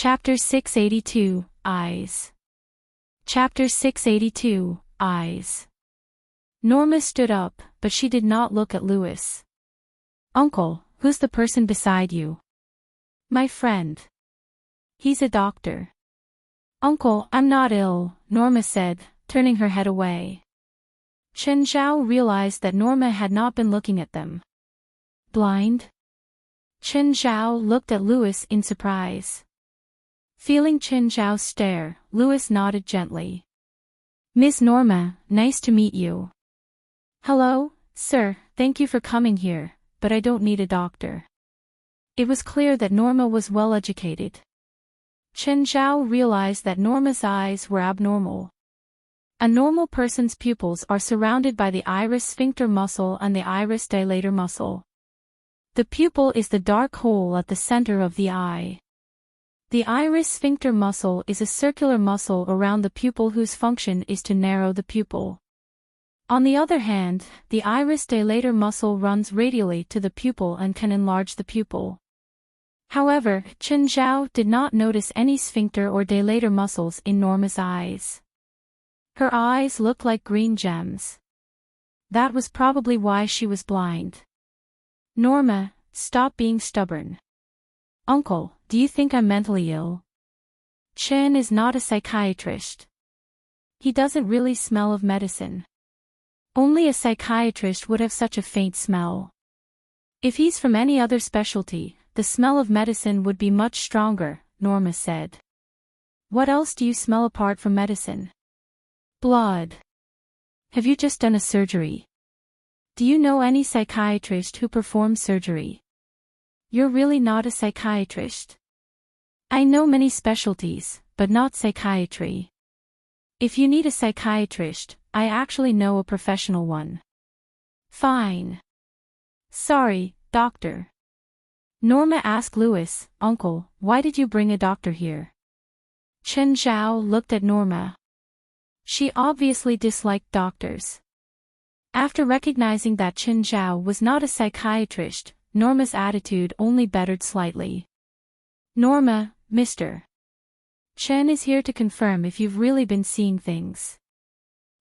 Chapter 682, Eyes. Chapter 682, Eyes. Norma stood up, but she did not look at Louis. "Uncle, who's the person beside you?" "My friend. He's a doctor." "Uncle, I'm not ill," Norma said, turning her head away. Chen Zhao realized that Norma had not been looking at them. "Blind?" Chen Zhao looked at Louis in surprise. Feeling Chen Zhao's stare, Louis nodded gently. "Miss Norma, nice to meet you." "Hello, sir, thank you for coming here, but I don't need a doctor." It was clear that Norma was well educated. Chen Zhao realized that Norma's eyes were abnormal. A normal person's pupils are surrounded by the iris sphincter muscle and the iris dilator muscle. The pupil is the dark hole at the center of the eye. The iris sphincter muscle is a circular muscle around the pupil whose function is to narrow the pupil. On the other hand, the iris dilator muscle runs radially to the pupil and can enlarge the pupil. However, Chen Zhao did not notice any sphincter or dilator muscles in Norma's eyes. Her eyes looked like green gems. That was probably why she was blind. "Norma, stop being stubborn." "Uncle, do you think I'm mentally ill?" "Chen is not a psychiatrist. He doesn't really smell of medicine. Only a psychiatrist would have such a faint smell. If he's from any other specialty, the smell of medicine would be much stronger," Norma said. "What else do you smell apart from medicine?" "Blood." "Have you just done a surgery?" "Do you know any psychiatrist who performs surgery?" "You're really not a psychiatrist." "I know many specialties, but not psychiatry. If you need a psychiatrist, I actually know a professional one." "Fine. Sorry, doctor." Norma asked Louis, "Uncle, why did you bring a doctor here?" Chen Zhao looked at Norma. She obviously disliked doctors. After recognizing that Chen Zhao was not a psychiatrist, Norma's attitude only bettered slightly. "Norma, Mr. Chen is here to confirm if you've really been seeing things."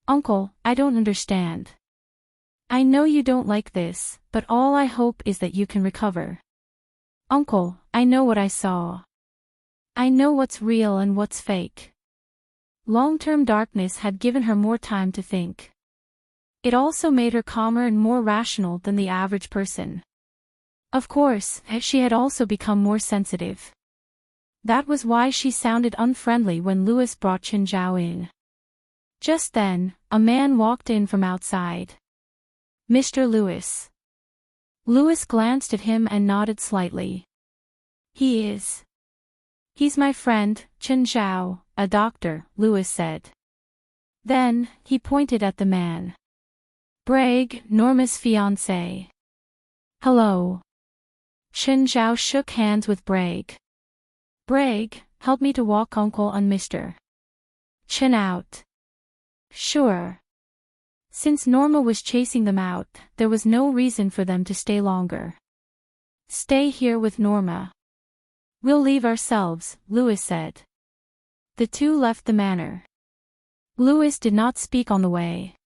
"Uncle, I don't understand." "I know you don't like this, but all I hope is that you can recover." "Uncle, I know what I saw. I know what's real and what's fake." Long-term darkness had given her more time to think. It also made her calmer and more rational than the average person. Of course, she had also become more sensitive. That was why she sounded unfriendly when Louis brought Chen Zhao in. Just then, a man walked in from outside. "Mr. Louis." Louis glanced at him and nodded slightly. "He is." "He's my friend, Chen Zhao, a doctor," Louis said. Then, he pointed at the man. "Bragg, Norma's fiancé." "Hello." Chen Zhao shook hands with Bragg. "Bragg, help me to walk Uncle and Mr. Chen out." "Sure." Since Norma was chasing them out, there was no reason for them to stay longer. "Stay here with Norma. We'll leave ourselves," Louis said. The two left the manor. Louis did not speak on the way.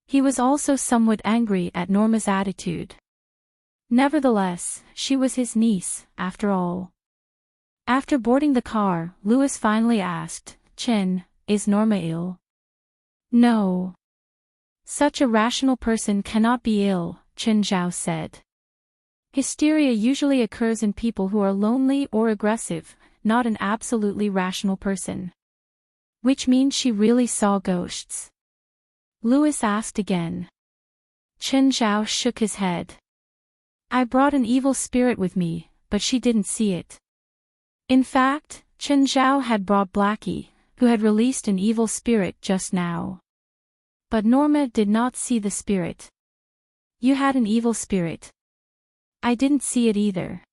He was also somewhat angry at Norma's attitude. Nevertheless, she was his niece, after all. After boarding the car, Louis finally asked, "Chen, is Norma ill?" "No. Such a rational person cannot be ill," Chen Zhao said. "Hysteria usually occurs in people who are lonely or aggressive, not an absolutely rational person." "Which means she really saw ghosts?" Louis asked again. Chen Zhao shook his head. "I brought an evil spirit with me, but she didn't see it." In fact, Chen Zhao had brought Blackie, who had released an evil spirit just now. But Norma did not see the spirit. "You had an evil spirit." "I didn't see it either."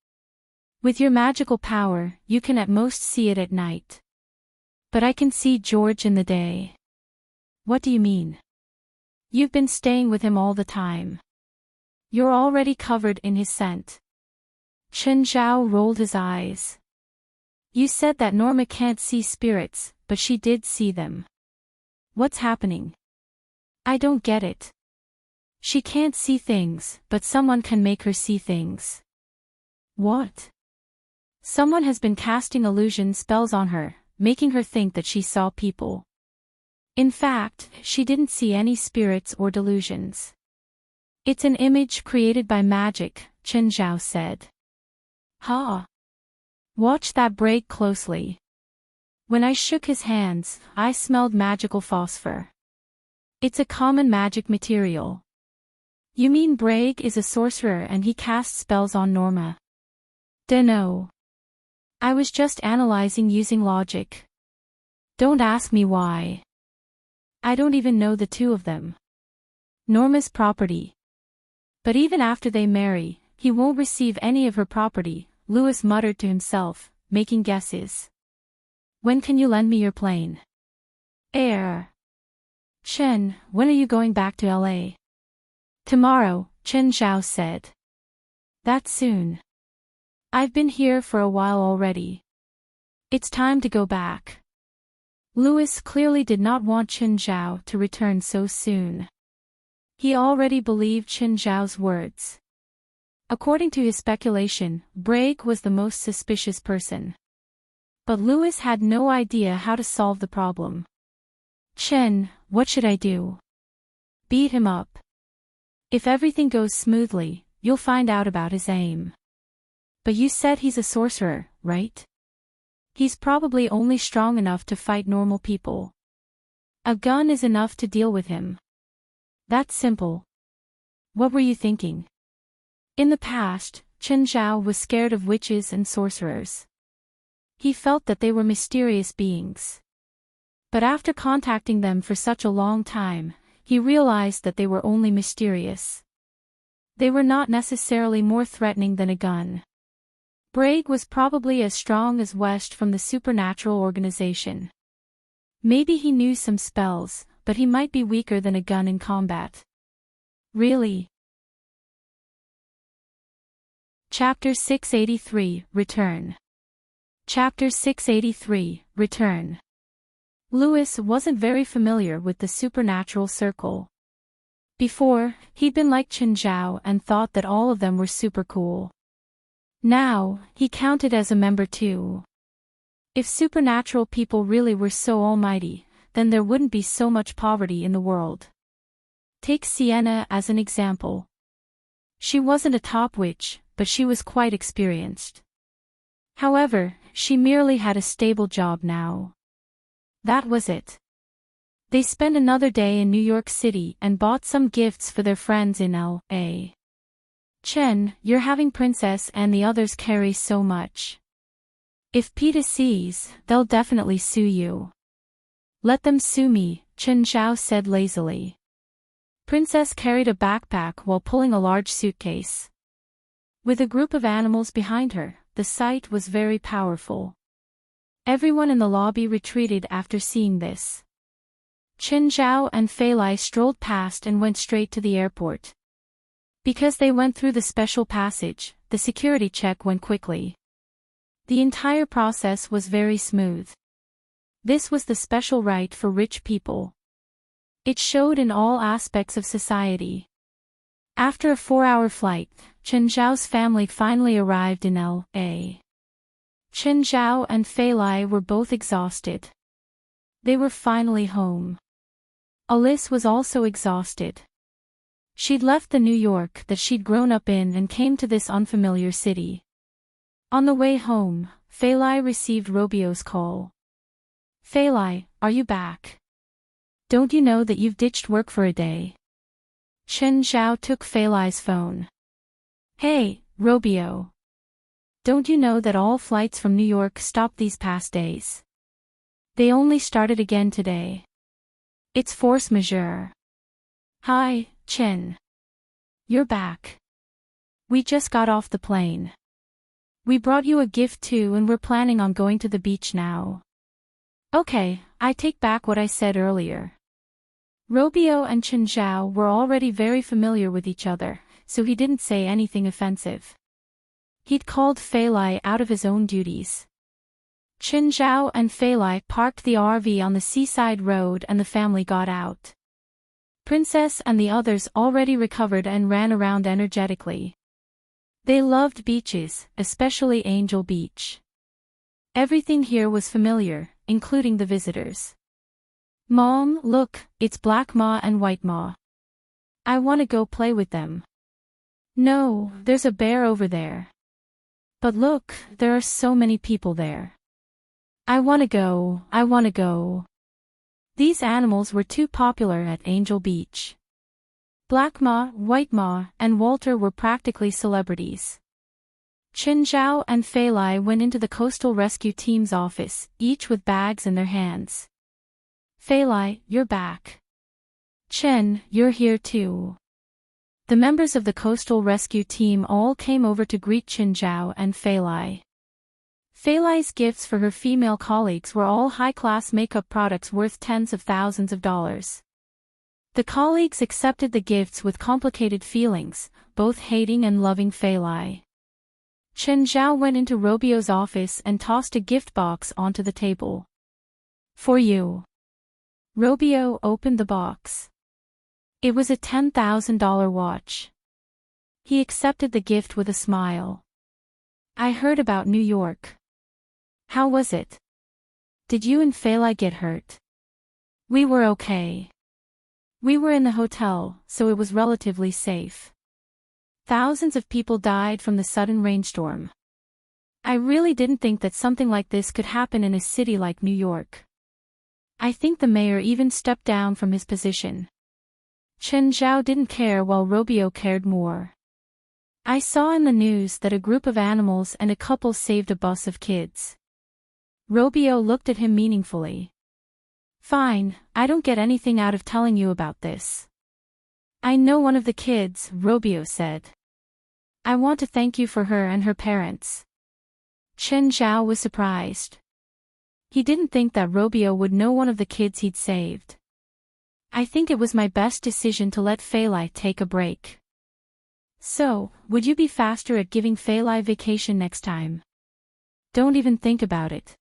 "With your magical power, you can at most see it at night." "But I can see George in the day." "What do you mean?" "You've been staying with him all the time. You're already covered in his scent." Chen Zhao rolled his eyes. You said that Norma can't see spirits, but she did see them. What's happening? I don't get it. She can't see things, but someone can make her see things. What? Someone has been casting illusion spells on her, making her think that she saw people. In fact, she didn't see any spirits or delusions. It's an image created by magic, Chen Zhao said. Ha! Watch that break closely. When I shook his hands, I smelled magical phosphor. It's a common magic material. You mean Braig is a sorcerer and he casts spells on Norma? Dunno. I was just analyzing using logic. Don't ask me why. I don't even know the two of them. Norma's property. But even after they marry, he won't receive any of her property, Louis muttered to himself, making guesses. When can you lend me your plane? Air. Chen, when are you going back to LA? Tomorrow, Chen Zhao said. That soon. I've been here for a while already. It's time to go back. Louis clearly did not want Chen Zhao to return so soon. He already believed Chen Zhao's words. According to his speculation, Braig was the most suspicious person. But Louis had no idea how to solve the problem. Chen, what should I do? Beat him up. If everything goes smoothly, you'll find out about his aim. But you said he's a sorcerer, right? He's probably only strong enough to fight normal people. A gun is enough to deal with him. That's simple. What were you thinking? In the past, Chen Zhao was scared of witches and sorcerers. He felt that they were mysterious beings. But after contacting them for such a long time, he realized that they were only mysterious. They were not necessarily more threatening than a gun. Braig was probably as strong as West from the supernatural organization. Maybe he knew some spells, but he might be weaker than a gun in combat. Really? Chapter 683, Return. Chapter 683, Return. Louis wasn't very familiar with the supernatural circle. Before, he'd been like Chen Zhao and thought that all of them were super cool. Now, he counted as a member too. If supernatural people really were so almighty, then there wouldn't be so much poverty in the world. Take Sienna as an example. She wasn't a top witch, but she was quite experienced. However, she merely had a stable job now. That was it. They spent another day in New York City and bought some gifts for their friends in L.A. Chen, you're having Princess and the others carry so much. If PETA sees, they'll definitely sue you. Let them sue me, Chen Zhao said lazily. Princess carried a backpack while pulling a large suitcase. With a group of animals behind her, the sight was very powerful. Everyone in the lobby retreated after seeing this. Chen Zhao and Fei Lai strolled past and went straight to the airport. Because they went through the special passage, the security check went quickly. The entire process was very smooth. This was the special right for rich people. It showed in all aspects of society. After a 4-hour flight, Chen Zhao's family finally arrived in L.A. Chen Zhao and Fei Lai were both exhausted. They were finally home. Alice was also exhausted. She'd left the New York that she'd grown up in and came to this unfamiliar city. On the way home, Fei Lai received Robio's call. Fei Lai, are you back? Don't you know that you've ditched work for a day? Chen Zhao took Fei Lai's phone. Hey, Robio. Don't you know that all flights from New York stopped these past days? They only started again today. It's force majeure. Hi, Chen. You're back. We just got off the plane. We brought you a gift too and we're planning on going to the beach now. Okay, I take back what I said earlier. Robio and Chen Zhao were already very familiar with each other, so he didn't say anything offensive. He'd called Fei Lai out of his own duties. Qin Zhao and Fei Lai parked the RV on the seaside road and the family got out. Princess and the others already recovered and ran around energetically. They loved beaches, especially Angel Beach. Everything here was familiar, including the visitors. Mom, look, it's Black Ma and White Ma. I want to go play with them. No, there's a bear over there. But look, there are so many people there. I want to go. These animals were too popular at Angel Beach. Black Ma, White Ma, and Walter were practically celebrities. Qin Zhao and Fei Lai went into the coastal rescue team's office, each with bags in their hands. Fei Lai, you're back. Chen, you're here too. The members of the coastal rescue team all came over to greet Qin Zhao and Fei Lai. Fei Lai's gifts for her female colleagues were all high-class makeup products worth tens of thousands of dollars. The colleagues accepted the gifts with complicated feelings, both hating and loving Fei Lai. Qin Zhao went into Robio's office and tossed a gift box onto the table. For you. Robio opened the box. It was a $10,000 watch. He accepted the gift with a smile. I heard about New York. How was it? Did you and Fei Lai get hurt? We were okay. We were in the hotel, so it was relatively safe. Thousands of people died from the sudden rainstorm. I really didn't think that something like this could happen in a city like New York. I think the mayor even stepped down from his position. Qin Zhao didn't care while Robio cared more. I saw in the news that a group of animals and a couple saved a bus of kids. Robio looked at him meaningfully. Fine, I don't get anything out of telling you about this. I know one of the kids, Robio said. I want to thank you for her and her parents. Qin Zhao was surprised. He didn't think that Robio would know one of the kids he'd saved. I think it was my best decision to let Fei Lai take a break. So, would you be faster at giving Fei Lai vacation next time? Don't even think about it.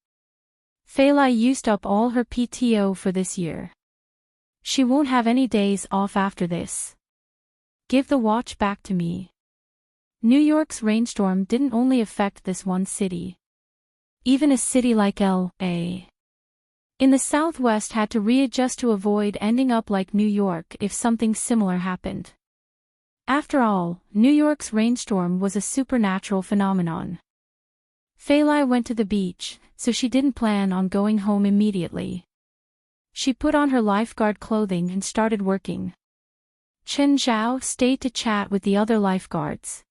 Fei Lai used up all her PTO for this year. She won't have any days off after this. Give the watch back to me. New York's rainstorm didn't only affect this one city. Even a city like L.A. in the Southwest had to readjust to avoid ending up like New York if something similar happened. After all, New York's rainstorm was a supernatural phenomenon. Fei Lai went to the beach, so she didn't plan on going home immediately. She put on her lifeguard clothing and started working. Qin Zhao stayed to chat with the other lifeguards.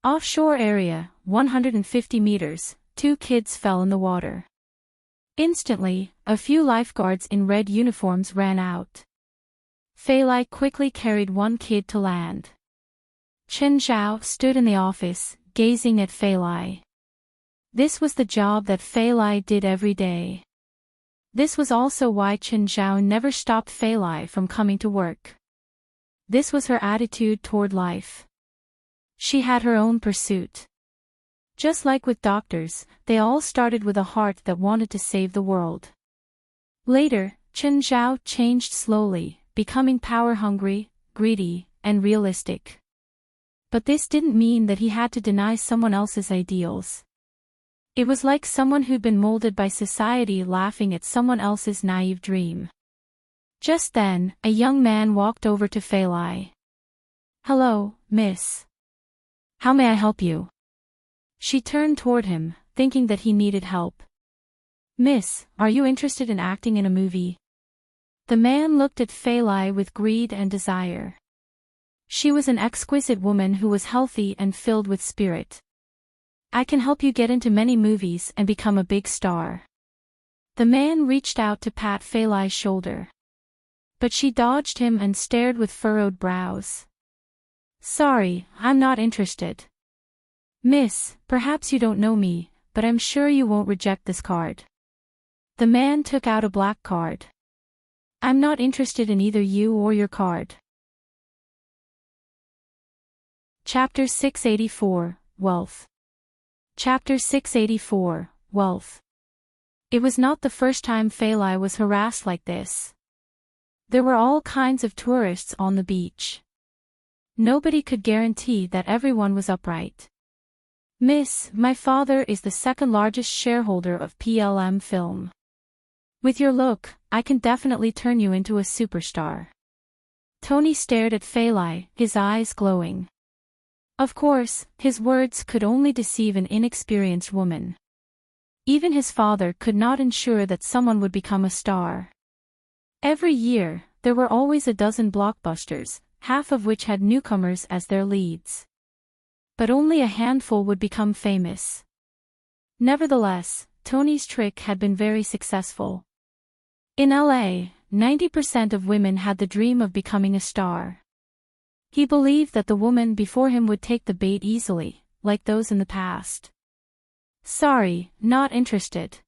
Offshore area, 150 meters, 2 kids fell in the water. Instantly, a few lifeguards in red uniforms ran out. Fei Lai quickly carried one kid to land. Qin Zhao stood in the office, gazing at Fei Lai. This was the job that Fei Lai did every day. This was also why Qin Zhao never stopped Fei Lai from coming to work. This was her attitude toward life. She had her own pursuit. Just like with doctors, they all started with a heart that wanted to save the world. Later, Qin Zhao changed slowly, becoming power-hungry, greedy, and realistic. But this didn't mean that he had to deny someone else's ideals. It was like someone who'd been molded by society laughing at someone else's naive dream. Just then, a young man walked over to Fei Lai. Hello, miss. How may I help you? She turned toward him, thinking that he needed help. Miss, are you interested in acting in a movie? The man looked at Fei Lai with greed and desire. She was an exquisite woman who was healthy and filled with spirit. I can help you get into many movies and become a big star. The man reached out to pat Fei Lai's shoulder. But she dodged him and stared with furrowed brows. Sorry, I'm not interested. Miss, perhaps you don't know me, but I'm sure you won't reject this card. The man took out a black card. I'm not interested in either you or your card. Chapter 684, Wealth. Chapter 684, Wealth. It was not the first time Feilai was harassed like this. There were all kinds of tourists on the beach. Nobody could guarantee that everyone was upright. Miss, my father is the second largest shareholder of PLM Film. With your look, I can definitely turn you into a superstar. Tony stared at Feilai, his eyes glowing. Of course, his words could only deceive an inexperienced woman. Even his father could not ensure that someone would become a star. Every year, there were always a dozen blockbusters, half of which had newcomers as their leads. But only a handful would become famous. Nevertheless, Tony's trick had been very successful. In LA, 90% of women had the dream of becoming a star. He believed that the woman before him would take the bait easily, like those in the past. Sorry, not interested.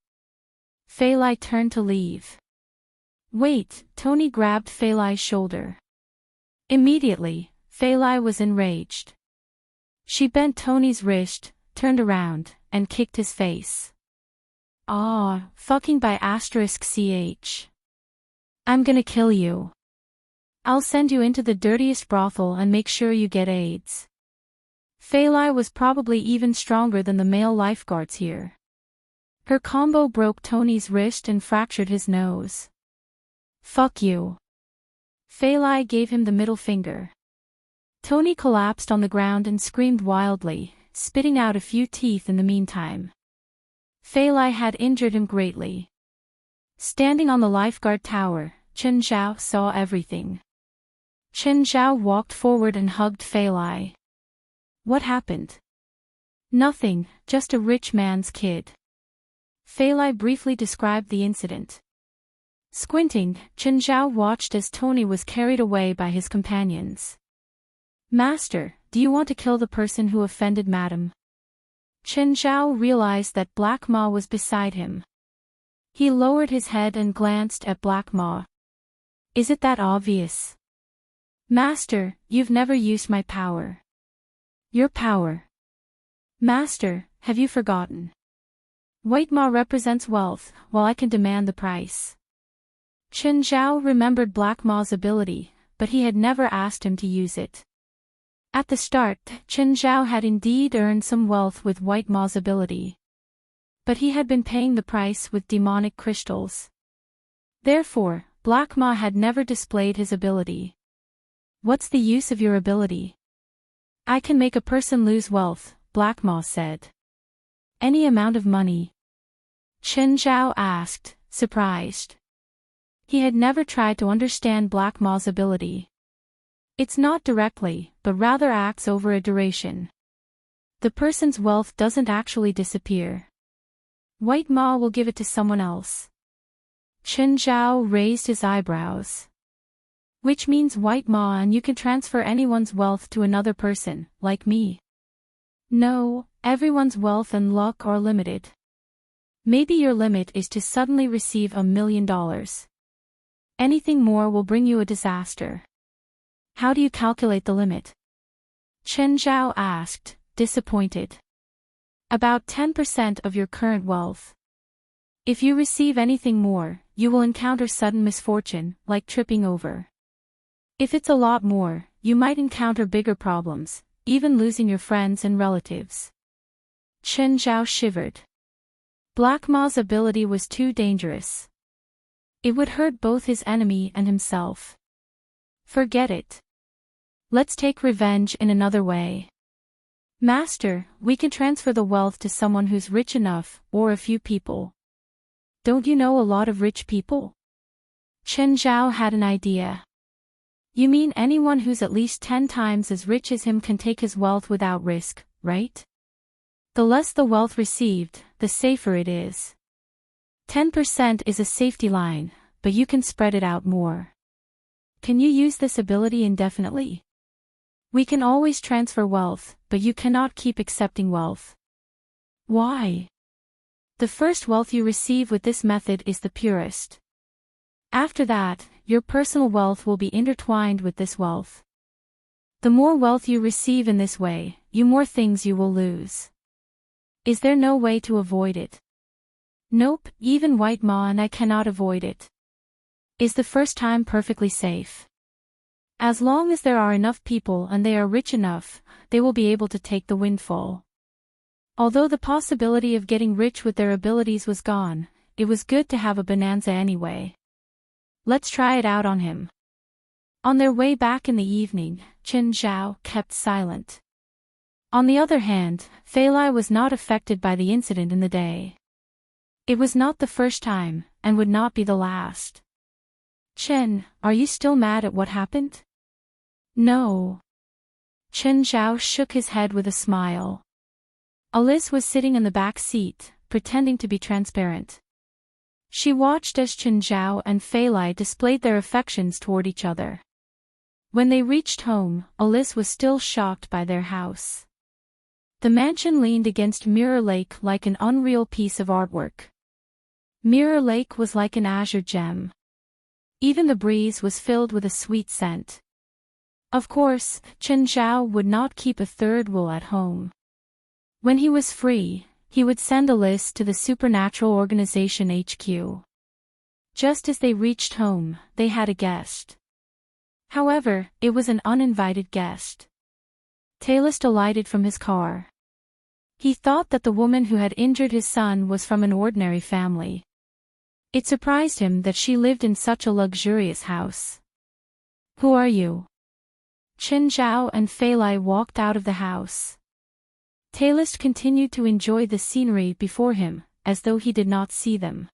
Feilai turned to leave. Wait, Tony grabbed Feilai's shoulder. Immediately, Feilai was enraged. She bent Tony's wrist, turned around, and kicked his face. Fucking by *ch. I'm gonna kill you. I'll send you into the dirtiest brothel and make sure you get AIDS. Feilai was probably even stronger than the male lifeguards here. Her combo broke Tony's wrist and fractured his nose. Fuck you. Feilai gave him the middle finger. Tony collapsed on the ground and screamed wildly, spitting out a few teeth in the meantime. Feilai had injured him greatly. Standing on the lifeguard tower, Chen Zhao saw everything. Chen Zhao walked forward and hugged Feilai. What happened? Nothing, just a rich man's kid. Feilai briefly described the incident. Squinting, Chen Zhao watched as Tony was carried away by his companions. Master, do you want to kill the person who offended Madam? Chen Zhao realized that Black Ma was beside him. He lowered his head and glanced at Black Ma. Is it that obvious? Master, you've never used my power. Your power. Master, have you forgotten? White Ma represents wealth, while I can demand the price. Chen Zhao remembered Black Ma's ability, but he had never asked him to use it. At the start, Chen Zhao had indeed earned some wealth with White Ma's ability. But he had been paying the price with demonic crystals. Therefore, Black Ma had never displayed his ability. What's the use of your ability? I can make a person lose wealth, Black Ma said. Any amount of money? Chen Zhao asked, surprised. He had never tried to understand Black Ma's ability. It's not directly, but rather acts over a duration. The person's wealth doesn't actually disappear. White Ma will give it to someone else. Chen Zhao raised his eyebrows. Which means White Ma and you can transfer anyone's wealth to another person, like me. No, everyone's wealth and luck are limited. Maybe your limit is to suddenly receive $1 million. Anything more will bring you a disaster. How do you calculate the limit? Chen Zhao asked, disappointed. About 10% of your current wealth. If you receive anything more, you will encounter sudden misfortune, like tripping over. If it's a lot more, you might encounter bigger problems, even losing your friends and relatives. Chen Zhao shivered. Black Ma's ability was too dangerous. It would hurt both his enemy and himself. Forget it. Let's take revenge in another way. Master, we can transfer the wealth to someone who's rich enough, or a few people. Don't you know a lot of rich people? Chen Zhao had an idea. You mean anyone who's at least 10 times as rich as him can take his wealth without risk, right? The less the wealth received, the safer it is. 10% is a safety line, but you can spread it out more. Can you use this ability indefinitely? We can always transfer wealth, but you cannot keep accepting wealth. Why? The first wealth you receive with this method is the purest. After that, your personal wealth will be intertwined with this wealth. The more wealth you receive in this way, the more things you will lose. Is there no way to avoid it? Nope, even White Ma and I cannot avoid it. Is the first time perfectly safe? As long as there are enough people and they are rich enough, they will be able to take the windfall. Although the possibility of getting rich with their abilities was gone, it was good to have a bonanza anyway. Let's try it out on him. On their way back in the evening, Chen Zhao kept silent. On the other hand, Fei Lai was not affected by the incident in the day. It was not the first time, and would not be the last. Chen, are you still mad at what happened? No. Chen Zhao shook his head with a smile. Alice was sitting in the back seat, pretending to be transparent. She watched as Chen Zhao and Fei Lai displayed their affections toward each other. When they reached home, Alice was still shocked by their house. The mansion leaned against Mirror Lake like an unreal piece of artwork. Mirror Lake was like an azure gem. Even the breeze was filled with a sweet scent. Of course, Chen Zhao would not keep a third wheel at home. When he was free, he would send Alice to the Supernatural Organization HQ. Just as they reached home, they had a guest. However, it was an uninvited guest. Talus alighted from his car. He thought that the woman who had injured his son was from an ordinary family. It surprised him that she lived in such a luxurious house. Who are you? Chen Zhao and Fei Lai walked out of the house. Talus continued to enjoy the scenery before him, as though he did not see them.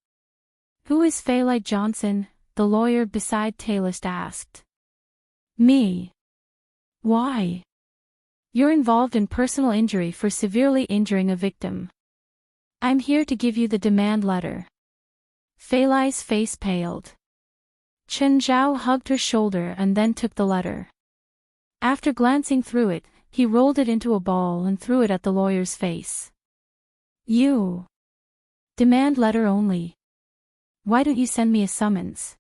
Who is Fei Lai Johnson? The lawyer beside Talus asked. Me. Why? You're involved in personal injury for severely injuring a victim. I'm here to give you the demand letter. Fei Lai's face paled. Chen Zhao hugged her shoulder and then took the letter. After glancing through it, he rolled it into a ball and threw it at the lawyer's face. You. Demand letter only. Why don't you send me a summons?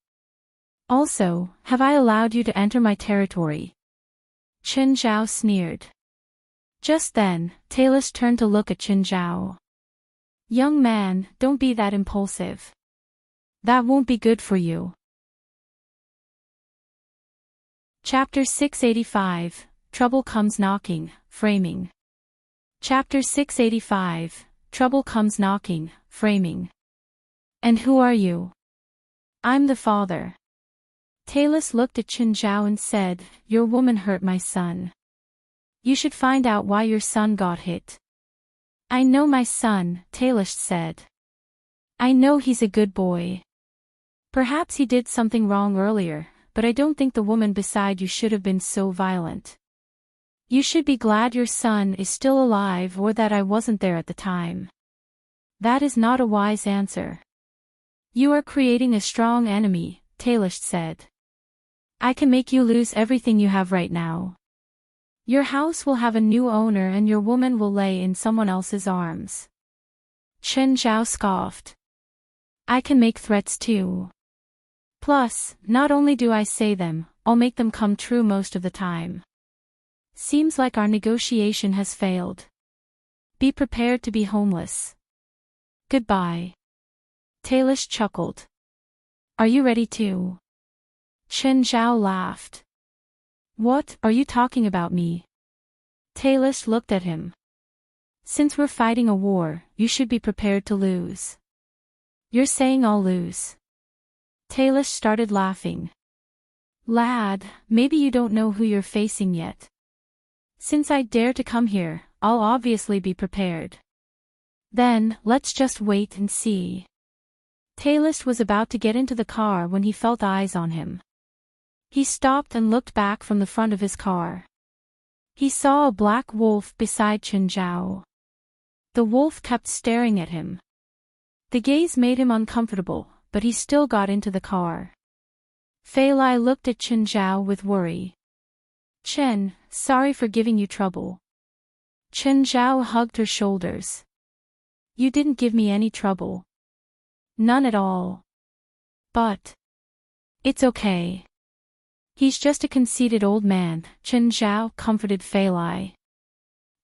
Also, have I allowed you to enter my territory? Chen Zhao sneered. Just then, Talus turned to look at Chen Zhao. Young man, don't be that impulsive. That won't be good for you. Chapter 685, Trouble Comes Knocking, Framing. Chapter 685, Trouble Comes Knocking, Framing. And who are you? I'm the father. Talus looked at Chen Zhao and said, Your woman hurt my son. You should find out why your son got hit. I know my son, Talus said. I know he's a good boy. Perhaps he did something wrong earlier, but I don't think the woman beside you should have been so violent. You should be glad your son is still alive or that I wasn't there at the time. That is not a wise answer. You are creating a strong enemy, Talus said. I can make you lose everything you have right now. Your house will have a new owner and your woman will lay in someone else's arms. Chen Zhao scoffed. I can make threats too. Plus, not only do I say them, I'll make them come true most of the time. Seems like our negotiation has failed. Be prepared to be homeless. Goodbye. Talus chuckled. Are you ready too? Chen Zhao laughed. What are you talking about me? Talus looked at him. Since we're fighting a war, you should be prepared to lose. You're saying I'll lose. Talus started laughing. Lad, maybe you don't know who you're facing yet. Since I dare to come here, I'll obviously be prepared. Then, let's just wait and see. Talus was about to get into the car when he felt eyes on him. He stopped and looked back from the front of his car. He saw a black wolf beside Chen Zhao. The wolf kept staring at him. The gaze made him uncomfortable, but he still got into the car. Fei Lai looked at Chen Zhao with worry. Chen, sorry for giving you trouble. Chen Zhao hugged her shoulders. You didn't give me any trouble. None at all. But it's okay. He's just a conceited old man, Chen Zhao comforted Fei Lai.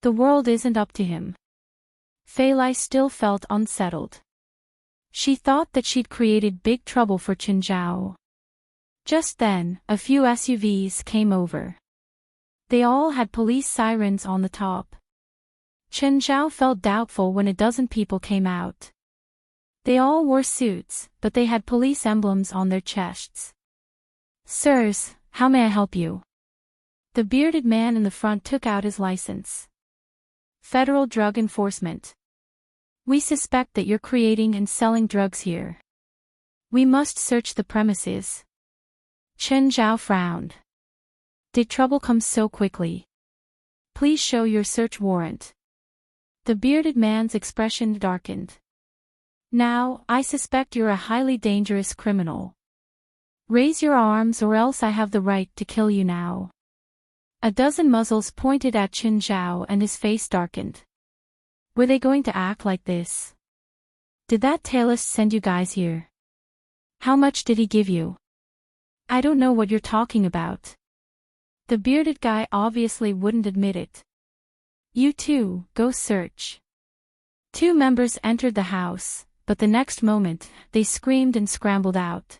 The world isn't up to him. Fei Lai still felt unsettled. She thought that she'd created big trouble for Chen Zhao. Just then, a few SUVs came over. They all had police sirens on the top. Chen Zhao felt doubtful when a dozen people came out. They all wore suits, but they had police emblems on their chests. "Sirs, how may I help you?" The bearded man in the front took out his license. "Federal Drug Enforcement. We suspect that you're creating and selling drugs here. We must search the premises." Chen Zhao frowned. "Did trouble come so quickly? Please show your search warrant." The bearded man's expression darkened. "Now, I suspect you're a highly dangerous criminal. Raise your arms or else I have the right to kill you now." A dozen muzzles pointed at Chen Zhao and his face darkened. Were they going to act like this? "Did that tailist send you guys here? How much did he give you?" "I don't know what you're talking about." The bearded guy obviously wouldn't admit it. "You two, go search." Two members entered the house, but the next moment, they screamed and scrambled out.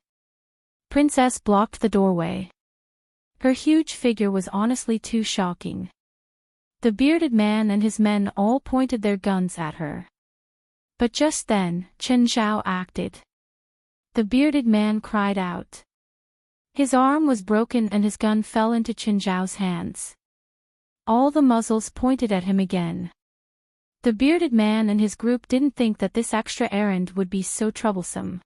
Princess blocked the doorway. Her huge figure was honestly too shocking. The bearded man and his men all pointed their guns at her. But just then, Chen Zhao acted. The bearded man cried out. His arm was broken and his gun fell into Chen Zhao's hands. All the muzzles pointed at him again. The bearded man and his group didn't think that this extra errand would be so troublesome.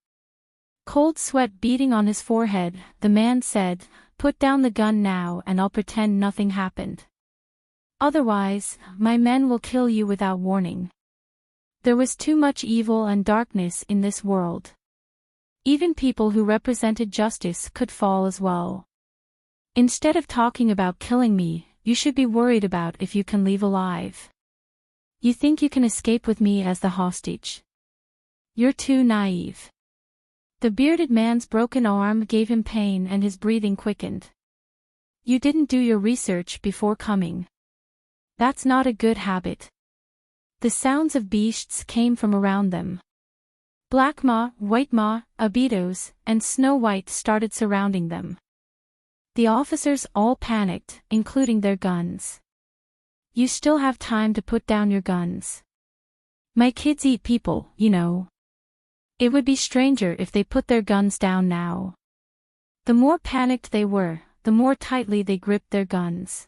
Cold sweat beading on his forehead, the man said, "Put down the gun now and I'll pretend nothing happened. Otherwise, my men will kill you without warning." There was too much evil and darkness in this world. Even people who represented justice could fall as well. "Instead of talking about killing me, you should be worried about if you can leave alive. You think you can escape with me as the hostage? You're too naive." The bearded man's broken arm gave him pain and his breathing quickened. "You didn't do your research before coming. That's not a good habit." The sounds of beasts came from around them. Black Ma, White Ma, Abitos, and Snow White started surrounding them. The officers all panicked, including their guns. "You still have time to put down your guns. My kids eat people, you know. It would be stranger if they put their guns down now." The more panicked they were, the more tightly they gripped their guns.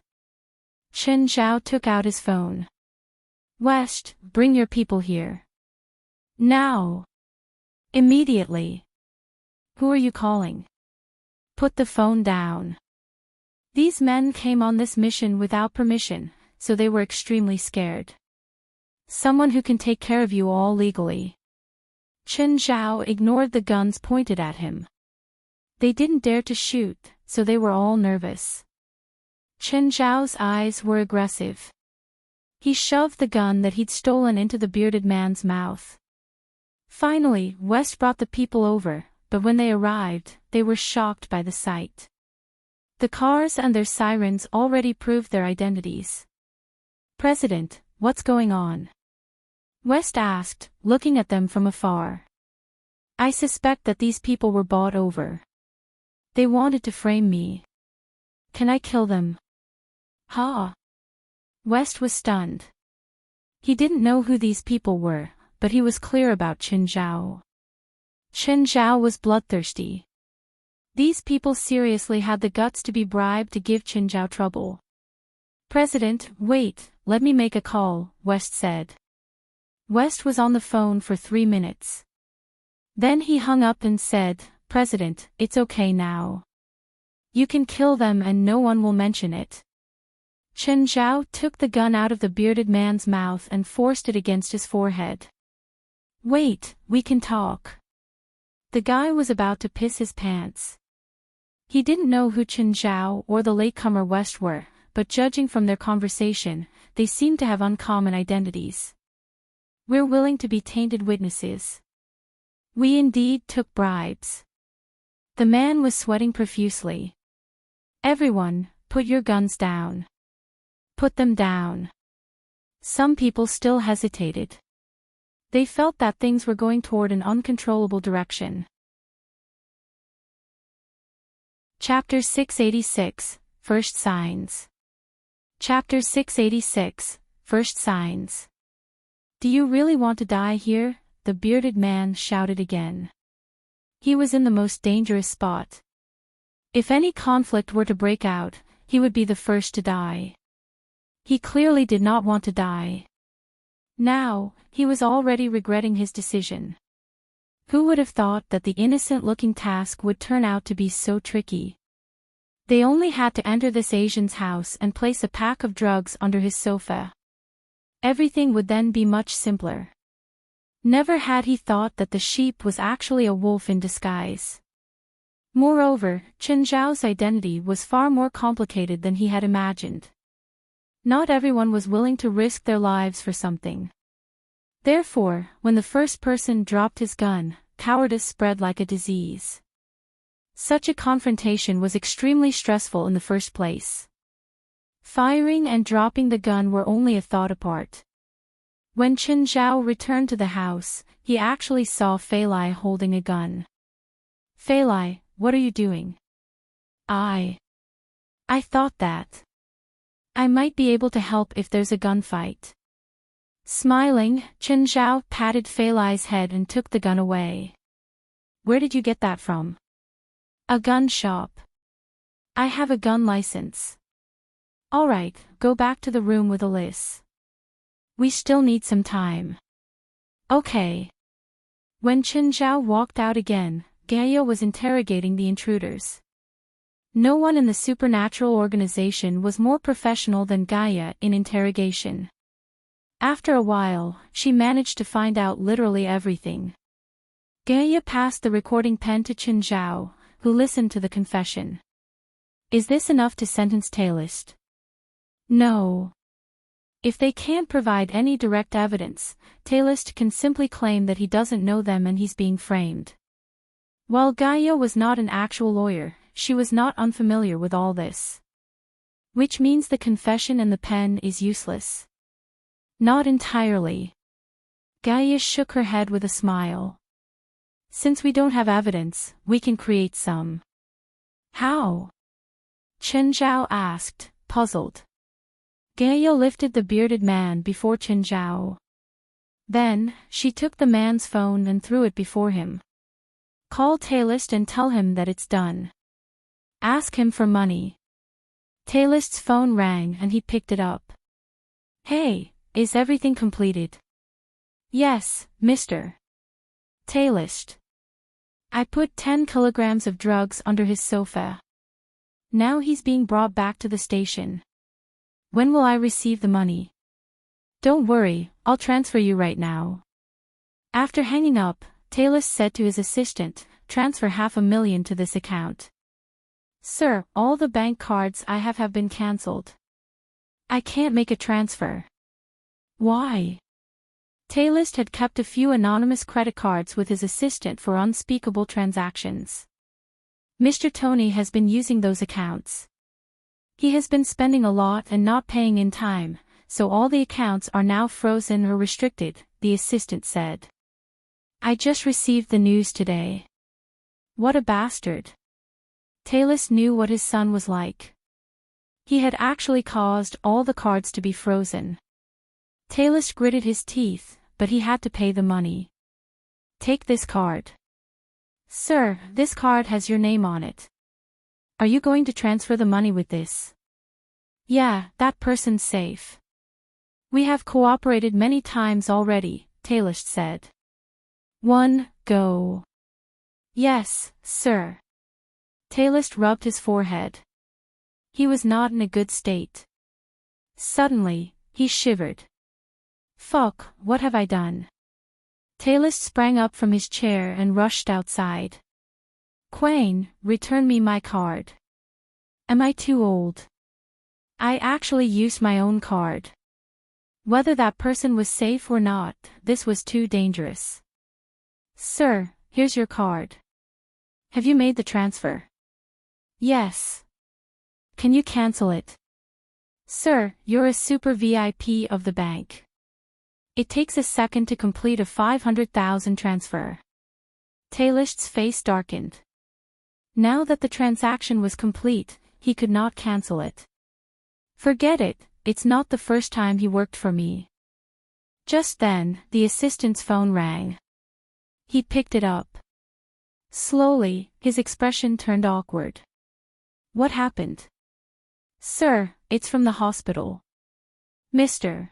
Chen Zhao took out his phone. "West, bring your people here. Now. Immediately. Who are you calling? Put the phone down." These men came on this mission without permission, so they were extremely scared. "Someone who can take care of you all legally." Chen Zhao ignored the guns pointed at him. They didn't dare to shoot, so they were all nervous. Chen Zhao's eyes were aggressive. He shoved the gun that he'd stolen into the bearded man's mouth. Finally, West brought the people over, but when they arrived, they were shocked by the sight. The cars and their sirens already proved their identities. "President, what's going on?" West asked, looking at them from afar. "I suspect that these people were bought over. They wanted to frame me. Can I kill them?" "Ha!" West was stunned. He didn't know who these people were, but he was clear about Chen Zhao. Chen Zhao was bloodthirsty. These people seriously had the guts to be bribed to give Chen Zhao trouble. "President, wait, let me make a call," West said. West was on the phone for 3 minutes. Then he hung up and said, "President, it's okay now. You can kill them and no one will mention it." Chen Zhao took the gun out of the bearded man's mouth and forced it against his forehead. "Wait, we can talk." The guy was about to piss his pants. He didn't know who Chen Zhao or the latecomer West were, but judging from their conversation, they seemed to have uncommon identities. "We're willing to be tainted witnesses. We indeed took bribes." The man was sweating profusely. "Everyone, put your guns down. Put them down." Some people still hesitated. They felt that things were going toward an uncontrollable direction. Chapter 686, First Signs. Chapter 686, First Signs. Do you really want to die here? The bearded man shouted again. He was in the most dangerous spot. If any conflict were to break out, he would be the first to die. He clearly did not want to die. Now, he was already regretting his decision. Who would have thought that the innocent-looking task would turn out to be so tricky? They only had to enter this Asian's house and place a pack of drugs under his sofa. Everything would then be much simpler. Never had he thought that the sheep was actually a wolf in disguise. Moreover, Chen Zhao's identity was far more complicated than he had imagined. Not everyone was willing to risk their lives for something. Therefore, when the first person dropped his gun, cowardice spread like a disease. Such a confrontation was extremely stressful in the first place. Firing and dropping the gun were only a thought apart. When Chen Zhao returned to the house, he actually saw Fei Lai holding a gun. Fei Lai, what are you doing? I thought that I might be able to help if there's a gunfight. Smiling, Chen Zhao patted Fei Lai's head and took the gun away. Where did you get that from? A gun shop. I have a gun license. Alright, go back to the room with Alice. We still need some time. Okay. When Chen Zhao walked out again, Gaia was interrogating the intruders. No one in the supernatural organization was more professional than Gaia in interrogation. After a while, she managed to find out literally everything. Gaia passed the recording pen to Chen Zhao, who listened to the confession. Is this enough to sentence Tailist? No. If they can't provide any direct evidence, Tailist can simply claim that he doesn't know them and he's being framed. While Gaia was not an actual lawyer, she was not unfamiliar with all this. Which means the confession and the pen is useless. Not entirely. Gaia shook her head with a smile. Since we don't have evidence, we can create some. How? Chen Zhao asked, puzzled. Gaia lifted the bearded man before Chen Zhao. Then, she took the man's phone and threw it before him. Call Tailist and tell him that it's done. Ask him for money. Tailist's phone rang and he picked it up. Hey, is everything completed? Yes, Mr. Tailist. I put 10 kilograms of drugs under his sofa. Now he's being brought back to the station. When will I receive the money? Don't worry, I'll transfer you right now. After hanging up, Tailist said to his assistant, transfer $500,000 to this account. Sir, all the bank cards I have been cancelled. I can't make a transfer. Why? Tailist had kept a few anonymous credit cards with his assistant for unspeakable transactions. Mr. Tony has been using those accounts. He has been spending a lot and not paying in time, so all the accounts are now frozen or restricted, the assistant said. I just received the news today. What a bastard. Tailist knew what his son was like. He had actually caused all the cards to be frozen. Tailist gritted his teeth, but he had to pay the money. Take this card. Sir, this card has your name on it. Are you going to transfer the money with this? Yeah, that person's safe. We have cooperated many times already, Tailist said. Go. Yes, sir. Tailist rubbed his forehead. He was not in a good state. Suddenly, he shivered. Fuck, what have I done? Tailist sprang up from his chair and rushed outside. Quain, return me my card. Am I too old? I actually used my own card. Whether that person was safe or not, this was too dangerous. Sir, here's your card. Have you made the transfer? Yes. Can you cancel it? Sir, you're a super VIP of the bank. It takes a second to complete a 500,000 transfer. Taylor's face darkened. Now that the transaction was complete, he could not cancel it. Forget it, it's not the first time he worked for me. Just then, the assistant's phone rang. He picked it up. Slowly, his expression turned awkward. What happened? Sir, it's from the hospital. Mr.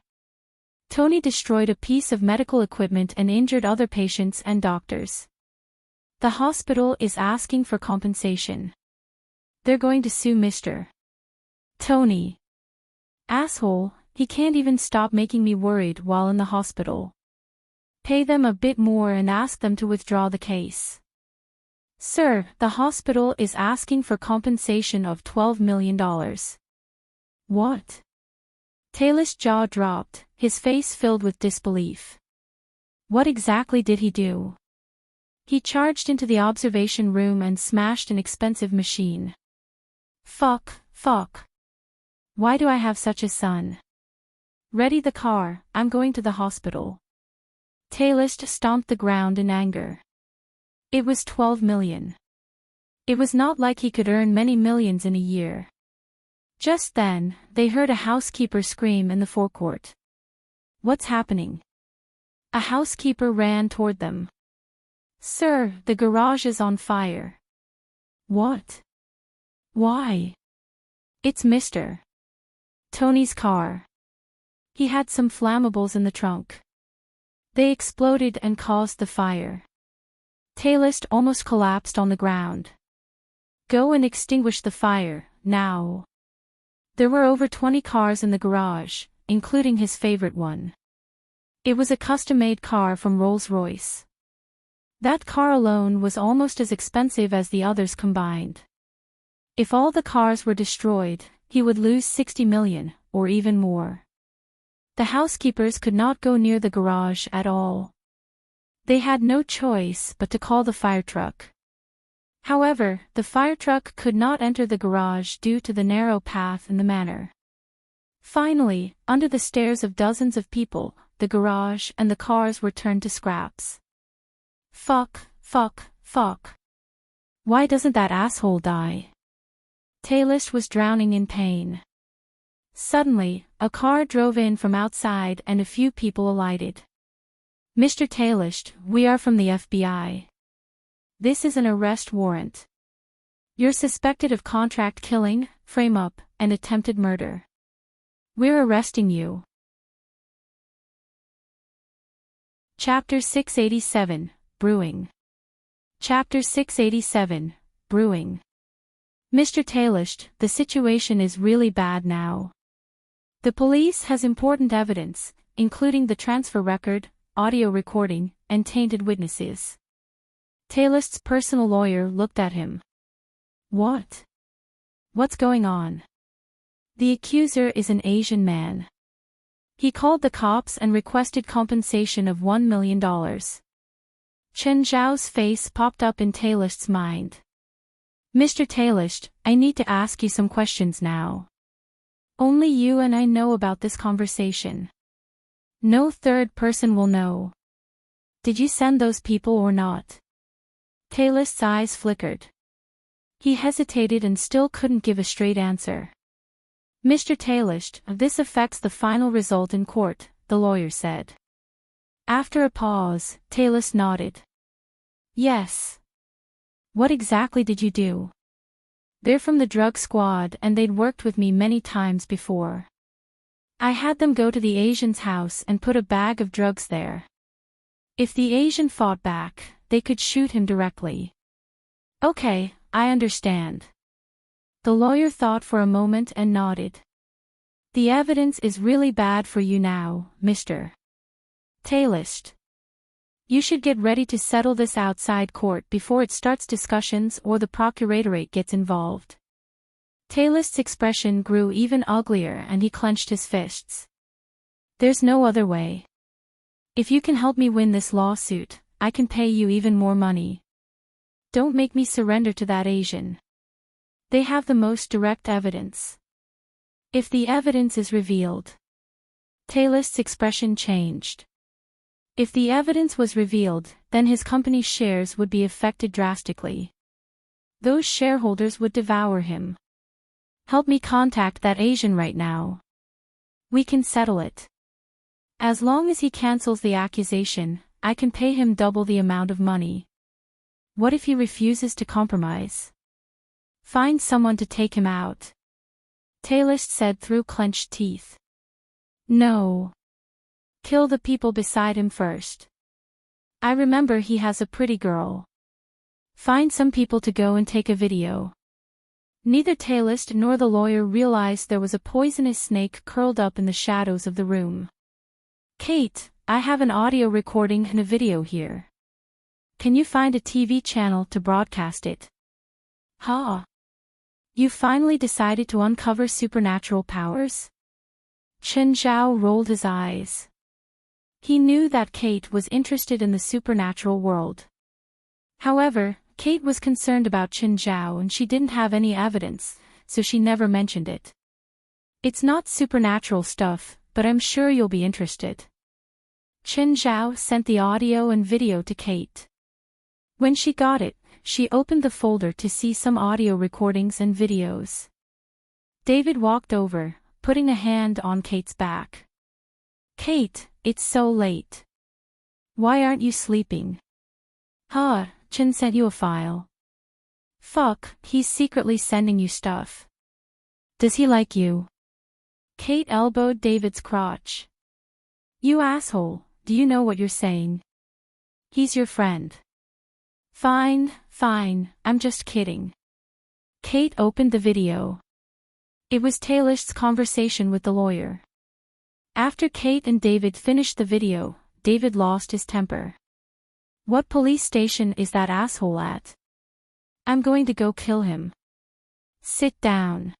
Tony destroyed a piece of medical equipment and injured other patients and doctors. The hospital is asking for compensation. They're going to sue Mr. Tony. Asshole, he can't even stop making me worried while in the hospital. Pay them a bit more and ask them to withdraw the case. Sir, the hospital is asking for compensation of $12 million. What? Taylor's jaw dropped, his face filled with disbelief. What exactly did he do? He charged into the observation room and smashed an expensive machine. Fuck. Why do I have such a son? Ready the car, I'm going to the hospital. Taylor stomped the ground in anger. It was 12 million. It was not like he could earn many millions in a year. Just then, they heard a housekeeper scream in the forecourt. What's happening? A housekeeper ran toward them. Sir, the garage is on fire. What? Why? It's Mr. Tony's car. He had some flammables in the trunk. They exploded and caused the fire. Taylor almost collapsed on the ground. Go and extinguish the fire, now. There were over 20 cars in the garage, including his favorite one. It was a custom-made car from Rolls-Royce. That car alone was almost as expensive as the others combined. If all the cars were destroyed, he would lose 60 million, or even more. The housekeepers could not go near the garage at all. They had no choice but to call the fire truck. However, the fire truck could not enter the garage due to the narrow path in the manor. Finally, under the stares of dozens of people, the garage and the cars were turned to scraps. Fuck. Why doesn't that asshole die? Taylor was drowning in pain. Suddenly, a car drove in from outside and a few people alighted. Mr. Taylor, we are from the FBI. This is an arrest warrant. You're suspected of contract killing, frame-up, and attempted murder. We're arresting you. Chapter 687, Brewing. Chapter 687, Brewing. Mr. Taylor, the situation is really bad now. The police has important evidence, including the transfer record, audio recording, and tainted witnesses. Taylor's personal lawyer looked at him. What? What's going on? The accuser is an Asian man. He called the cops and requested compensation of $1 million. Chen Zhao's face popped up in Taylor's mind. Mr. Taylor, I need to ask you some questions now. Only you and I know about this conversation. No third person will know. Did you send those people or not? Taylor's eyes flickered. He hesitated and still couldn't give a straight answer. Mr. Taylor, this affects the final result in court, the lawyer said. After a pause, Taylor nodded. Yes. What exactly did you do? They're from the drug squad and they'd worked with me many times before. I had them go to the Asian's house and put a bag of drugs there. If the Asian fought back, they could shoot him directly. Okay, I understand. The lawyer thought for a moment and nodded. The evidence is really bad for you now, Mr. Taylor. You should get ready to settle this outside court before it starts discussions or the procuratorate gets involved. Taylor's expression grew even uglier and he clenched his fists. There's no other way. If you can help me win this lawsuit, I can pay you even more money. Don't make me surrender to that Asian. They have the most direct evidence. If the evidence is revealed. Taylor's expression changed. If the evidence was revealed, then his company's shares would be affected drastically. Those shareholders would devour him. Help me contact that Asian right now. We can settle it. As long as he cancels the accusation, I can pay him double the amount of money. What if he refuses to compromise? Find someone to take him out. Taylist said through clenched teeth. No. Kill the people beside him first. I remember he has a pretty girl. Find some people to go and take a video. Neither Taylist nor the lawyer realized there was a poisonous snake curled up in the shadows of the room. Kate, I have an audio recording and a video here. Can you find a TV channel to broadcast it? Ha! You finally decided to uncover supernatural powers? Chen Zhao rolled his eyes. He knew that Kate was interested in the supernatural world. However, Kate was concerned about Chen Zhao and she didn't have any evidence, so she never mentioned it. It's not supernatural stuff, but I'm sure you'll be interested. Chen Zhao sent the audio and video to Kate. When she got it, she opened the folder to see some audio recordings and videos. David walked over, putting a hand on Kate's back. Kate, it's so late. Why aren't you sleeping? Huh, Chen sent you a file. Fuck, he's secretly sending you stuff. Does he like you? Kate elbowed David's crotch. You asshole, do you know what you're saying? He's your friend. Fine, I'm just kidding. Kate opened the video. It was Taylor's conversation with the lawyer. After Kate and David finished the video, David lost his temper. What police station is that asshole at? I'm going to go kill him. Sit down.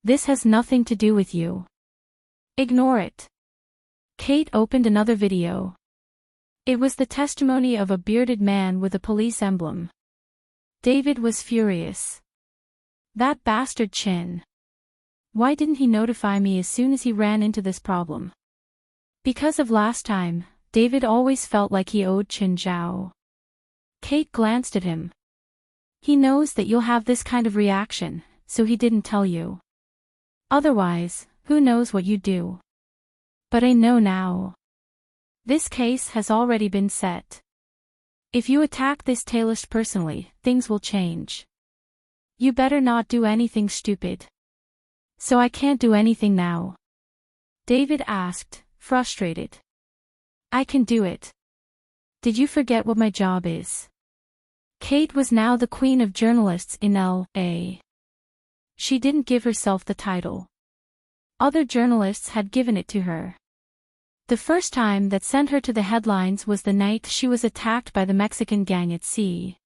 This has nothing to do with you. Ignore it. Kate opened another video. It was the testimony of a bearded man with a police emblem. David was furious. That bastard Chen. Why didn't he notify me as soon as he ran into this problem? Because of last time, David always felt like he owed Chen Zhao. Kate glanced at him. He knows that you'll have this kind of reaction, so he didn't tell you. Otherwise, who knows what you'd do? But I know now. This case has already been set. If you attack this Taylist personally, things will change. You better not do anything stupid. So I can't do anything now? David asked, frustrated. I can do it. Did you forget what my job is? Kate was now the queen of journalists in L.A. She didn't give herself the title. Other journalists had given it to her. The first time that sent her to the headlines was the night she was attacked by the Mexican gang at sea.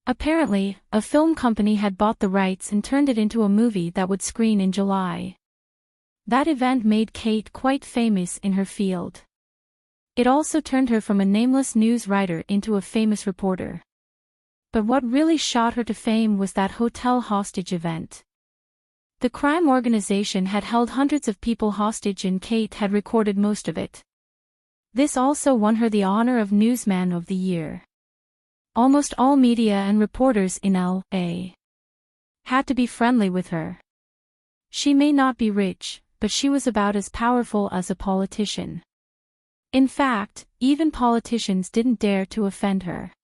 Apparently, a film company had bought the rights and turned it into a movie that would screen in July. That event made Kate quite famous in her field. It also turned her from a nameless news writer into a famous reporter. But what really shot her to fame was that hotel hostage event. The crime organization had held hundreds of people hostage and Kate had recorded most of it. This also won her the honor of Newsman of the Year. Almost all media and reporters in L.A. had to be friendly with her. She may not be rich, but she was about as powerful as a politician. In fact, even politicians didn't dare to offend her.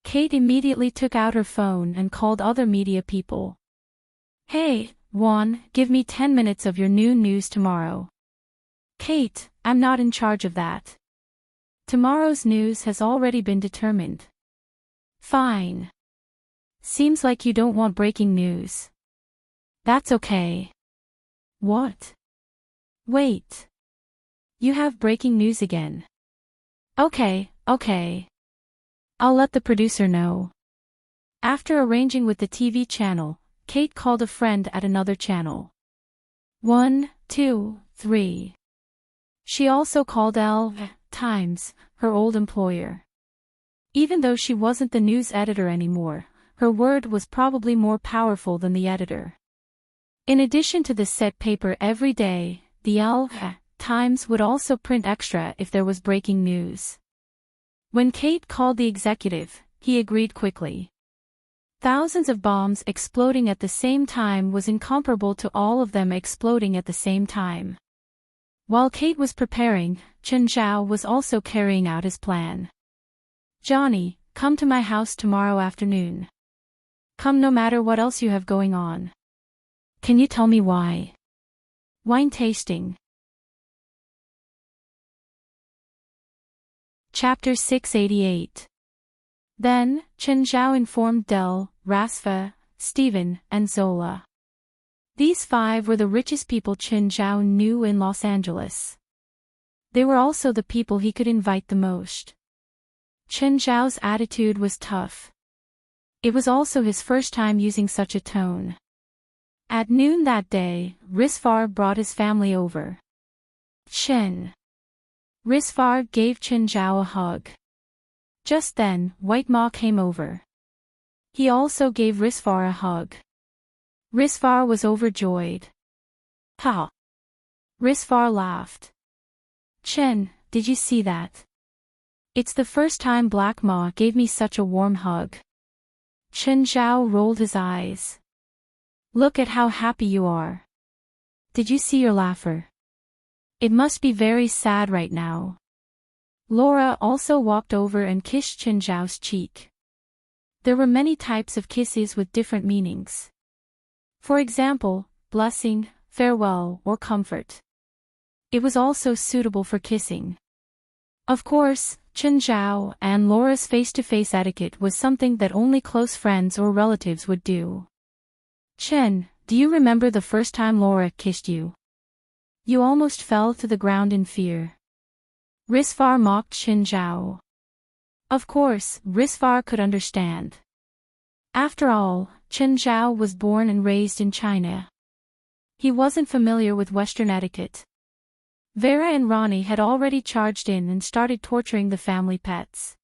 Kate immediately took out her phone and called other media people. Hey, Juan, give me 10 minutes of your new news tomorrow. Kate, I'm not in charge of that. Tomorrow's news has already been determined. Fine. Seems like you don't want breaking news. That's okay. What? Wait. You have breaking news again. Okay. I'll let the producer know. After arranging with the TV channel, Kate called a friend at another channel. 1, 2, 3. She also called Times, her old employer. Even though she wasn't the news editor anymore, her word was probably more powerful than the editor. In addition to the set paper every day, the Times would also print extra if there was breaking news. When Kate called the executive, he agreed quickly. Thousands of bombs exploding at the same time was incomparable to all of them exploding at the same time. While Kate was preparing, Chen Zhao was also carrying out his plan. "Johnny, come to my house tomorrow afternoon. Come no matter what else you have going on." "Can you tell me why?" Wine tasting. Chapter 688. Then, Chen Zhao informed Del, Rasfa, Steven, and Zola. These 5 were the richest people Chen Zhao knew in Los Angeles. They were also the people he could invite the most. Chen Zhao's attitude was tough. It was also his first time using such a tone. At noon that day, Risfar brought his family over. Chen. Risfar gave Chen Zhao a hug. Just then, White Ma came over. He also gave Risfar a hug. Risfar was overjoyed. "Ha!" Risfar laughed. "Chen, did you see that? It's the first time Black Ma gave me such a warm hug." Chen Zhao rolled his eyes. "Look at how happy you are. Did you see your laugher? It must be very sad right now." Laura also walked over and kissed Chen Zhao's cheek. There were many types of kisses with different meanings. For example, blessing, farewell, or comfort. It was also suitable for kissing. Of course, Chen Zhao and Laura's face-to-face etiquette was something that only close friends or relatives would do. "Chen, do you remember the first time Laura kissed you? You almost fell to the ground in fear." Risfar mocked Chen Zhao. Of course, Risfar could understand. After all, Chen Zhao was born and raised in China. He wasn't familiar with Western etiquette. Vera and Ronnie had already charged in and started torturing the family pets.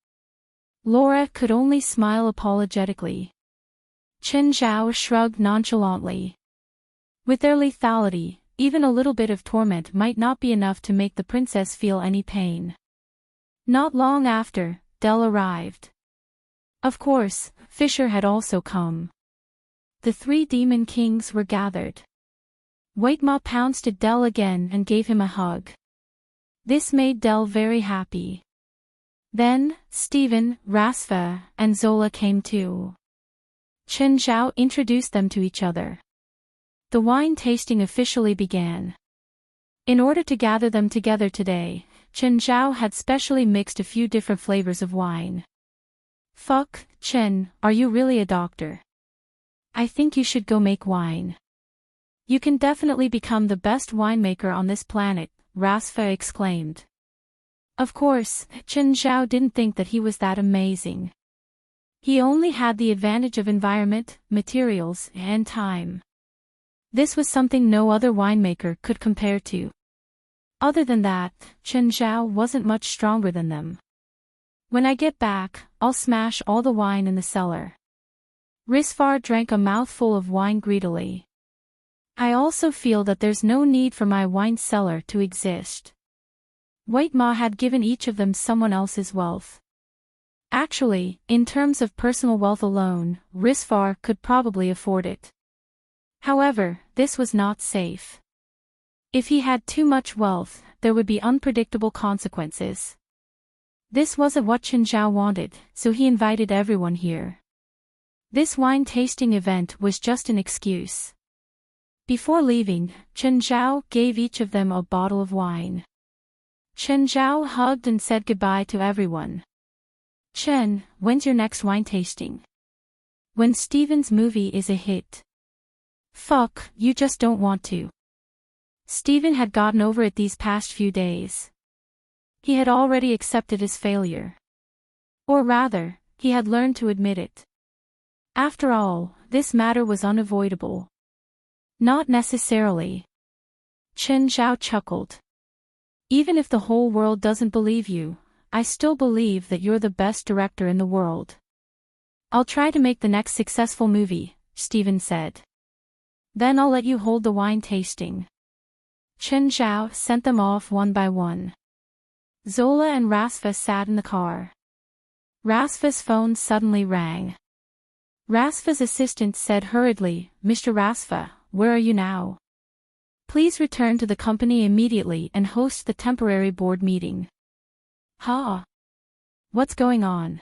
Laura could only smile apologetically. Chen Zhao shrugged nonchalantly. With their lethality, even a little bit of torment might not be enough to make the princess feel any pain. Not long after, Del arrived. Of course, Fisher had also come. The 3 demon kings were gathered. White Ma pounced at Del again and gave him a hug. This made Del very happy. Then, Steven, Rasfa, and Zola came too. Chen Zhao introduced them to each other. The wine tasting officially began. In order to gather them together today, Chen Zhao had specially mixed a few different flavors of wine. "Fuck, Chen, are you really a doctor? I think you should go make wine. You can definitely become the best winemaker on this planet," Rasfa exclaimed. Of course, Chen Zhao didn't think that he was that amazing. He only had the advantage of environment, materials, and time. This was something no other winemaker could compare to. Other than that, Chen Zhao wasn't much stronger than them. "When I get back, I'll smash all the wine in the cellar." Risfar drank a mouthful of wine greedily. "I also feel that there's no need for my wine cellar to exist." White Ma had given each of them someone else's wealth. Actually, in terms of personal wealth alone, Risfar could probably afford it. However, this was not safe. If he had too much wealth, there would be unpredictable consequences. This wasn't what Chen Zhao wanted, so he invited everyone here. This wine tasting event was just an excuse. Before leaving, Chen Zhao gave each of them a bottle of wine. Chen Zhao hugged and said goodbye to everyone. "Chen, when's your next wine tasting?" "When Steven's movie is a hit." "Fuck, you just don't want to." Steven had gotten over it these past few days. He had already accepted his failure. Or rather, he had learned to admit it. After all, this matter was unavoidable. Not necessarily. Chen Zhao chuckled. "Even if the whole world doesn't believe you, I still believe that you're the best director in the world." "I'll try to make the next successful movie," Steven said. "Then I'll let you hold the wine tasting." Chen Zhao sent them off one by one. Zola and Rasfa sat in the car. Rasfa's phone suddenly rang. Rasfa's assistant said hurriedly, "Mr. Rasfa, where are you now? Please return to the company immediately and host the temporary board meeting." "Huh? What's going on?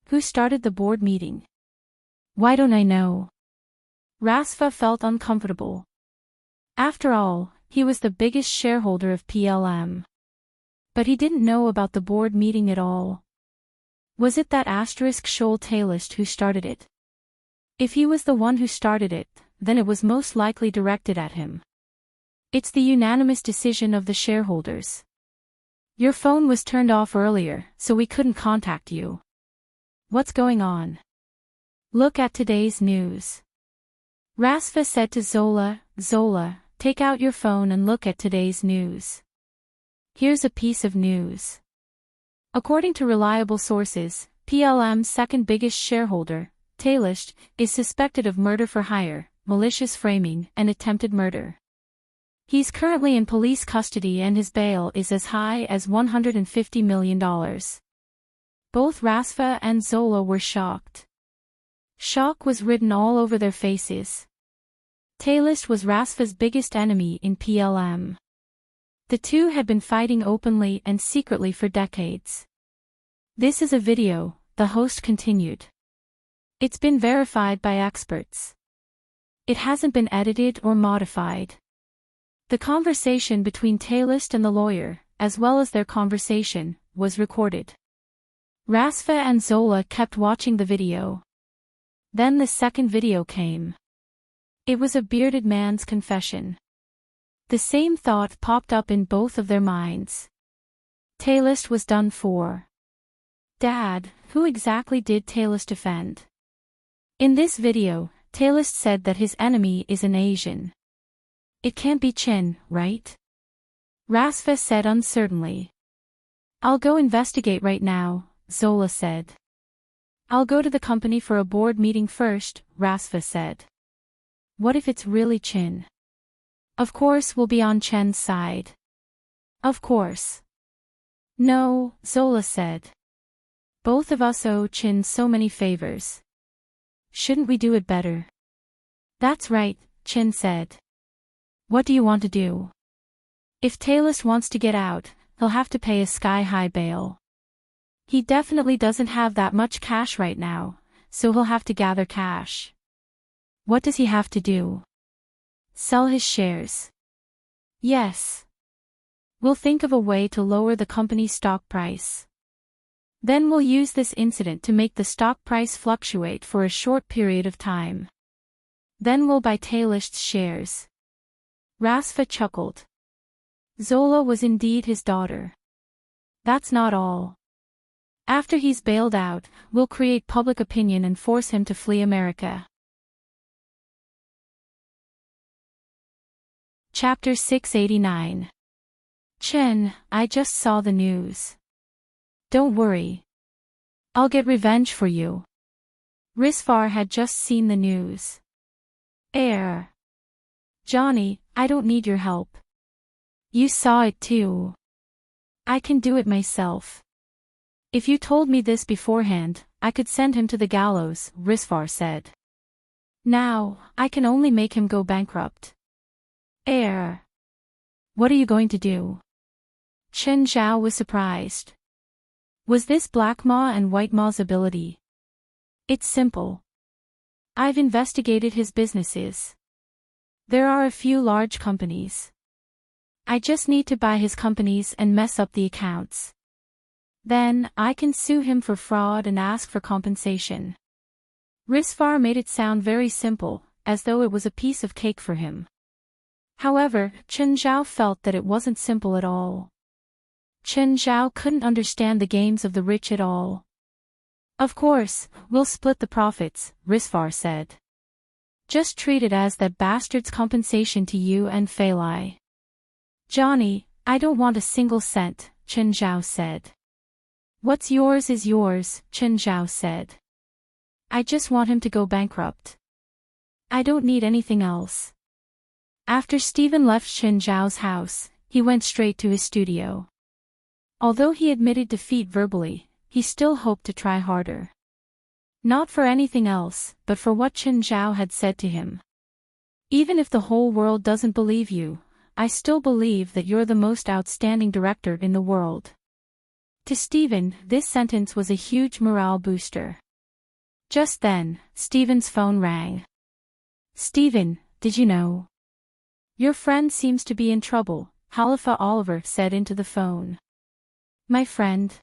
Who started the board meeting? Why don't I know?" Rasfa felt uncomfortable. After all, he was the biggest shareholder of PLM. But he didn't know about the board meeting at all. Was it that Shoal Tailist who started it? If he was the one who started it, then it was most likely directed at him. It's the unanimous decision of the shareholders. Your phone was turned off earlier, so we couldn't contact you. What's going on? Look at today's news. Rasfa said to Zola, "Zola, take out your phone and look at today's news. Here's a piece of news." According to reliable sources, PLM's second biggest shareholder, Tailist, is suspected of murder for hire, malicious framing, and attempted murder. He's currently in police custody and his bail is as high as $150 million. Both Rasfa and Zola were shocked. Shock was written all over their faces. Tailist was Rasfa's biggest enemy in PLM. The two had been fighting openly and secretly for decades. "This is a video," the host continued. "It's been verified by experts. It hasn't been edited or modified." The conversation between Tailist and the lawyer, as well as their conversation, was recorded. Rasfa and Zola kept watching the video. Then the second video came. It was a bearded man's confession. The same thought popped up in both of their minds. Tailist was done for. Dad, who exactly did Tailist offend? In this video, Tailist said that his enemy is an Asian. It can't be Chin, right? Rasfa said uncertainly. "I'll go investigate right now," Zola said. "I'll go to the company for a board meeting first," Rasfa said. "What if it's really Chin? Of course we'll be on Chen's side." "Of course." "No," Zola said. "Both of us owe Chin so many favors. Shouldn't we do it better?" "That's right," Chin said. "What do you want to do?" "If Tailist wants to get out, he'll have to pay a sky-high bail. He definitely doesn't have that much cash right now, so he'll have to gather cash." "What does he have to do?" "Sell his shares." "Yes. We'll think of a way to lower the company's stock price. Then we'll use this incident to make the stock price fluctuate for a short period of time. Then we'll buy Tailist's shares." Rasfa chuckled. Zola was indeed his daughter. "That's not all. After he's bailed out, we'll create public opinion and force him to flee America." Chapter 689. Chen, I just saw the news. Don't worry. I'll get revenge for you. Risvar had just seen the news. Johnny, I don't need your help. You saw it too. I can do it myself. If you told me this beforehand, I could send him to the gallows, Risvar said. Now, I can only make him go bankrupt. What are you going to do? Chen Zhao was surprised. Was this Black Maw and White Maw's ability? It's simple. I've investigated his businesses. There are a few large companies. I just need to buy his companies and mess up the accounts. Then, I can sue him for fraud and ask for compensation. Risvar made it sound very simple, as though it was a piece of cake for him. However, Chen Zhao felt that it wasn't simple at all. Chen Zhao couldn't understand the games of the rich at all. Of course, we'll split the profits, Risvar said. Just treat it as that bastard's compensation to you and Fei Lai. Johnny, I don't want a single cent, Chen Zhao said. What's yours is yours, Chen Zhao said. I just want him to go bankrupt. I don't need anything else. After Stephen left Chen Zhao's house, he went straight to his studio. Although he admitted defeat verbally, he still hoped to try harder. Not for anything else, but for what Chen Zhao had said to him. Even if the whole world doesn't believe you, I still believe that you're the most outstanding director in the world. To Stephen, this sentence was a huge morale booster. Just then, Stephen's phone rang. "Stephen, did you know? Your friend seems to be in trouble," Halifa Oliver said into the phone. "My friend?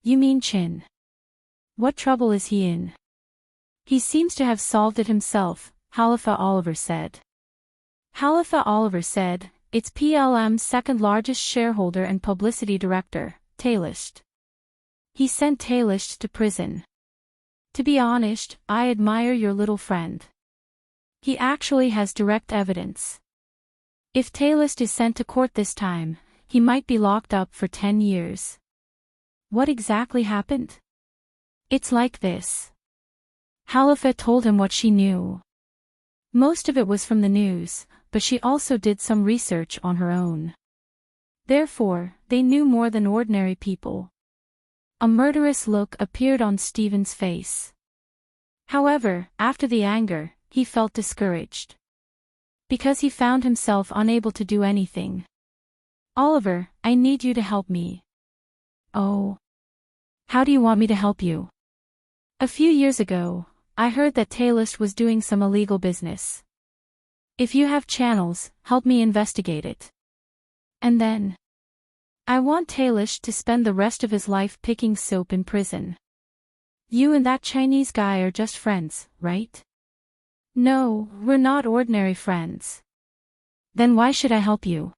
You mean Chin? What trouble is he in?" "He seems to have solved it himself," Halifa Oliver said. Halifa Oliver said, "It's PLM's second largest shareholder and publicity director, Taylisht. He sent Taylisht to prison. To be honest, I admire your little friend. He actually has direct evidence. If Taylisht is sent to court this time, he might be locked up for 10 years. What exactly happened?" "It's like this." Halifa told him what she knew. Most of it was from the news, but she also did some research on her own. Therefore, they knew more than ordinary people. A murderous look appeared on Stephen's face. However, after the anger, he felt discouraged. Because he found himself unable to do anything. "Oliver, I need you to help me." "Oh? How do you want me to help you?" "A few years ago, I heard that Taylisht was doing some illegal business. If you have channels, help me investigate it. And then, I want Taylisht to spend the rest of his life picking soap in prison." "You and that Chinese guy are just friends, right?" "No, we're not ordinary friends." "Then why should I help you?"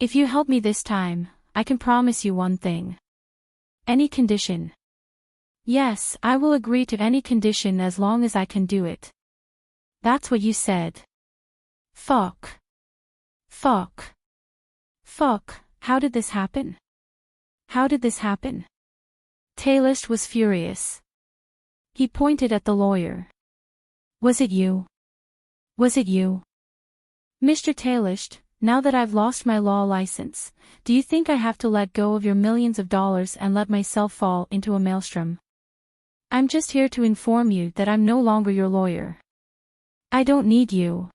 "If you help me this time, I can promise you one thing." "Any condition?" "Yes, I will agree to any condition as long as I can do it." "That's what you said." Fuck. Fuck. Fuck, how did this happen? How did this happen? Taylisht was furious. He pointed at the lawyer. "Was it you? Was it you? Mr. Taylisht, now that I've lost my law license, do you think I have to let go of your millions of dollars and let myself fall into a maelstrom? I'm just here to inform you that I'm no longer your lawyer. I don't need you.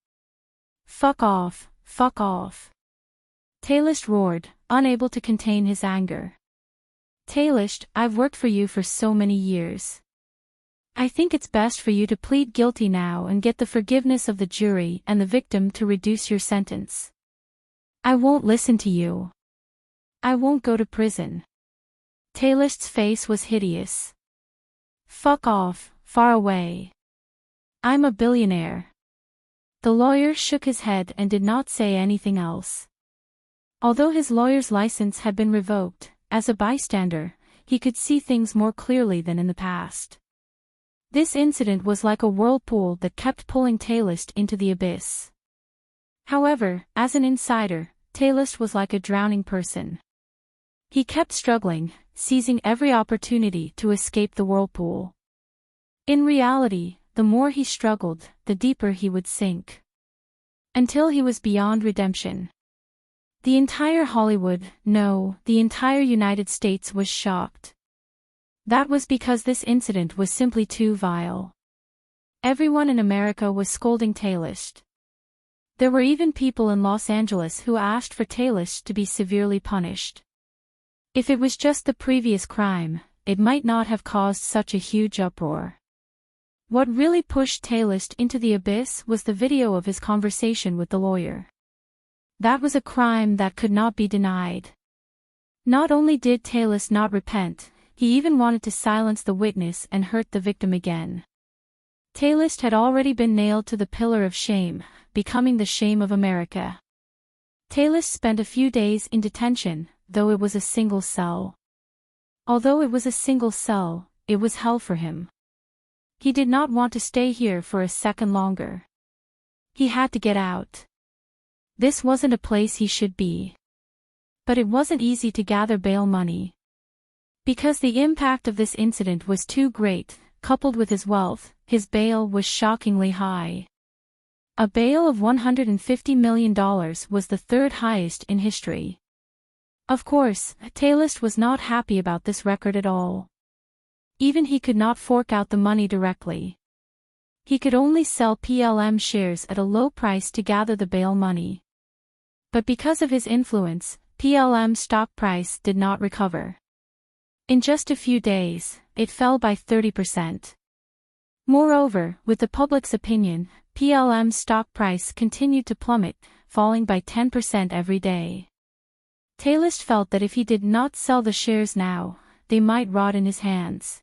Fuck off, fuck off." Taylisht roared, unable to contain his anger. "Taylisht, I've worked for you for so many years. I think it's best for you to plead guilty now and get the forgiveness of the jury and the victim to reduce your sentence. I won't listen to you. I won't go to prison." Taylisht's face was hideous. "Fuck off, far away. I'm a billionaire." The lawyer shook his head and did not say anything else. Although his lawyer's license had been revoked, as a bystander, he could see things more clearly than in the past. This incident was like a whirlpool that kept pulling Taylisht into the abyss. However, as an insider, Taylisht was like a drowning person. He kept struggling, seizing every opportunity to escape the whirlpool. In reality, the more he struggled, the deeper he would sink. Until he was beyond redemption. The entire Hollywood, no, the entire United States was shocked. That was because this incident was simply too vile. Everyone in America was scolding Taylisht. There were even people in Los Angeles who asked for Taylisht to be severely punished. If it was just the previous crime, it might not have caused such a huge uproar. What really pushed Taylisht into the abyss was the video of his conversation with the lawyer. That was a crime that could not be denied. Not only did Taylisht not repent, he even wanted to silence the witness and hurt the victim again. Taylisht had already been nailed to the pillar of shame, becoming the shame of America. Taylisht spent a few days in detention, though it was a single cell. Although it was a single cell, it was hell for him. He did not want to stay here for a second longer. He had to get out. This wasn't a place he should be. But it wasn't easy to gather bail money. Because the impact of this incident was too great, coupled with his wealth, his bail was shockingly high. A bail of $150 million was the third highest in history. Of course, Talist was not happy about this record at all. Even he could not fork out the money directly. He could only sell PLM shares at a low price to gather the bail money. But because of his influence, PLM's stock price did not recover. In just a few days, it fell by 30%. Moreover, with the public's opinion, PLM's stock price continued to plummet, falling by 10% every day. Talist felt that if he did not sell the shares now, they might rot in his hands.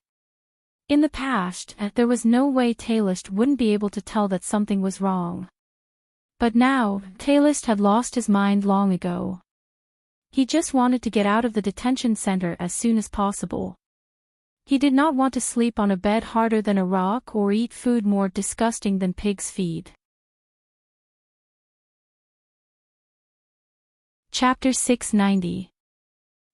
In the past, there was no way Talist wouldn't be able to tell that something was wrong. But now, Talist had lost his mind long ago. He just wanted to get out of the detention center as soon as possible. He did not want to sleep on a bed harder than a rock or eat food more disgusting than pig's feed. Chapter 690.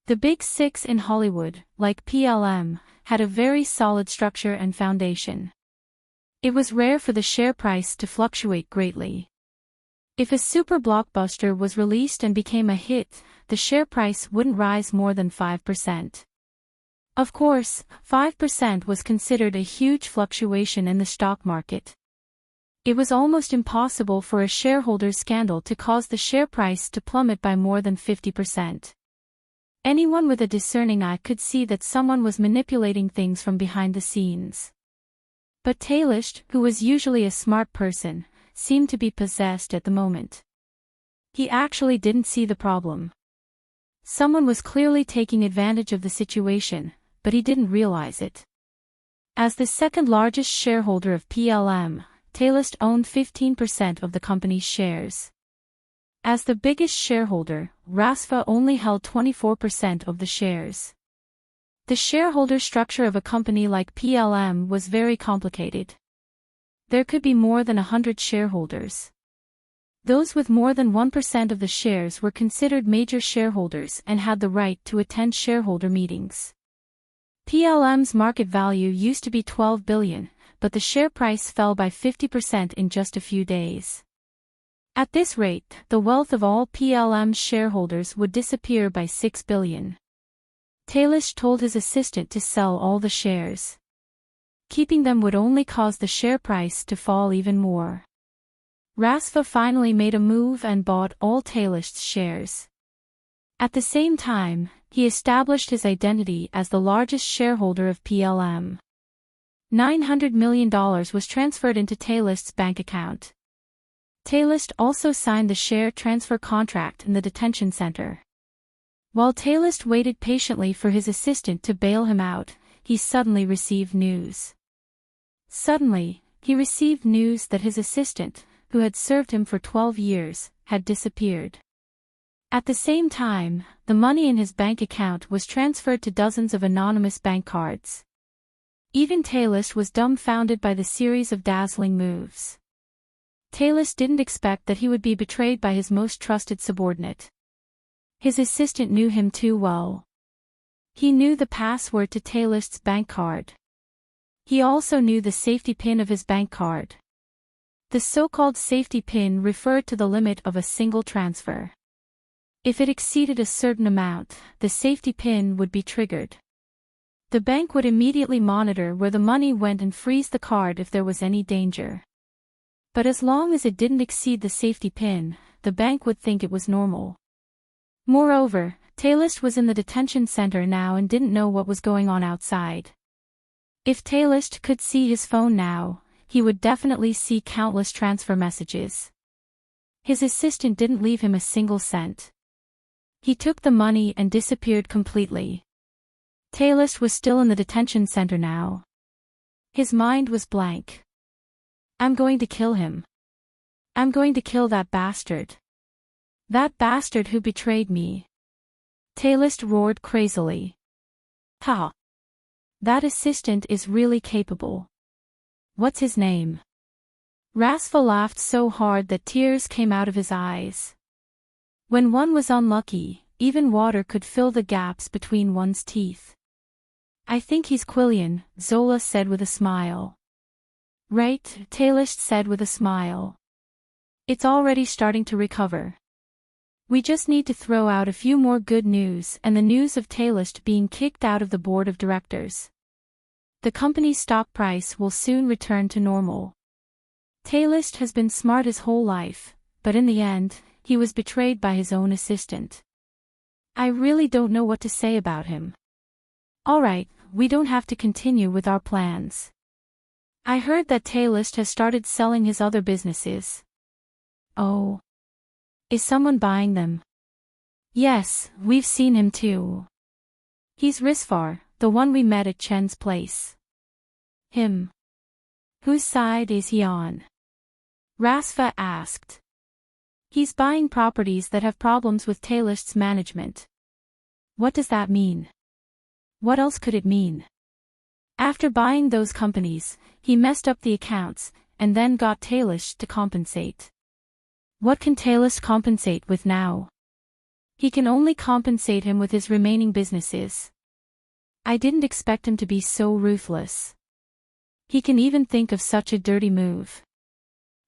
The Big Six in Hollywood, like PLM, had a very solid structure and foundation. It was rare for the share price to fluctuate greatly. If a super blockbuster was released and became a hit, the share price wouldn't rise more than 5%. Of course, 5% was considered a huge fluctuation in the stock market. It was almost impossible for a shareholder's scandal to cause the share price to plummet by more than 50%. Anyone with a discerning eye could see that someone was manipulating things from behind the scenes. But Talist, who was usually a smart person, seemed to be possessed at the moment. He actually didn't see the problem. Someone was clearly taking advantage of the situation, but he didn't realize it. As the second largest shareholder of PLM, Talist owned 15% of the company's shares. As the biggest shareholder, Rasfa only held 24% of the shares. The shareholder structure of a company like PLM was very complicated. There could be more than 100 shareholders. Those with more than 1% of the shares were considered major shareholders and had the right to attend shareholder meetings. PLM's market value used to be $12 billion, but the share price fell by 50% in just a few days. At this rate, the wealth of all PLM's shareholders would disappear by $6 billion. Talist told his assistant to sell all the shares. Keeping them would only cause the share price to fall even more. Rasfa finally made a move and bought all Talist's shares. At the same time, he established his identity as the largest shareholder of PLM. $900 million was transferred into Talist's bank account. Talist also signed the share transfer contract in the detention center. While Talist waited patiently for his assistant to bail him out, he suddenly received news. Suddenly, he received news that his assistant, who had served him for 12 years, had disappeared. At the same time, the money in his bank account was transferred to dozens of anonymous bank cards. Even Talist was dumbfounded by the series of dazzling moves. Talist didn't expect that he would be betrayed by his most trusted subordinate. His assistant knew him too well. He knew the password to Talist's bank card. He also knew the safety pin of his bank card. The so-called safety pin referred to the limit of a single transfer. If it exceeded a certain amount, the safety pin would be triggered. The bank would immediately monitor where the money went and freeze the card if there was any danger. But as long as it didn't exceed the safety pin, the bank would think it was normal. Moreover, Talist was in the detention center now and didn't know what was going on outside. If Talist could see his phone now, he would definitely see countless transfer messages. His assistant didn't leave him a single cent. He took the money and disappeared completely. Talist was still in the detention center now. His mind was blank. I'm going to kill him. I'm going to kill that bastard. That bastard who betrayed me. Talist roared crazily. Ha! That assistant is really capable. What's his name? Rasfa laughed so hard that tears came out of his eyes. When one was unlucky, even water could fill the gaps between one's teeth. I think he's Quillian, Zola said with a smile. Right, Talist said with a smile. It's already starting to recover. We just need to throw out a few more good news and the news of Taylist being kicked out of the board of directors. The company's stock price will soon return to normal. Taylist has been smart his whole life, but in the end, he was betrayed by his own assistant. I really don't know what to say about him. Alright, we don't have to continue with our plans. I heard that Taylist has started selling his other businesses. Oh. Is someone buying them? Yes, we've seen him too. He's Risvar, the one we met at Chen's place. Him. Whose side is he on? Rasfa asked. He's buying properties that have problems with Taylist's management. What does that mean? What else could it mean? After buying those companies, he messed up the accounts, and then got Taylist to compensate. What can Taylist compensate with now? He can only compensate him with his remaining businesses. I didn't expect him to be so ruthless. He can even think of such a dirty move.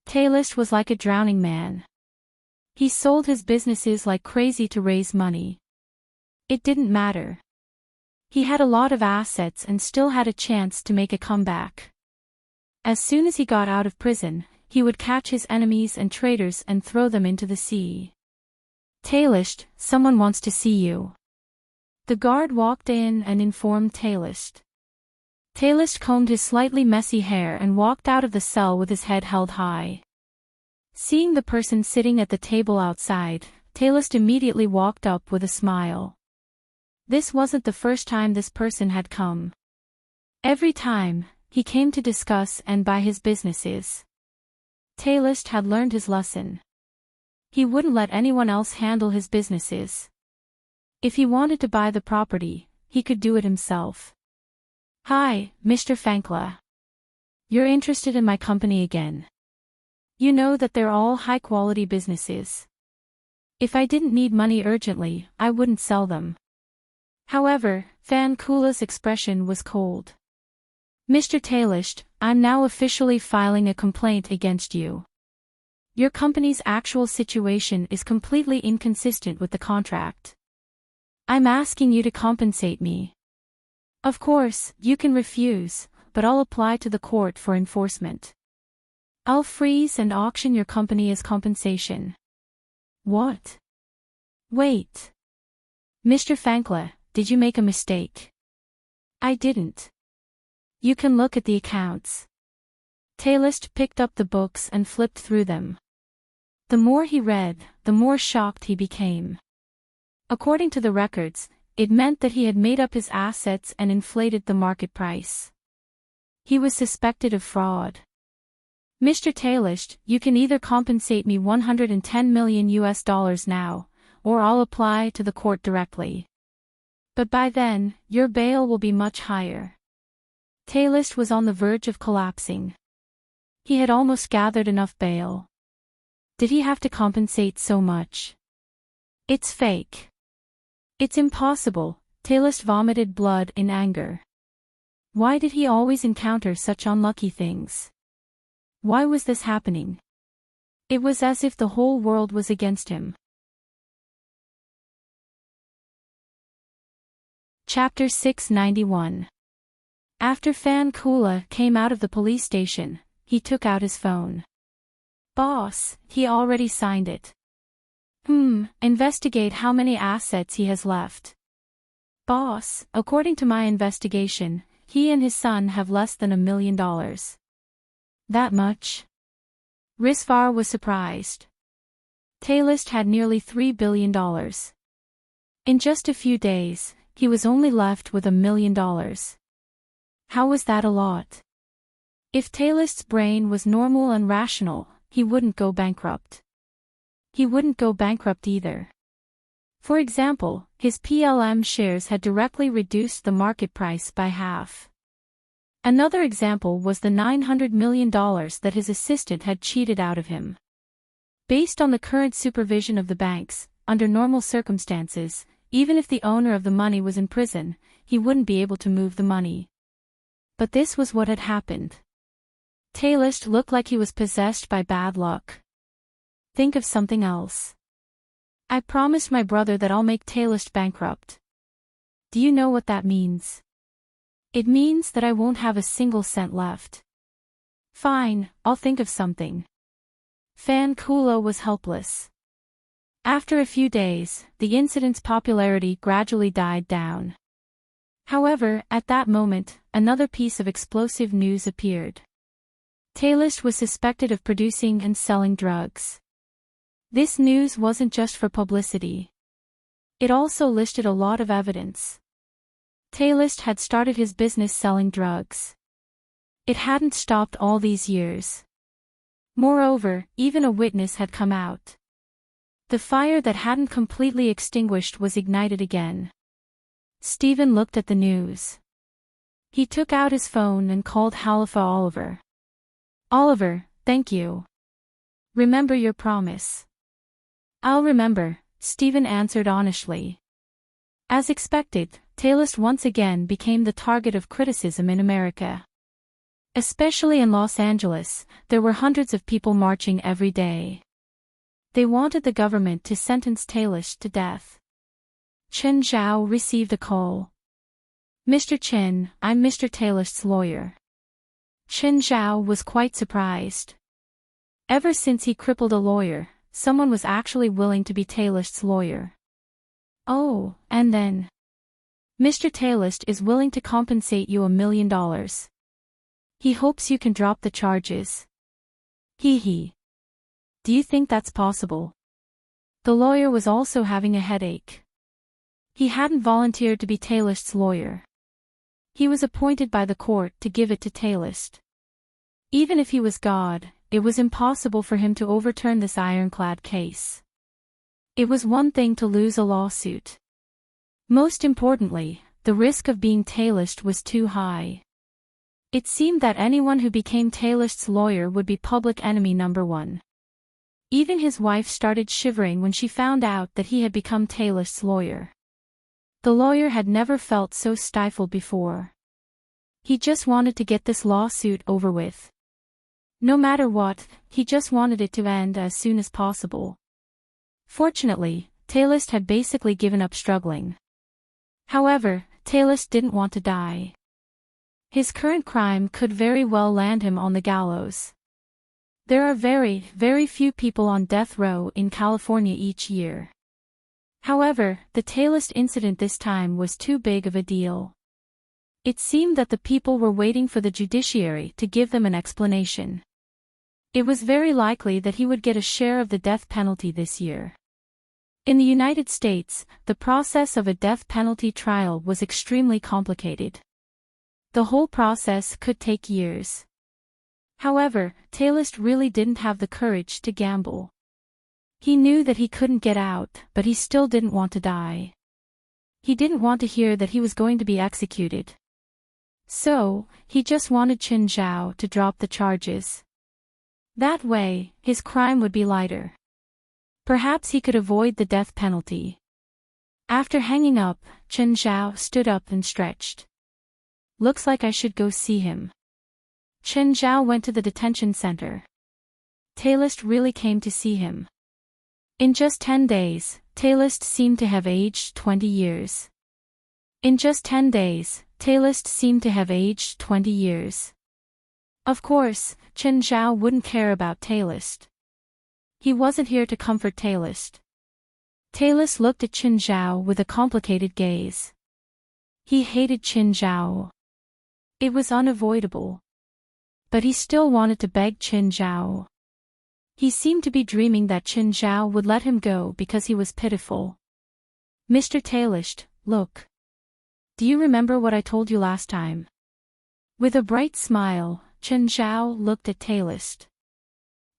Taylist was like a drowning man. He sold his businesses like crazy to raise money. It didn't matter. He had a lot of assets and still had a chance to make a comeback. As soon as he got out of prison, he would catch his enemies and traitors and throw them into the sea. Taylist, someone wants to see you. The guard walked in and informed Taylist. Taylist combed his slightly messy hair and walked out of the cell with his head held high. Seeing the person sitting at the table outside, Taylist immediately walked up with a smile. This wasn't the first time this person had come. Every time, he came to discuss and buy his businesses. Taylist had learned his lesson. He wouldn't let anyone else handle his businesses. If he wanted to buy the property, he could do it himself. Hi, Mr. Fankla. You're interested in my company again. You know that they're all high-quality businesses. If I didn't need money urgently, I wouldn't sell them. However, Fankula's expression was cold. Mr. Taylist, I'm now officially filing a complaint against you. Your company's actual situation is completely inconsistent with the contract. I'm asking you to compensate me. Of course, you can refuse, but I'll apply to the court for enforcement. I'll freeze and auction your company as compensation. What? Wait. Mr. Fankla, did you make a mistake? I didn't. You can look at the accounts. Taylist picked up the books and flipped through them. The more he read, the more shocked he became. According to the records, it meant that he had made up his assets and inflated the market price. He was suspected of fraud. Mr. Taylist, you can either compensate me $110 million now, or I'll apply to the court directly. But by then, your bail will be much higher. Taylist was on the verge of collapsing. He had almost gathered enough bail. Did he have to compensate so much? It's fake. It's impossible. Taylist vomited blood in anger. Why did he always encounter such unlucky things? Why was this happening? It was as if the whole world was against him. Chapter 691. After Fankula came out of the police station, he took out his phone. Boss, he already signed it. Investigate how many assets he has left. Boss, according to my investigation, he and his son have less than $1 million. That much? Risvar was surprised. Taylist had nearly $3 billion. In just a few days, he was only left with $1 million. How was that a lot? If Taylist's brain was normal and rational, he wouldn't go bankrupt. He wouldn't go bankrupt either. For example, his PLM shares had directly reduced the market price by half. Another example was the $900 million that his assistant had cheated out of him. Based on the current supervision of the banks, under normal circumstances, even if the owner of the money was in prison, he wouldn't be able to move the money. But this was what had happened. Taylist looked like he was possessed by bad luck. Think of something else. I promised my brother that I'll make Taylist bankrupt. Do you know what that means? It means that I won't have a single cent left. Fine, I'll think of something. Fan Kulo was helpless. After a few days, the incident's popularity gradually died down. However, at that moment, another piece of explosive news appeared. Taylist was suspected of producing and selling drugs. This news wasn't just for publicity. It also listed a lot of evidence. Taylist had started his business selling drugs. It hadn't stopped all these years. Moreover, even a witness had come out. The fire that hadn't completely extinguished was ignited again. Stephen looked at the news. He took out his phone and called Halifa Oliver. Oliver, thank you. Remember your promise. I'll remember, Stephen answered honestly. As expected, Taylist once again became the target of criticism in America. Especially in Los Angeles, there were hundreds of people marching every day. They wanted the government to sentence Taylist to death. Chen Zhao received a call. Mr. Chen, I'm Mr. Taylist's lawyer. Chen Zhao was quite surprised. Ever since he crippled a lawyer, someone was actually willing to be Taylist's lawyer. Oh, and then Mr. Taylist is willing to compensate you $1 million. He hopes you can drop the charges. Hee. Do you think that's possible? The lawyer was also having a headache. He hadn't volunteered to be Taylist's lawyer. He was appointed by the court to give it to Taylist. Even if he was God, it was impossible for him to overturn this ironclad case. It was one thing to lose a lawsuit. Most importantly, the risk of being Taylist was too high. It seemed that anyone who became Taylist's lawyer would be public enemy number one. Even his wife started shivering when she found out that he had become Taylist's lawyer. The lawyer had never felt so stifled before. He just wanted to get this lawsuit over with. No matter what, he just wanted it to end as soon as possible. Fortunately, Taylist had basically given up struggling. However, Taylist didn't want to die. His current crime could very well land him on the gallows. There are very, very few people on death row in California each year. However, the Taylist incident this time was too big of a deal. It seemed that the people were waiting for the judiciary to give them an explanation. It was very likely that he would get a share of the death penalty this year. In the United States, the process of a death penalty trial was extremely complicated. The whole process could take years. However, Taylist really didn't have the courage to gamble. He knew that he couldn't get out, but he still didn't want to die. He didn't want to hear that he was going to be executed. So, he just wanted Chen Zhao to drop the charges. That way, his crime would be lighter. Perhaps he could avoid the death penalty. After hanging up, Chen Zhao stood up and stretched. Looks like I should go see him. Chen Zhao went to the detention center. Taylist really came to see him. In just 10 days, Taylist seemed to have aged 20 years. In just 10 days, Taylist seemed to have aged 20 years. Of course, Chen Zhao wouldn't care about Taylist. He wasn't here to comfort Taylist. Taylist looked at Chen Zhao with a complicated gaze. He hated Chen Zhao. It was unavoidable. But he still wanted to beg Chen Zhao. He seemed to be dreaming that Chen Zhao would let him go because he was pitiful. Mr. Taylist, look. Do you remember what I told you last time? With a bright smile, Chen Zhao looked at Taylist.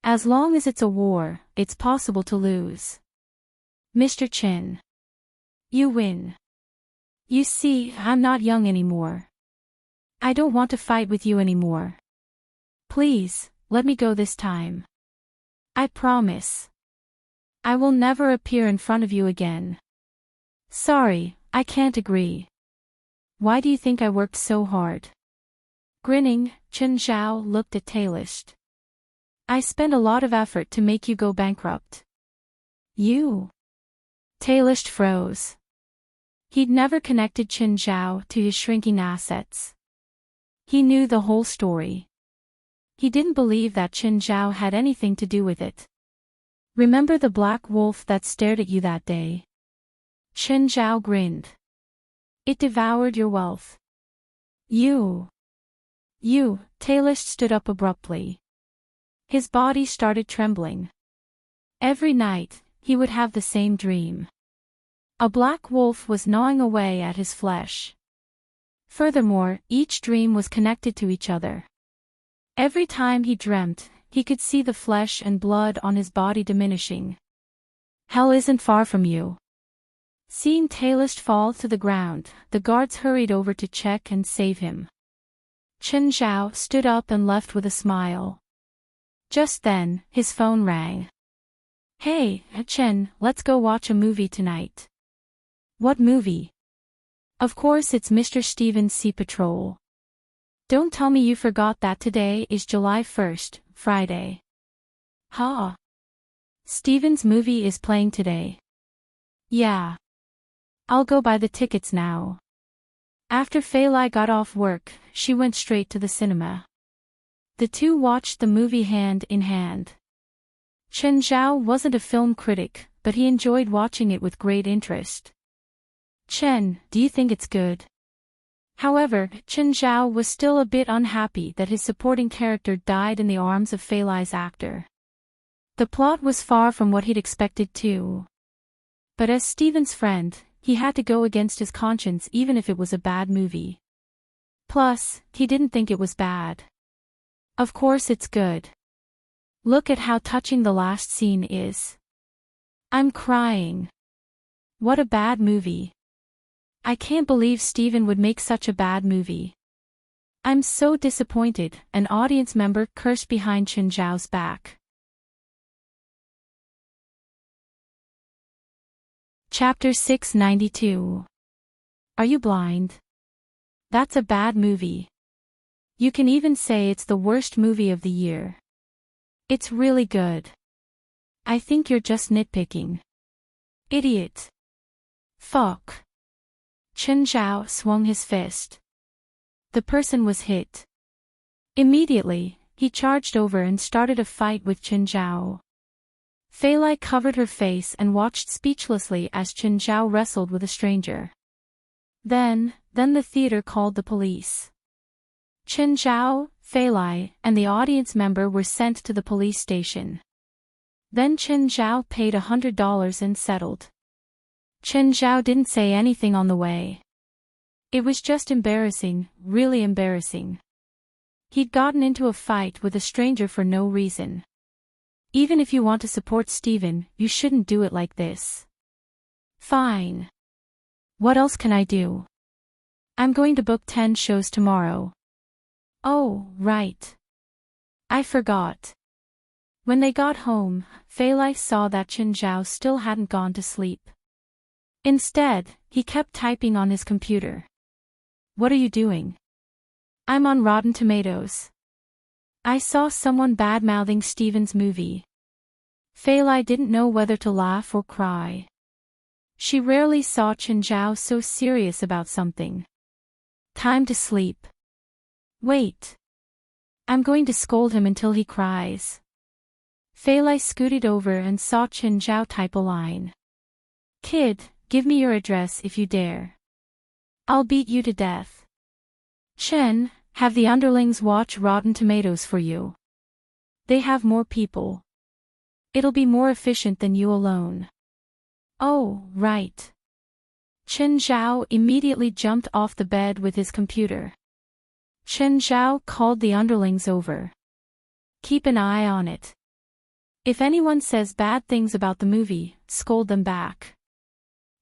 As long as it's a war, it's possible to lose. Mr. Chen. You win. You see, I'm not young anymore. I don't want to fight with you anymore. Please, let me go this time. I promise. I will never appear in front of you again. Sorry, I can't agree. Why do you think I worked so hard? Grinning, Chen Zhao looked at Taylist. I spent a lot of effort to make you go bankrupt. You? Tailish froze. He'd never connected Chen Zhao to his shrinking assets. He knew the whole story. He didn't believe that Chen Zhao had anything to do with it. Remember the black wolf that stared at you that day? Chen Zhao grinned. It devoured your wealth. You, Tailish stood up abruptly. His body started trembling. Every night, he would have the same dream. A black wolf was gnawing away at his flesh. Furthermore, each dream was connected to each other. Every time he dreamt, he could see the flesh and blood on his body diminishing. Hell isn't far from you. Seeing Tailish fall to the ground, the guards hurried over to check and save him. Chen Zhao stood up and left with a smile. Just then, his phone rang. Hey, Chen, let's go watch a movie tonight. What movie? Of course it's Mr. Steven's Sea Patrol. Don't tell me you forgot that today is July 1st, Friday. Ha! Steven's movie is playing today. Yeah. I'll go buy the tickets now. After Fei Lai got off work, she went straight to the cinema. The two watched the movie hand in hand. Chen Zhao wasn't a film critic, but he enjoyed watching it with great interest. Chen, do you think it's good? However, Chen Zhao was still a bit unhappy that his supporting character died in the arms of Fei Lai's actor. The plot was far from what he'd expected too. But as Steven's friend, he had to go against his conscience even if it was a bad movie. Plus, he didn't think it was bad. Of course it's good. Look at how touching the last scene is. I'm crying. What a bad movie. I can't believe Steven would make such a bad movie. I'm so disappointed, an audience member cursed behind Chen Zhao's back. Chapter 692. Are you blind? That's a bad movie. You can even say it's the worst movie of the year. It's really good. I think you're just nitpicking. Idiot. Fuck. Chen Zhao swung his fist. The person was hit. Immediately, he charged over and started a fight with Chen Zhao. Fei Lai covered her face and watched speechlessly as Chen Zhao wrestled with a stranger. Then the theater called the police. Chen Zhao, Fei Lai, and the audience member were sent to the police station. Then Chen Zhao paid $100 and settled. Chen Zhao didn't say anything on the way. It was just embarrassing, really embarrassing. He'd gotten into a fight with a stranger for no reason. Even if you want to support Steven, you shouldn't do it like this. Fine. What else can I do? I'm going to book 10 shows tomorrow. Oh, right. I forgot. When they got home, Fei Lai saw that Chen Zhao still hadn't gone to sleep. Instead, he kept typing on his computer. What are you doing? I'm on Rotten Tomatoes. I saw someone bad-mouthing Steven's movie. Fei Lai didn't know whether to laugh or cry. She rarely saw Chen Zhao so serious about something. Time to sleep. Wait. I'm going to scold him until he cries. Fei Lai scooted over and saw Chen Zhao type a line. Kid, give me your address if you dare. I'll beat you to death. Chen, have the underlings watch Rotten Tomatoes for you. They have more people. It'll be more efficient than you alone. Oh, right. Chen Zhao immediately jumped off the bed with his computer. Chen Zhao called the underlings over. Keep an eye on it. If anyone says bad things about the movie, scold them back.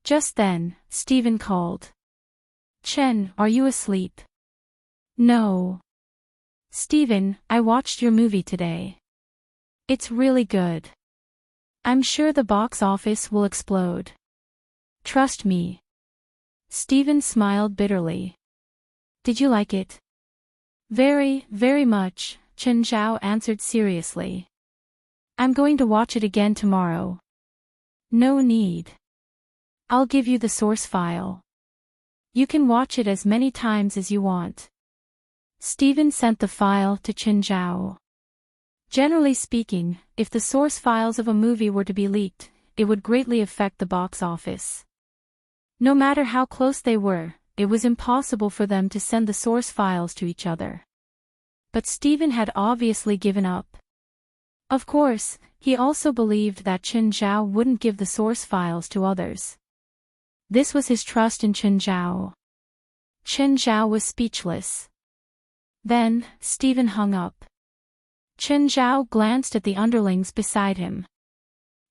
Just then, Steven called. Chen, are you asleep? No. Steven, I watched your movie today. It's really good. I'm sure the box office will explode. Trust me. Steven smiled bitterly. Did you like it? Very, very much, Chen Zhao answered seriously. I'm going to watch it again tomorrow. No need. I'll give you the source file. You can watch it as many times as you want. Steven sent the file to Qinzhao. Generally speaking, if the source files of a movie were to be leaked, it would greatly affect the box office. No matter how close they were, it was impossible for them to send the source files to each other. But Steven had obviously given up. Of course, he also believed that Qinzhao wouldn't give the source files to others. This was his trust in Qinzhao. Qinzhao was speechless. Then, Steven hung up. Qinzhao glanced at the underlings beside him.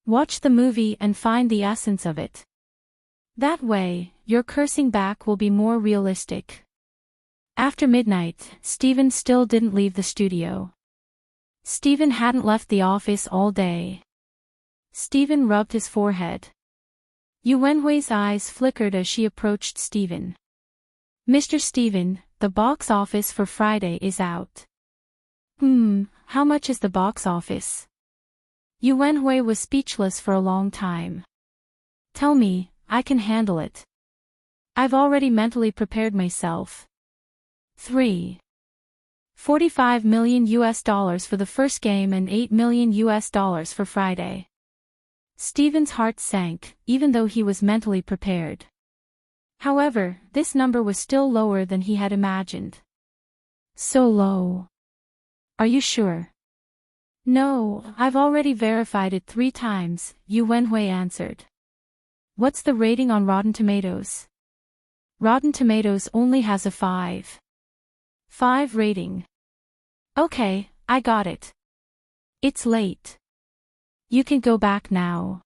Watch the movie and find the essence of it. That way, your cursing back will be more realistic. After midnight, Steven still didn't leave the studio. Steven hadn't left the office all day. Steven rubbed his forehead. Yu Wenhui's eyes flickered as she approached Steven. Mr. Steven, the box office for Friday is out. How much is the box office? Yu Wenhui was speechless for a long time. Tell me, I can handle it. I've already mentally prepared myself. 45 million US dollars for the first game and 8 million US dollars for Friday. Steven's heart sank, even though he was mentally prepared. However, this number was still lower than he had imagined. So low. Are you sure? No, I've already verified it 3 times, Yu Wenhui answered. What's the rating on Rotten Tomatoes? Rotten Tomatoes only has a 5 rating. Okay, I got it. It's late. You can go back now.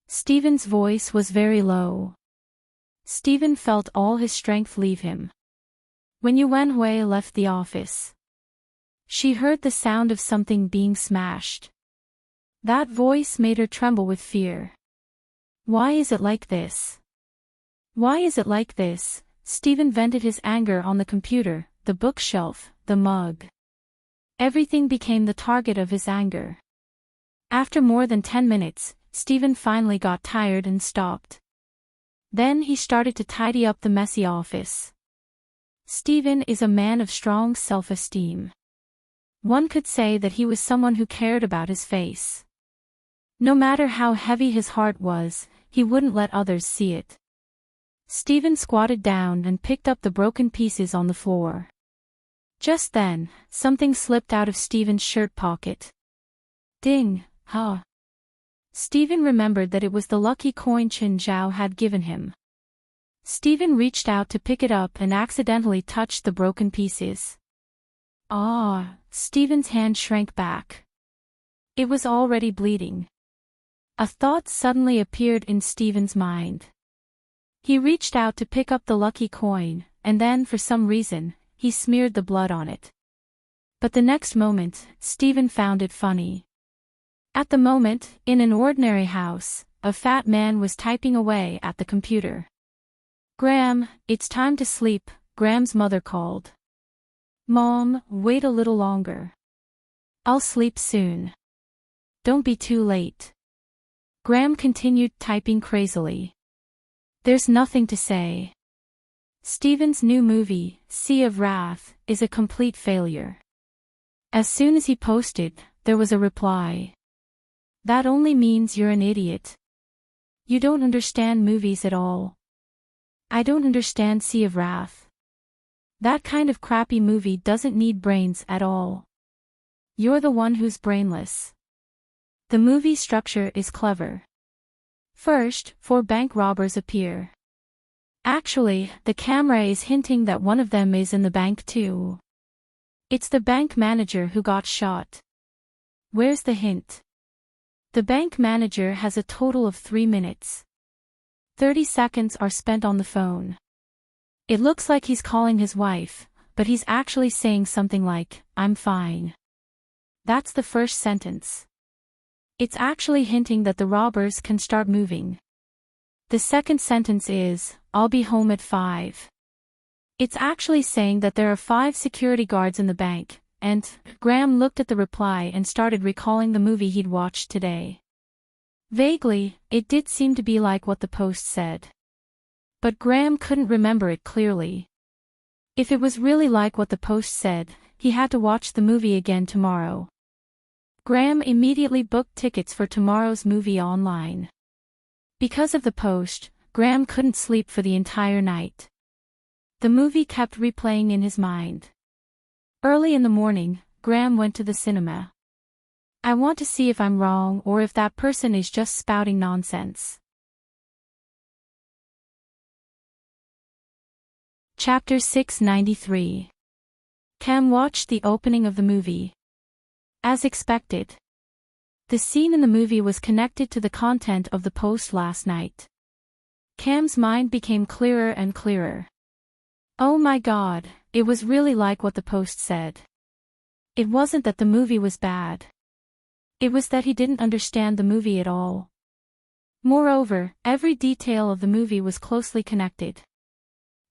Steven's voice was very low. Steven felt all his strength leave him. When Yu Wenhui left the office, she heard the sound of something being smashed. That voice made her tremble with fear. Why is it like this? Why is it like this? Steven vented his anger on the computer, the bookshelf, the mug. Everything became the target of his anger. After more than 10 minutes, Steven finally got tired and stopped. Then he started to tidy up the messy office. Steven is a man of strong self-esteem. One could say that he was someone who cared about his face. No matter how heavy his heart was, he wouldn't let others see it. Steven squatted down and picked up the broken pieces on the floor. Just then, something slipped out of Steven's shirt pocket. Ding, huh? Steven remembered that it was the lucky coin Qinzhao had given him. Steven reached out to pick it up and accidentally touched the broken pieces. Steven's hand shrank back. It was already bleeding. A thought suddenly appeared in Steven's mind. He reached out to pick up the lucky coin, and then for some reason, he smeared the blood on it. But the next moment, Steven found it funny. At the moment, in an ordinary house, a fat man was typing away at the computer. Graham, it's time to sleep, Graham's mother called. Mom, wait a little longer. I'll sleep soon. Don't be too late. Graham continued typing crazily. There's nothing to say. Steven's new movie, Sea of Wrath, is a complete failure. As soon as he posted, there was a reply. That only means you're an idiot. You don't understand movies at all. I don't understand Sea of Wrath. That kind of crappy movie doesn't need brains at all. You're the one who's brainless. The movie structure is clever. First, 4 bank robbers appear. Actually, the camera is hinting that one of them is in the bank too. It's the bank manager who got shot. Where's the hint? The bank manager has a total of 3 minutes. 30 seconds are spent on the phone. It looks like he's calling his wife, but he's actually saying something like, I'm fine. That's the first sentence. It's actually hinting that the robbers can start moving. The second sentence is, I'll be home at 5. It's actually saying that there are 5 security guards in the bank, and Graham looked at the reply and started recalling the movie he'd watched today. Vaguely, it did seem to be like what the post said. But Graham couldn't remember it clearly. If it was really like what the post said, he had to watch the movie again tomorrow. Graham immediately booked tickets for tomorrow's movie online. Because of the post, Graham couldn't sleep for the entire night. The movie kept replaying in his mind. Early in the morning, Graham went to the cinema. I want to see if I'm wrong or if that person is just spouting nonsense. Chapter 693. Cam watched the opening of the movie. As expected, the scene in the movie was connected to the content of the post last night. Cam's mind became clearer and clearer. Oh my God, it was really like what the post said. It wasn't that the movie was bad. It was that he didn't understand the movie at all. Moreover, every detail of the movie was closely connected.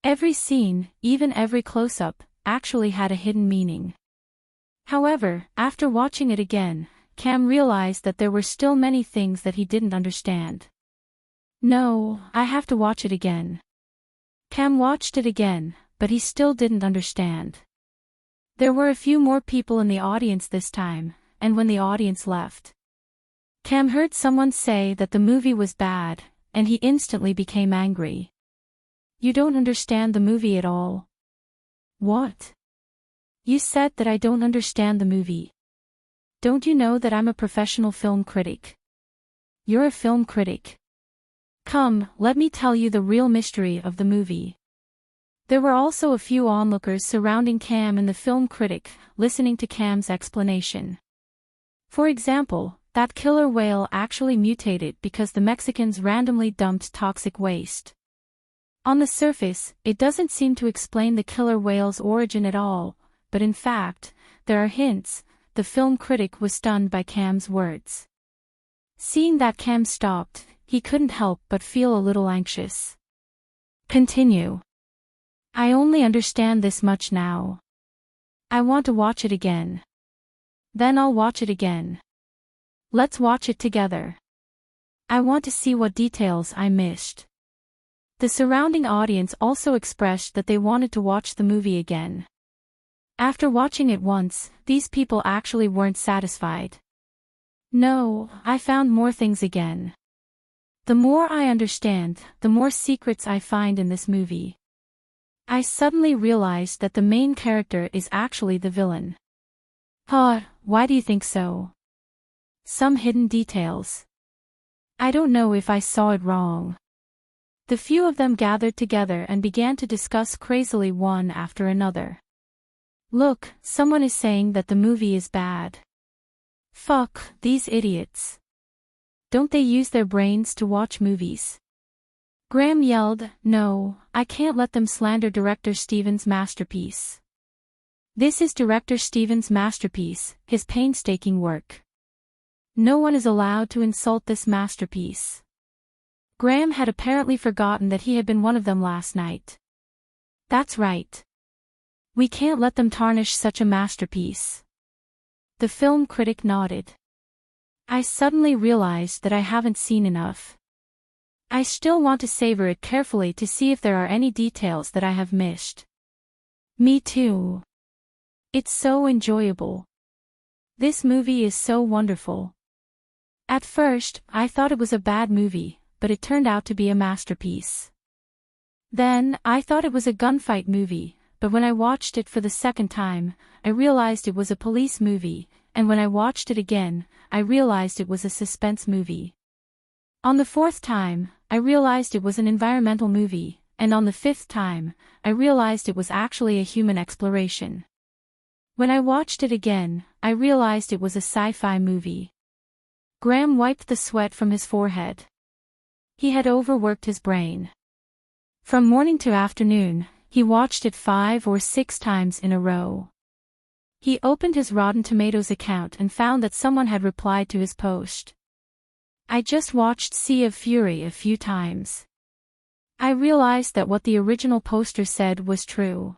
Every scene, even every close-up, actually had a hidden meaning. However, after watching it again, Cam realized that there were still many things that he didn't understand. No, I have to watch it again. Cam watched it again, but he still didn't understand. There were a few more people in the audience this time, and when the audience left, Cam heard someone say that the movie was bad, and he instantly became angry. You don't understand the movie at all. What? You said that I don't understand the movie. Don't you know that I'm a professional film critic? You're a film critic. Come, let me tell you the real mystery of the movie. There were also a few onlookers surrounding Cam and the film critic, listening to Cam's explanation. For example, that killer whale actually mutated because the Mexicans randomly dumped toxic waste. On the surface, it doesn't seem to explain the killer whale's origin at all, but in fact, there are hints. The film critic was stunned by Cam's words. Seeing that Cam stopped, he couldn't help but feel a little anxious. Continue. I only understand this much now. I want to watch it again. Then I'll watch it again. Let's watch it together. I want to see what details I missed. The surrounding audience also expressed that they wanted to watch the movie again. After watching it once, these people actually weren't satisfied. No, I found more things again. The more I understand, the more secrets I find in this movie. I suddenly realized that the main character is actually the villain. Huh, why do you think so? Some hidden details. I don't know if I saw it wrong. The few of them gathered together and began to discuss crazily one after another. Look, someone is saying that the movie is bad. Fuck, these idiots. Don't they use their brains to watch movies? Graham yelled, no, I can't let them slander Director Stevens' masterpiece. This is Director Stevens' masterpiece, his painstaking work. No one is allowed to insult this masterpiece. Graham had apparently forgotten that he had been one of them last night. That's right. We can't let them tarnish such a masterpiece. The film critic nodded. I suddenly realized that I haven't seen enough. I still want to savor it carefully to see if there are any details that I have missed. Me too. It's so enjoyable. This movie is so wonderful. At first, I thought it was a bad movie, but it turned out to be a masterpiece. Then, I thought it was a gunfight movie, but when I watched it for the second time, I realized it was a police movie, and when I watched it again, I realized it was a suspense movie. On the fourth time, I realized it was an environmental movie, and on the fifth time, I realized it was actually a human exploration. When I watched it again, I realized it was a sci-fi movie. Graham wiped the sweat from his forehead. He had overworked his brain. From morning to afternoon, he watched it 5 or 6 times in a row. He opened his Rotten Tomatoes account and found that someone had replied to his post. I just watched Sea of Fury a few times. I realized that what the original poster said was true.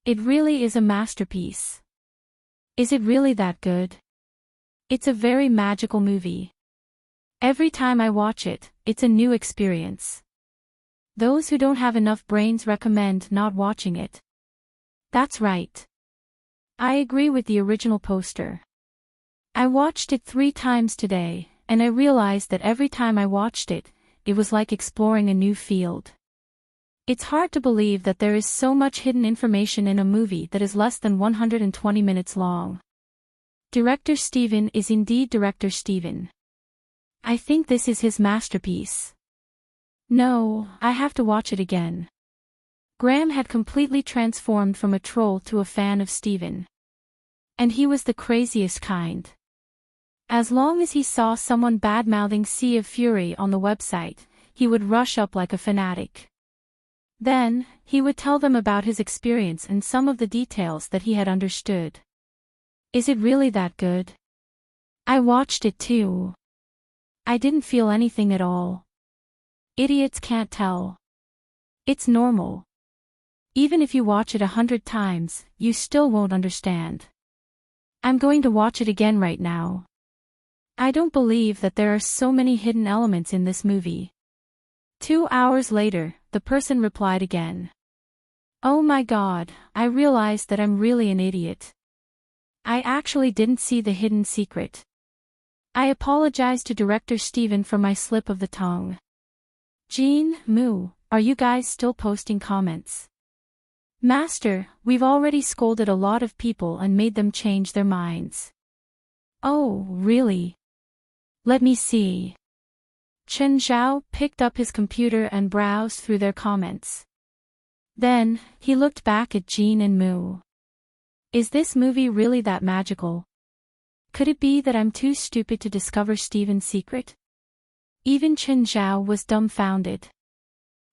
It really is a masterpiece. Is it really that good? It's a very magical movie. Every time I watch it, it's a new experience. Those who don't have enough brains recommend not watching it. That's right. I agree with the original poster. I watched it 3 times today, and I realized that every time I watched it, it was like exploring a new field. It's hard to believe that there is so much hidden information in a movie that is less than 120 minutes long. Director Steven is indeed Director Steven. I think this is his masterpiece. No, I have to watch it again. Graham had completely transformed from a troll to a fan of Steven. And he was the craziest kind. As long as he saw someone bad-mouthing Sea of Fury on the website, he would rush up like a fanatic. Then, he would tell them about his experience and some of the details that he had understood. Is it really that good? I watched it too. I didn't feel anything at all. Idiots can't tell. It's normal. Even if you watch it 100 times, you still won't understand. I'm going to watch it again right now. I don't believe that there are so many hidden elements in this movie. 2 hours later, the person replied again. Oh my God, I realized that I'm really an idiot. I actually didn't see the hidden secret. I apologize to Director Steven for my slip of the tongue. Jean, Moo, are you guys still posting comments? Master, we've already scolded a lot of people and made them change their minds. Oh, really? Let me see. Chen Zhao picked up his computer and browsed through their comments. Then, he looked back at Jean and Moo. Is this movie really that magical? Could it be that I'm too stupid to discover Steven's secret? Even Chen Zhao was dumbfounded.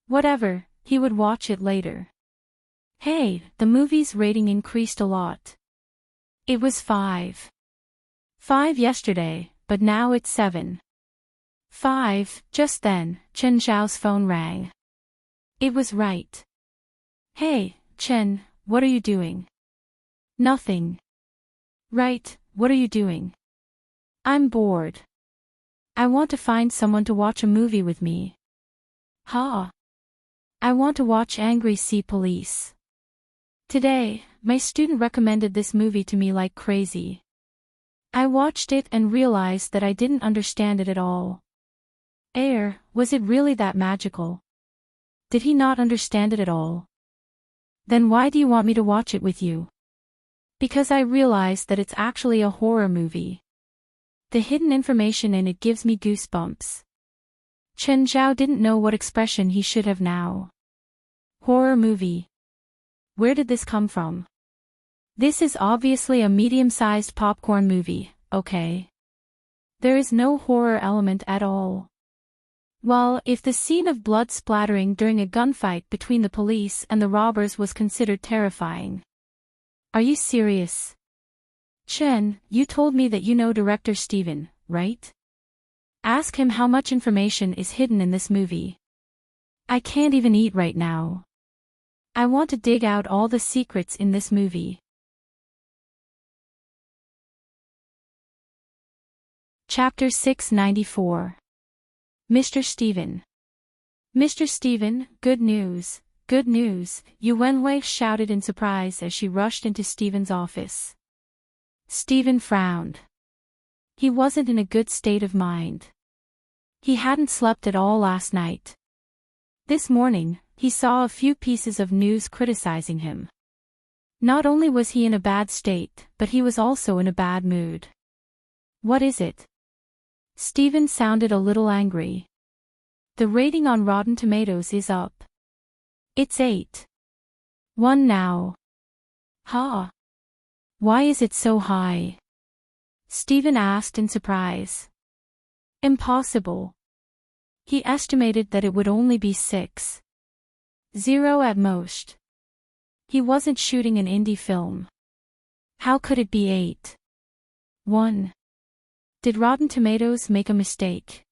Whatever, he would watch it later. Hey, the movie's rating increased a lot. It was 5 yesterday, but now it's 7. 5, just then, Chen Zhao's phone rang. It was right. Hey, Chen, what are you doing? Nothing. Right, what are you doing? I'm bored. I want to find someone to watch a movie with me. Ha! I want to watch Angry Sea Police. Today, my student recommended this movie to me like crazy. I watched it and realized that I didn't understand it at all. Was it really that magical? Did he not understand it at all? Then why do you want me to watch it with you? Because I realized that it's actually a horror movie. The hidden information in it gives me goosebumps. Chen Zhao didn't know what expression he should have now. Horror movie. Where did this come from? This is obviously a medium-sized popcorn movie, okay? There is no horror element at all. Well, if the scene of blood splattering during a gunfight between the police and the robbers was considered terrifying. Are you serious? Chen, you told me that you know Director Steven, right? Ask him how much information is hidden in this movie. I can't even eat right now. I want to dig out all the secrets in this movie. Chapter 694. Mr. Steven. Mr. Steven, good news, Yu Wenwei shouted in surprise as she rushed into Steven's office. Steven frowned. He wasn't in a good state of mind. He hadn't slept at all last night. This morning, he saw a few pieces of news criticizing him. Not only was he in a bad state, but he was also in a bad mood. What is it? Steven sounded a little angry. The rating on Rotten Tomatoes is up. It's 8.1 now. Ha! Why is it so high? Steven asked in surprise. Impossible. He estimated that it would only be 6.0 at most. He wasn't shooting an indie film. How could it be 8.1? Did Rotten Tomatoes make a mistake?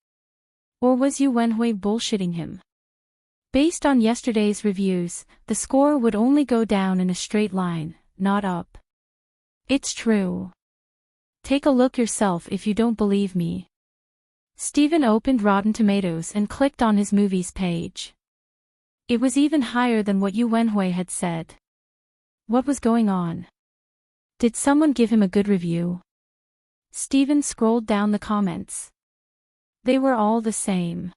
Or was Yu Wenhui bullshitting him? Based on yesterday's reviews, the score would only go down in a straight line, not up. It's true. Take a look yourself if you don't believe me. Steven opened Rotten Tomatoes and clicked on his movies page. It was even higher than what Yu Wenhui had said. What was going on? Did someone give him a good review? Steven scrolled down the comments. They were all the same.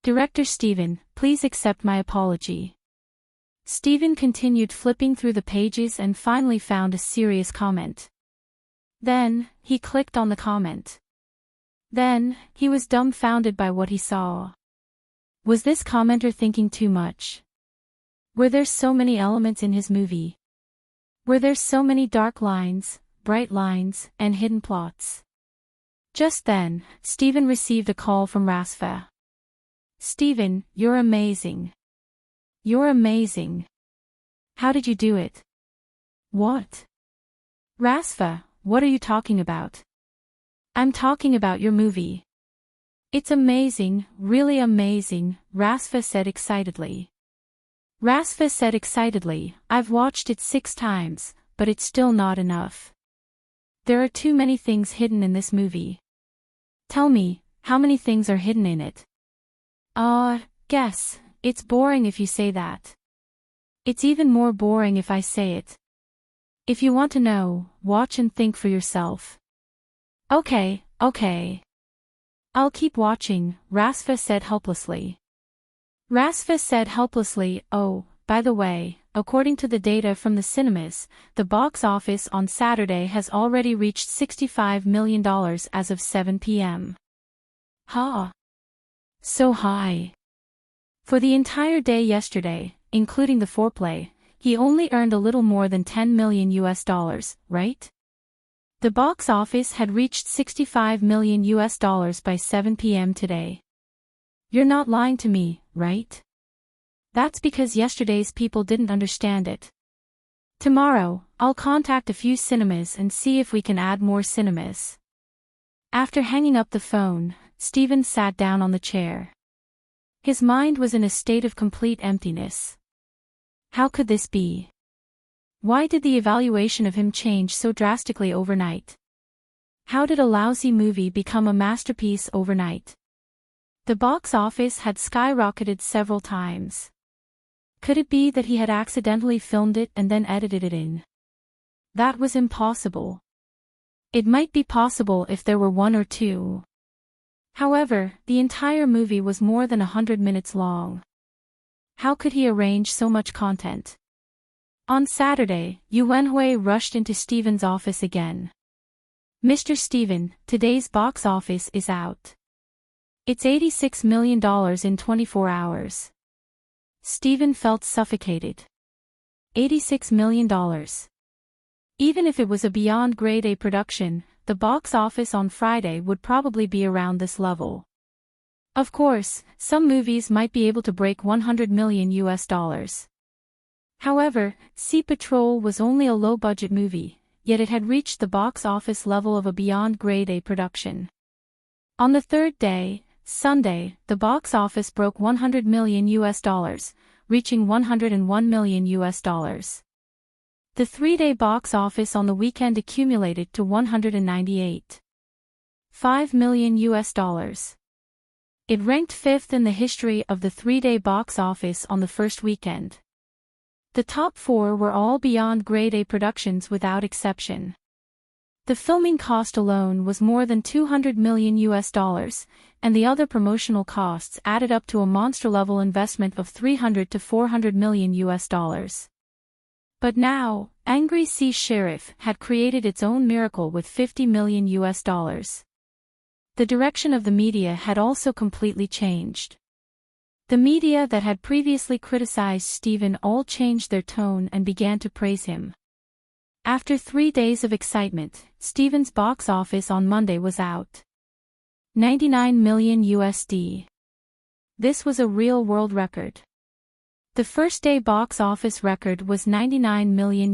Director Steven, please accept my apology. Steven continued flipping through the pages and finally found a serious comment. Then, he clicked on the comment. Then, he was dumbfounded by what he saw. Was this commenter thinking too much? Were there so many elements in his movie? Were there so many dark lines, bright lines, and hidden plots? Just then, Steven received a call from Rasfa. Steven, you're amazing. You're amazing. How did you do it? What? Rasfa, what are you talking about? I'm talking about your movie. It's amazing, really amazing, Rasfa said excitedly. Rasfa said excitedly, I've watched it 6 times, but it's still not enough. There are too many things hidden in this movie. Tell me, how many things are hidden in it? Guess, it's boring if you say that. It's even more boring if I say it. If you want to know, watch and think for yourself. Okay. I'll keep watching, Rasfa said helplessly. Rasfa said helplessly, oh, by the way, according to the data from the cinemas, the box office on Saturday has already reached $65 million as of 7 p.m. Ha! So high. For the entire day yesterday, including the foreplay, he only earned a little more than $10 million, right? The box office had reached $65 million by 7 p.m. today. You're not lying to me, right? That's because yesterday's people didn't understand it. Tomorrow, I'll contact a few cinemas and see if we can add more cinemas. After hanging up the phone, Steven sat down on the chair. His mind was in a state of complete emptiness. How could this be? Why did the evaluation of him change so drastically overnight? How did a lousy movie become a masterpiece overnight? The box office had skyrocketed several times. Could it be that he had accidentally filmed it and then edited it in? That was impossible. It might be possible if there were 1 or 2. However, the entire movie was more than 100 minutes long. How could he arrange so much content? On Saturday, Yu Wenhui rushed into Steven's office again. Mr. Steven, today's box office is out. It's $86 million in 24 hours. Steven felt suffocated. $86 million. Even if it was a beyond grade A production, the box office on Friday would probably be around this level. Of course, some movies might be able to break $100 million. However, Sea Patrol was only a low-budget movie, yet it had reached the box office level of a beyond grade A production. On the third day, Sunday, the box office broke $100 million, reaching $101 million. The 3-day box office on the weekend accumulated to $198.5 million. It ranked 5th in the history of the 3-day box office on the first weekend. The top 4 were all beyond grade A productions without exception. The filming cost alone was more than $200 million, and the other promotional costs added up to a monster-level investment of $300 to $400 million. But now, Angry Sea Sheriff had created its own miracle with $50 million. The direction of the media had also completely changed. The media that had previously criticized Steven all changed their tone and began to praise him. After 3 days of excitement, Steven's box office on Monday was out. $99 million. This was a real-world record. The first-day box office record was $99 million.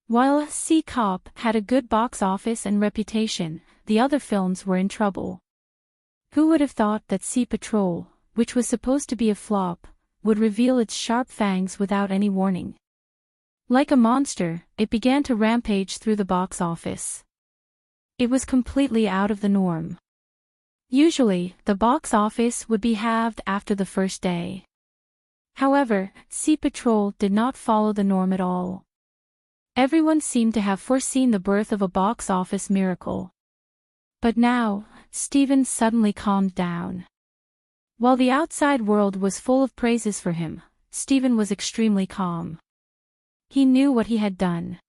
While Sea Cop had a good box office and reputation, the other films were in trouble. Who would have thought that Sea Patrol, which was supposed to be a flop, would reveal its sharp fangs without any warning? Like a monster, it began to rampage through the box office. It was completely out of the norm. Usually, the box office would be halved after the first day. However, Sea Patrol did not follow the norm at all. Everyone seemed to have foreseen the birth of a box office miracle. But now, Steven suddenly calmed down. While the outside world was full of praises for him, Steven was extremely calm. He knew what he had done.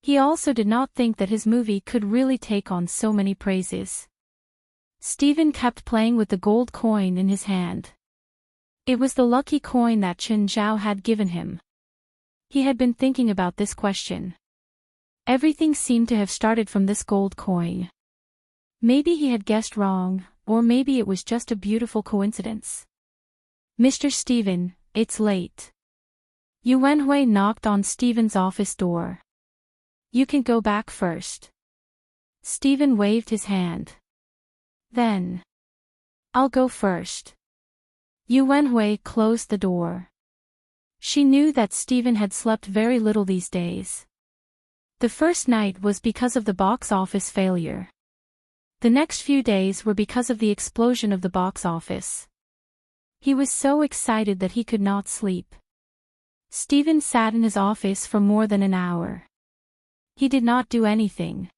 He also did not think that his movie could really take on so many praises. Steven kept playing with the gold coin in his hand. It was the lucky coin that Chen Zhao had given him. He had been thinking about this question. Everything seemed to have started from this gold coin. Maybe he had guessed wrong, or maybe it was just a beautiful coincidence. Mr. Steven, it's late. Yu Wenhui knocked on Steven's office door. You can go back first. Steven waved his hand. Then. I'll go first. Yu Wenhui closed the door. She knew that Steven had slept very little these days. The first night was because of the box office failure. The next few days were because of the explosion of the box office. He was so excited that he could not sleep. Steven sat in his office for more than an hour. He did not do anything.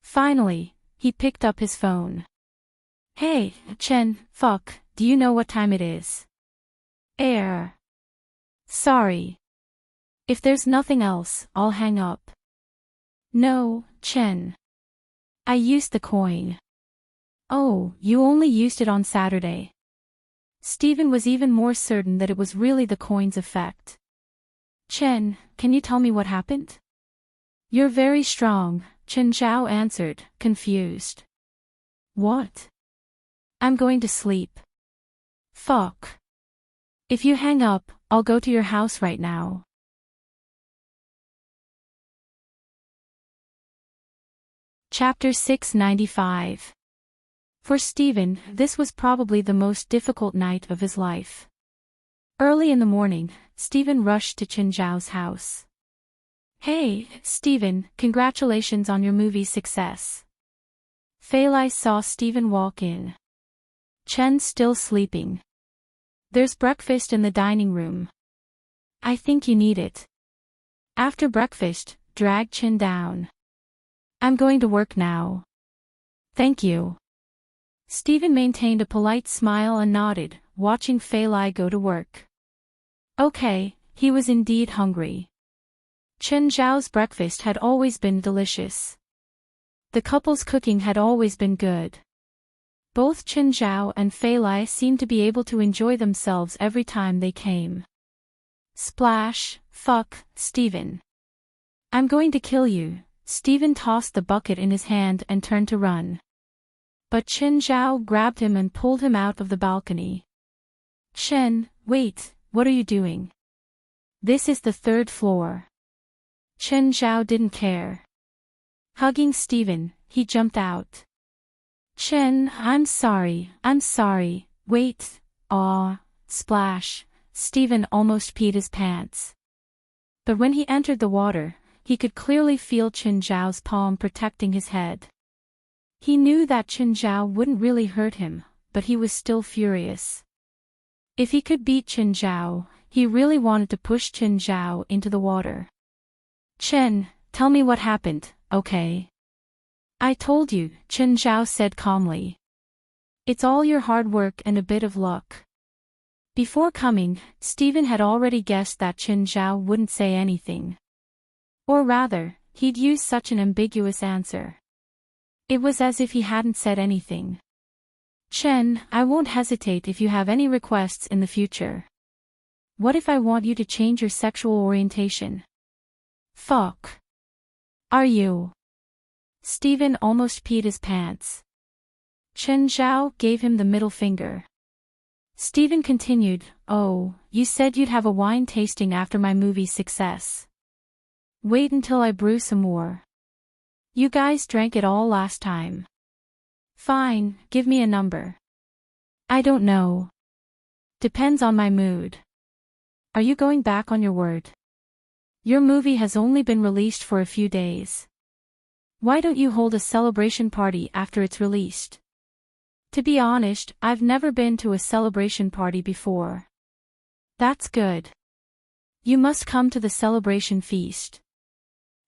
Finally, he picked up his phone. Hey, Chen, fuck, do you know what time it is? Sorry. If there's nothing else, I'll hang up. No, Chen. I used the coin. Oh, you only used it on Saturday. Steven was even more certain that it was really the coin's effect. Chen, can you tell me what happened? You're very strong, Chen Zhao answered, confused. What? I'm going to sleep. Fuck. If you hang up, I'll go to your house right now. Chapter 695. For Steven, this was probably the most difficult night of his life. Early in the morning, Steven rushed to Chen Zhao's house. Hey, Steven, congratulations on your movie's success. Fei Lai saw Steven walk in. Chen's still sleeping. There's breakfast in the dining room. I think you need it. After breakfast, drag Chen down. I'm going to work now. Thank you. Steven maintained a polite smile and nodded, watching Fei Lai go to work. Okay, he was indeed hungry. Chen Zhao's breakfast had always been delicious. The couple's cooking had always been good. Both Chen Zhao and Fei Lai seemed to be able to enjoy themselves every time they came. Splash, fuck, Steven. I'm going to kill you. Steven tossed the bucket in his hand and turned to run. But Chen Zhao grabbed him and pulled him out of the balcony. Chen, wait, what are you doing? This is the 3rd floor. Chen Zhao didn't care. Hugging Steven, he jumped out. Chen, I'm sorry, wait, splash, Steven almost peed his pants. But when he entered the water, he could clearly feel Chen Zhao's palm protecting his head. He knew that Chen Zhao wouldn't really hurt him, but he was still furious. If he could beat Chen Zhao, he really wanted to push Chen Zhao into the water. Chen, tell me what happened, okay? I told you, Chen Zhao said calmly. It's all your hard work and a bit of luck. Before coming, Steven had already guessed that Chen Zhao wouldn't say anything. Or rather, he'd use such an ambiguous answer. It was as if he hadn't said anything. Chen, I won't hesitate if you have any requests in the future. What if I want you to change your sexual orientation? Fuck. Are you? Steven almost peed his pants. Chen Zhao gave him the middle finger. Steven continued, oh, you said you'd have a wine tasting after my movie's success. Wait until I brew some more. You guys drank it all last time. Fine, give me a number. I don't know. Depends on my mood. Are you going back on your word? Your movie has only been released for a few days. Why don't you hold a celebration party after it's released? To be honest, I've never been to a celebration party before. That's good. You must come to the celebration feast.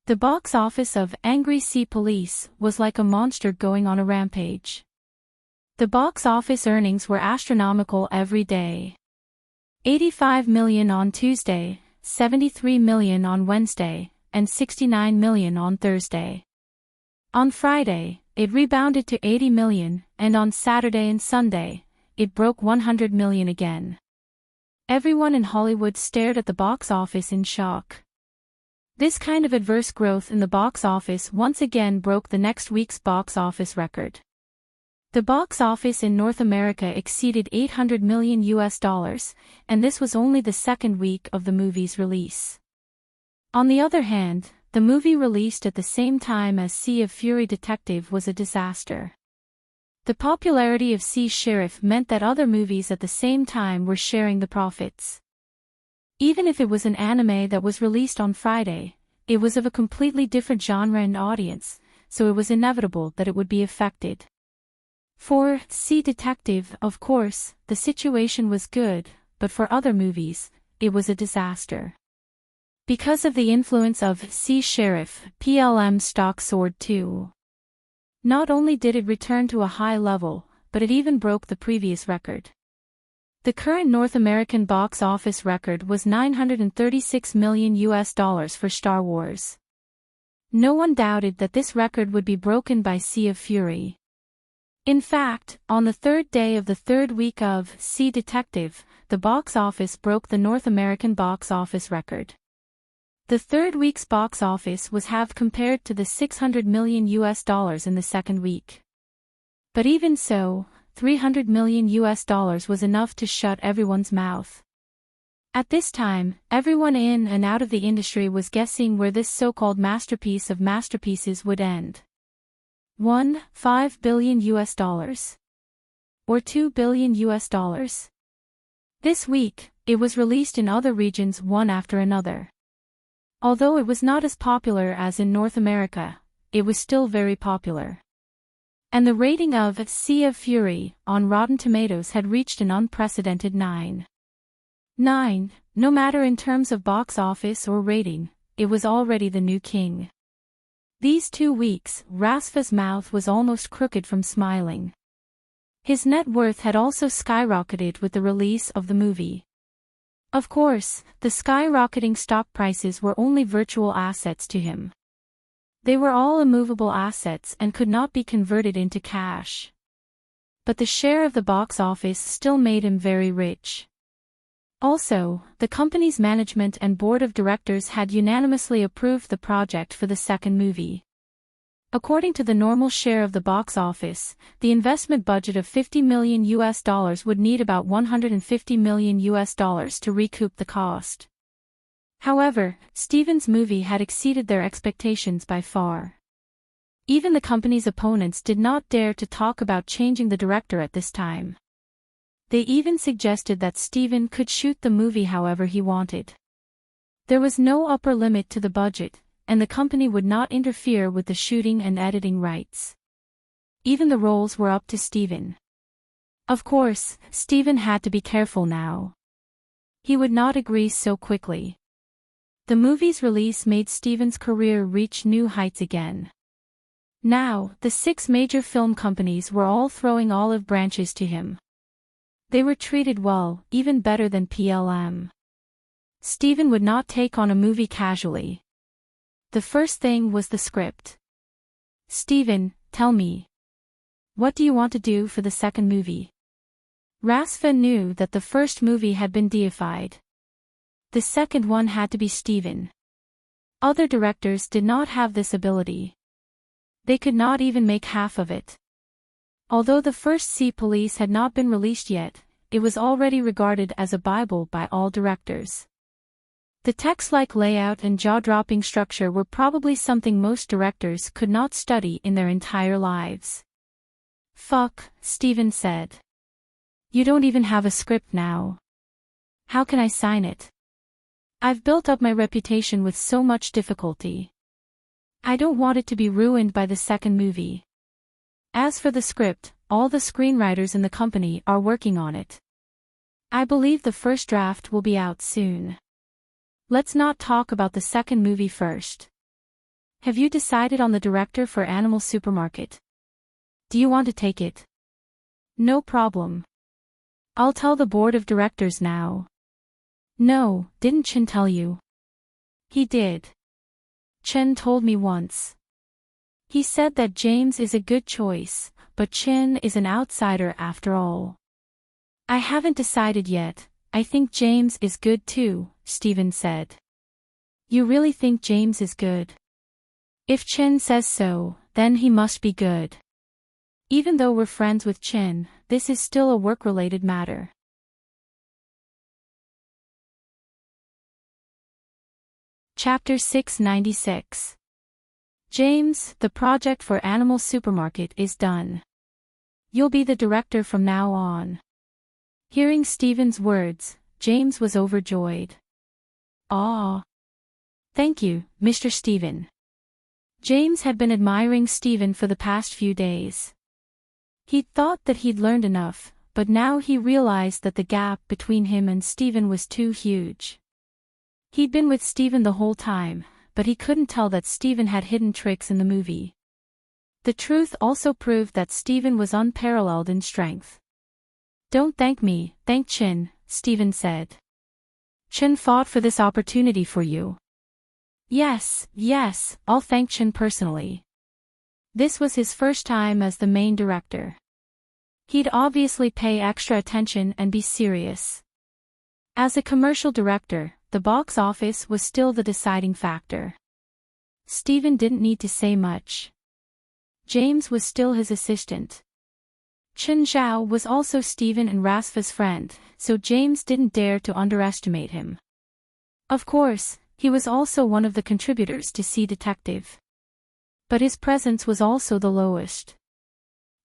The box office of Angry Sea Police was like a monster going on a rampage. The box office earnings were astronomical every day. 85 million on Tuesday, 73 million on Wednesday, and 69 million on Thursday. On Friday, it rebounded to 80 million, and on Saturday and Sunday, it broke 100 million again. Everyone in Hollywood stared at the box office in shock. This kind of adverse growth in the box office once again broke the next week's box office record. The box office in North America exceeded $800 million, and this was only the second week of the movie's release. On the other hand, the movie released at the same time as Sea of Fury Detective was a disaster. The popularity of Sea Sheriff meant that other movies at the same time were sharing the profits. Even if it was an anime that was released on Friday, it was of a completely different genre and audience, so it was inevitable that it would be affected. For Sea Detective, of course, the situation was good, but for other movies, it was a disaster. Because of the influence of Sea Sheriff, PLM stock soared too. Not only did it return to a high level, but it even broke the previous record. The current North American box office record was $936 million for Star Wars. No one doubted that this record would be broken by Sea of Fury. In fact, on the third day of the third week of Sea Detective, the box office broke the North American box office record. The third week's box office was halved compared to the $600 million in the second week. But even so, $300 million was enough to shut everyone's mouth. At this time, everyone in and out of the industry was guessing where this so-called masterpiece of masterpieces would end. $5 billion? Or $2 billion? This week, it was released in other regions one after another. Although it was not as popular as in North America, it was still very popular. And the rating of Sea of Fury on Rotten Tomatoes had reached an unprecedented 9. No matter in terms of box office or rating, it was already the new king. These 2 weeks, Rasfa's mouth was almost crooked from smiling. His net worth had also skyrocketed with the release of the movie. Of course, the skyrocketing stock prices were only virtual assets to him. They were all immovable assets and could not be converted into cash. But the share of the box office still made him very rich. Also, the company's management and board of directors had unanimously approved the project for the second movie. According to the normal share of the box office, the investment budget of $50 million would need about $150 million to recoup the cost. However, Steven's movie had exceeded their expectations by far. Even the company's opponents did not dare to talk about changing the director at this time. They even suggested that Steven could shoot the movie however he wanted. There was no upper limit to the budget, and the company would not interfere with the shooting and editing rights. Even the roles were up to Steven. Of course, Steven had to be careful now. He would not agree so quickly. The movie's release made Steven's career reach new heights again. Now, the 6 major film companies were all throwing olive branches to him. They were treated well, even better than PLM. Steven would not take on a movie casually. The first thing was the script. Steven, tell me. What do you want to do for the second movie? Rasfa knew that the first movie had been deified. The second one had to be Steven. Other directors did not have this ability. They could not even make half of it. Although the first Sea Police had not been released yet, it was already regarded as a Bible by all directors. The text-like layout and jaw-dropping structure were probably something most directors could not study in their entire lives. Fuck, Steven said. You don't even have a script now. How can I sign it? I've built up my reputation with so much difficulty. I don't want it to be ruined by the second movie. As for the script, all the screenwriters in the company are working on it. I believe the first draft will be out soon. Let's not talk about the second movie first. Have you decided on the director for Animal Supermarket? Do you want to take it? No problem. I'll tell the board of directors now. No, didn't Chen tell you? He did. Chen told me once. He said that James is a good choice, but Chen is an outsider after all. I haven't decided yet. I think James is good too, Steven said. You really think James is good? If Chen says so, then he must be good. Even though we're friends with Chen, this is still a work-related matter. Chapter 696. James, the project for Animal Supermarket is done. You'll be the director from now on. Hearing Steven's words, James was overjoyed. Aw. Thank you, Mr. Steven. James had been admiring Steven for the past few days. He'd thought that he'd learned enough, but now he realized that the gap between him and Steven was too huge. He'd been with Steven the whole time, but he couldn't tell that Steven had hidden tricks in the movie. The truth also proved that Steven was unparalleled in strength. Don't thank me, thank Chen, Steven said. Chen fought for this opportunity for you. Yes, I'll thank Chen personally. This was his first time as the main director. He'd obviously pay extra attention and be serious. As a commercial director, the box office was still the deciding factor. Steven didn't need to say much. James was still his assistant. Chen Zhao was also Steven and Rasfa's friend, so James didn't dare to underestimate him. Of course, he was also one of the contributors to See Detective. But his presence was also the lowest.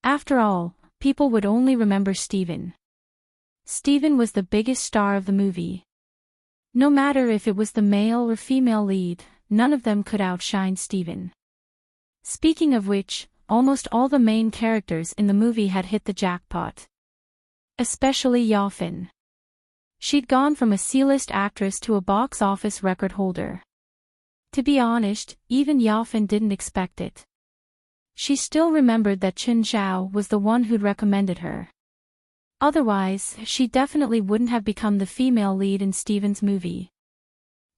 After all, people would only remember Steven. Steven was the biggest star of the movie. No matter if it was the male or female lead, none of them could outshine Steven. Speaking of which, almost all the main characters in the movie had hit the jackpot. Especially Yafin. She'd gone from a C-list actress to a box office record holder. To be honest, even Yafin didn't expect it. She still remembered that Chen Zhao was the one who'd recommended her. Otherwise, she definitely wouldn't have become the female lead in Steven's movie.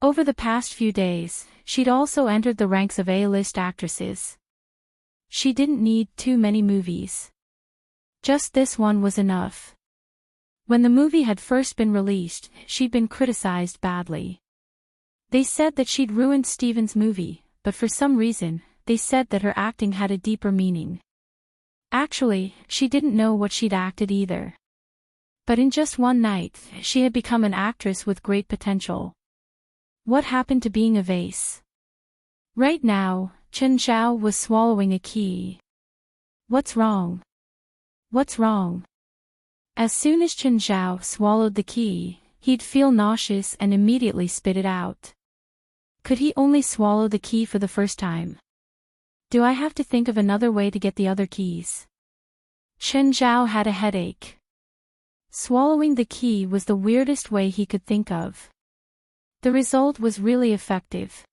Over the past few days, she'd also entered the ranks of A-list actresses. She didn't need too many movies. Just this one was enough. When the movie had first been released, she'd been criticized badly. They said that she'd ruined Steven's movie, but for some reason, they said that her acting had a deeper meaning. Actually, she didn't know what she'd acted either. But in just one night, she had become an actress with great potential. What happened to being a vase? Right now, Chen Zhao was swallowing a key. What's wrong? What's wrong? As soon as Chen Zhao swallowed the key, he'd feel nauseous and immediately spit it out. Could he only swallow the key for the first time? Do I have to think of another way to get the other keys? Chen Zhao had a headache. Swallowing the key was the weirdest way he could think of. The result was really effective.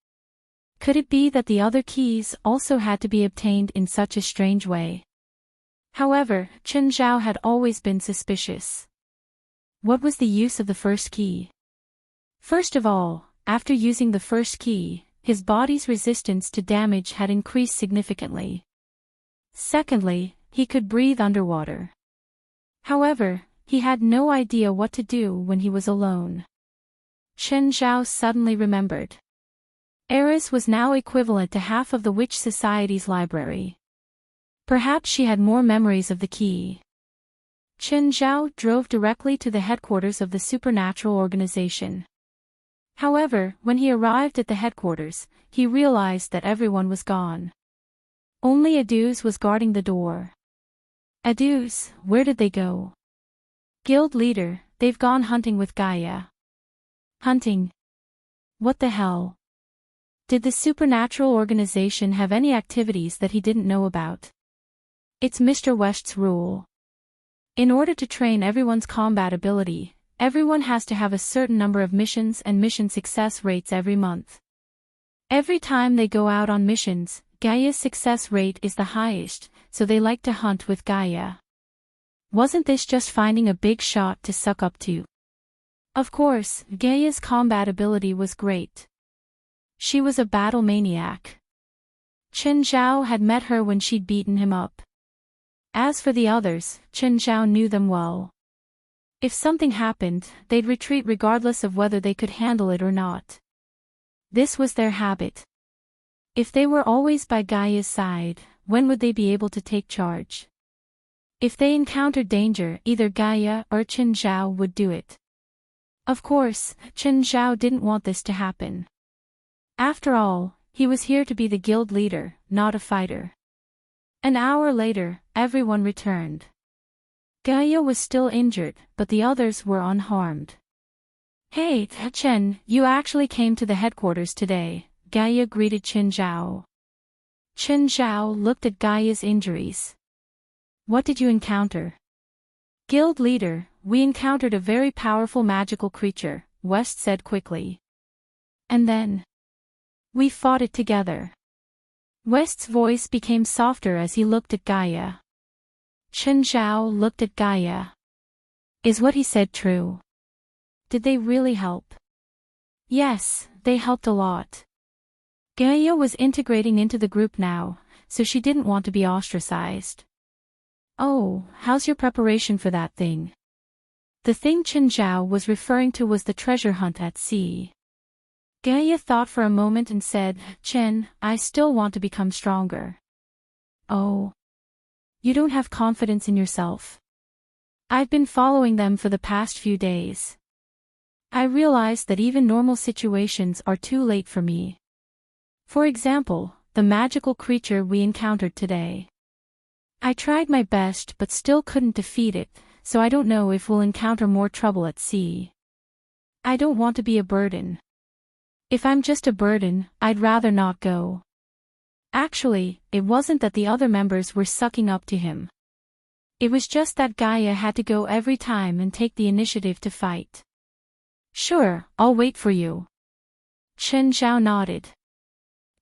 Could it be that the other keys also had to be obtained in such a strange way? However, Chen Zhao had always been suspicious. What was the use of the first key? First of all, after using the first key, his body's resistance to damage had increased significantly. Secondly, he could breathe underwater. However, he had no idea what to do when he was alone. Chen Zhao suddenly remembered. Eris was now equivalent to half of the Witch Society's library. Perhaps she had more memories of the key. Chen Zhao drove directly to the headquarters of the supernatural organization. However, when he arrived at the headquarters, he realized that everyone was gone. Only Aduz was guarding the door. Aduz, where did they go? Guild leader, they've gone hunting with Gaia. Hunting? What the hell? Did the supernatural organization have any activities that he didn't know about? It's Mr. West's rule. In order to train everyone's combat ability, everyone has to have a certain number of missions and mission success rates every month. Every time they go out on missions, Gaia's success rate is the highest, so they like to hunt with Gaia. Wasn't this just finding a big shot to suck up to? Of course, Gaia's combat ability was great. She was a battle maniac. Chen Zhao had met her when she'd beaten him up. As for the others, Chen Zhao knew them well. If something happened, they'd retreat regardless of whether they could handle it or not. This was their habit. If they were always by Gaia's side, when would they be able to take charge? If they encountered danger, either Gaia or Chen Zhao would do it. Of course, Chen Zhao didn't want this to happen. After all, he was here to be the guild leader, not a fighter. An hour later, everyone returned. Gaia was still injured, but the others were unharmed. Hey, Chen, you actually came to the headquarters today, Gaia greeted Chen Zhao. Chen Zhao looked at Gaia's injuries. What did you encounter? Guild leader, we encountered a very powerful magical creature, West said quickly. And then? We fought it together. West's voice became softer as he looked at Gaia. Chen Zhao looked at Gaia. Is what he said true? Did they really help? Yes, they helped a lot. Gaia was integrating into the group now, so she didn't want to be ostracized. Oh, how's your preparation for that thing? The thing Chen Zhao was referring to was the treasure hunt at sea. Gaia thought for a moment and said, Chen, I still want to become stronger. Oh. You don't have confidence in yourself. I've been following them for the past few days. I realized that even normal situations are too late for me. For example, the magical creature we encountered today. I tried my best but still couldn't defeat it, so I don't know if we'll encounter more trouble at sea. I don't want to be a burden. If I'm just a burden, I'd rather not go. Actually, it wasn't that the other members were sucking up to him. It was just that Gaia had to go every time and take the initiative to fight. Sure, I'll wait for you. Chen Zhao nodded.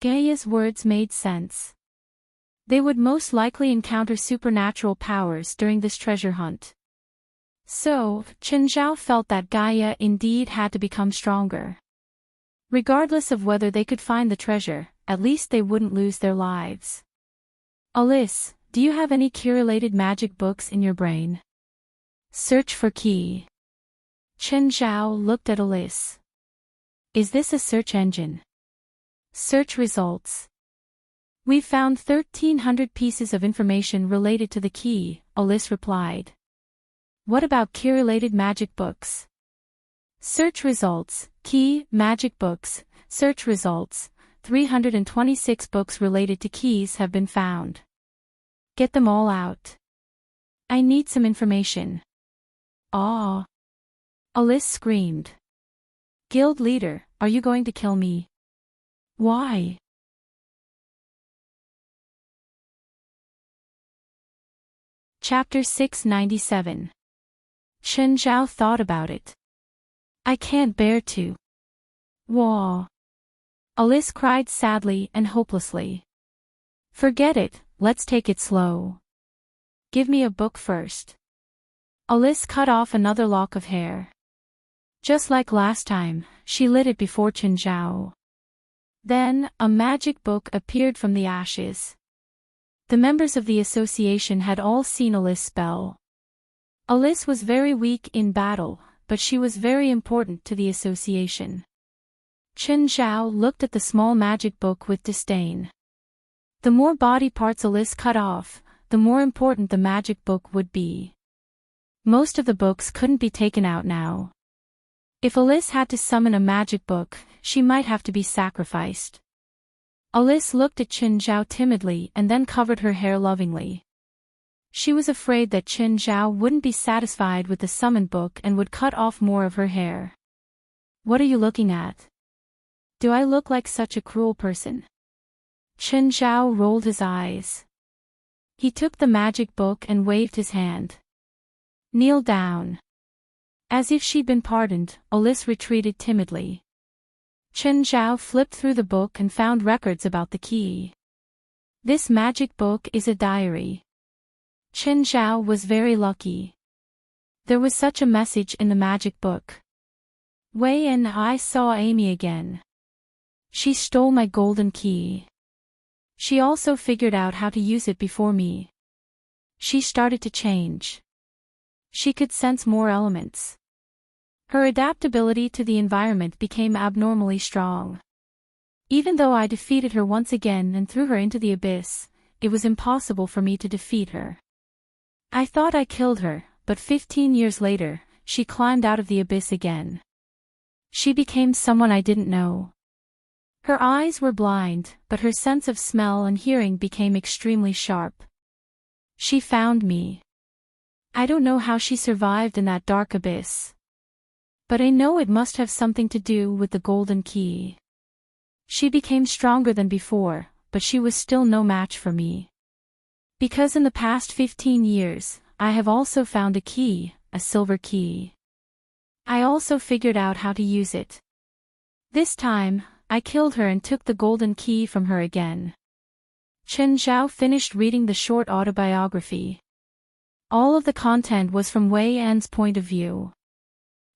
Gaia's words made sense. They would most likely encounter supernatural powers during this treasure hunt. So, Chen Zhao felt that Gaia indeed had to become stronger. Regardless of whether they could find the treasure, at least they wouldn't lose their lives. Alice, do you have any key-related magic books in your brain? Search for key. Chen Zhao looked at Alice. Is this a search engine? Search results. We found 1,300 pieces of information related to the key, Alice replied. What about key-related magic books? Search results, key, magic books, search results, 326 books related to keys have been found. Get them all out. I need some information. Ah! Alice screamed. Guild leader, are you going to kill me? Why? Chapter 697. Chen Zhao thought about it. I can't bear to. Wah. Alice cried sadly and hopelessly. Forget it, let's take it slow. Give me a book first. Alice cut off another lock of hair. Just like last time, she lit it before Chen Zhao. Then, a magic book appeared from the ashes. The members of the association had all seen Alice's spell. Alice was very weak in battle, but she was very important to the association. Chen Zhao looked at the small magic book with disdain. The more body parts Alice cut off, the more important the magic book would be. Most of the books couldn't be taken out now. If Alice had to summon a magic book, she might have to be sacrificed. Alice looked at Chen Zhao timidly and then covered her hair lovingly. She was afraid that Chen Zhao wouldn't be satisfied with the summon book and would cut off more of her hair. What are you looking at? Do I look like such a cruel person? Chen Zhao rolled his eyes. He took the magic book and waved his hand. Kneel down. As if she'd been pardoned, Alice retreated timidly. Chen Zhao flipped through the book and found records about the key. This magic book is a diary. Chen Zhao was very lucky. There was such a message in the magic book. Wei and I saw Amy again. She stole my golden key. She also figured out how to use it before me. She started to change. She could sense more elements. Her adaptability to the environment became abnormally strong. Even though I defeated her once again and threw her into the abyss, it was impossible for me to defeat her. I thought I killed her, but 15 years later, she climbed out of the abyss again. She became someone I didn't know. Her eyes were blind, but her sense of smell and hearing became extremely sharp. She found me. I don't know how she survived in that dark abyss. But I know it must have something to do with the golden key. She became stronger than before, but she was still no match for me. Because in the past 15 years, I have also found a key, a silver key. I also figured out how to use it. This time, I killed her and took the golden key from her again. Chen Zhao finished reading the short autobiography. All of the content was from Wei An's point of view.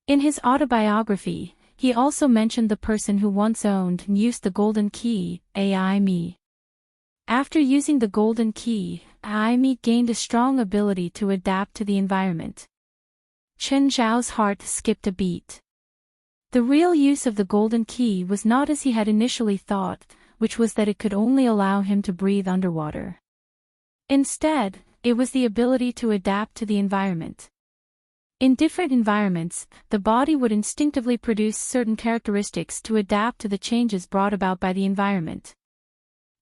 In his autobiography, he also mentioned the person who once owned and used the golden key, Amy. After using the golden key, Amy gained a strong ability to adapt to the environment. Chen Zhao's heart skipped a beat. The real use of the golden key was not as he had initially thought, which was that it could only allow him to breathe underwater. Instead, it was the ability to adapt to the environment. In different environments, the body would instinctively produce certain characteristics to adapt to the changes brought about by the environment.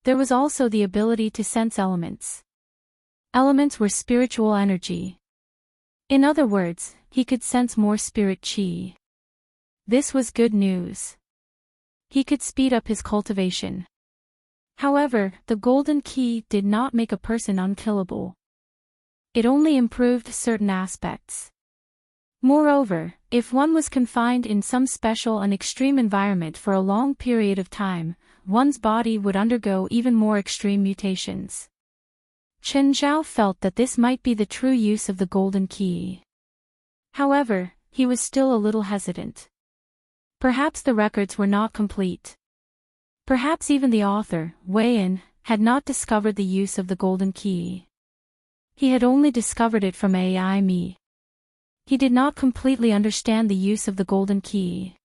There was also the ability to sense elements. Elements were spiritual energy. In other words, he could sense more spirit qi. This was good news. He could speed up his cultivation. However, the golden key did not make a person unkillable. It only improved certain aspects. Moreover, if one was confined in some special and extreme environment for a long period of time, one's body would undergo even more extreme mutations. Chen Zhao felt that this might be the true use of the golden key. However, he was still a little hesitant. Perhaps the records were not complete. Perhaps even the author, Wei An, had not discovered the use of the golden key. He had only discovered it from Amy. He did not completely understand the use of the golden key.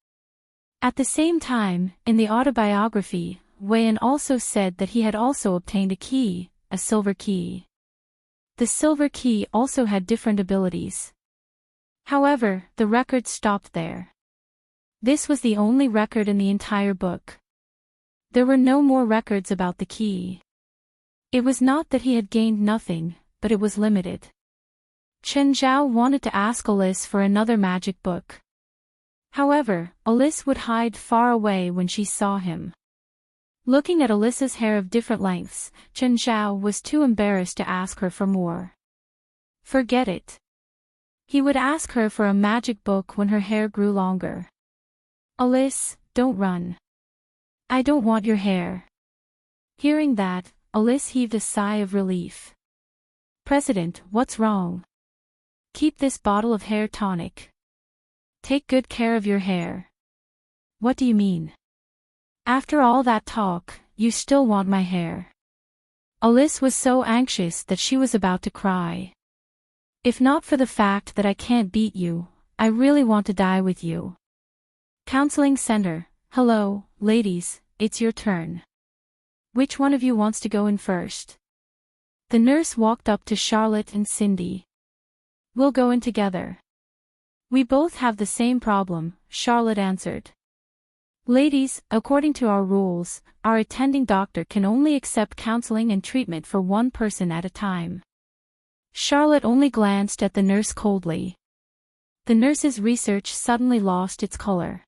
At the same time, in the autobiography, Wei An also said that he had also obtained a key, a silver key. The silver key also had different abilities. However, the record stopped there. This was the only record in the entire book. There were no more records about the key. It was not that he had gained nothing, but it was limited. Chen Zhao wanted to ask Alice for another magic book. However, Alice would hide far away when she saw him. Looking at Alice's hair of different lengths, Chen Zhao was too embarrassed to ask her for more. Forget it. He would ask her for a magic book when her hair grew longer. Alice, don't run. I don't want your hair. Hearing that, Alice heaved a sigh of relief. President, what's wrong? Keep this bottle of hair tonic. Take good care of your hair. What do you mean? After all that talk, you still want my hair. Alice was so anxious that she was about to cry. If not for the fact that I can't beat you, I really want to die with you. Counseling Center, hello, ladies, it's your turn. Which one of you wants to go in first? The nurse walked up to Charlotte and Cindy. We'll go in together. We both have the same problem, Charlotte answered. Ladies, according to our rules, our attending doctor can only accept counseling and treatment for one person at a time. Charlotte only glanced at the nurse coldly. The nurse's research suddenly lost its color.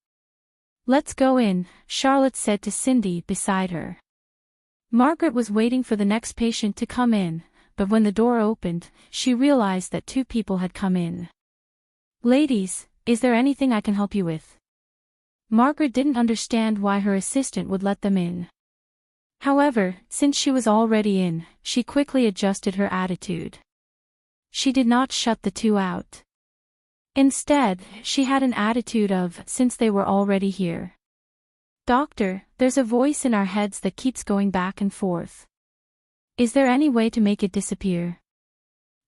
Let's go in, Charlotte said to Cindy beside her. Margaret was waiting for the next patient to come in, but when the door opened, she realized that two people had come in. Ladies, is there anything I can help you with? Margaret didn't understand why her assistant would let them in. However, since she was already in, she quickly adjusted her attitude. She did not shut the two out. Instead, she had an attitude of, since they were already here. Doctor, there's a voice in our heads that keeps going back and forth. Is there any way to make it disappear?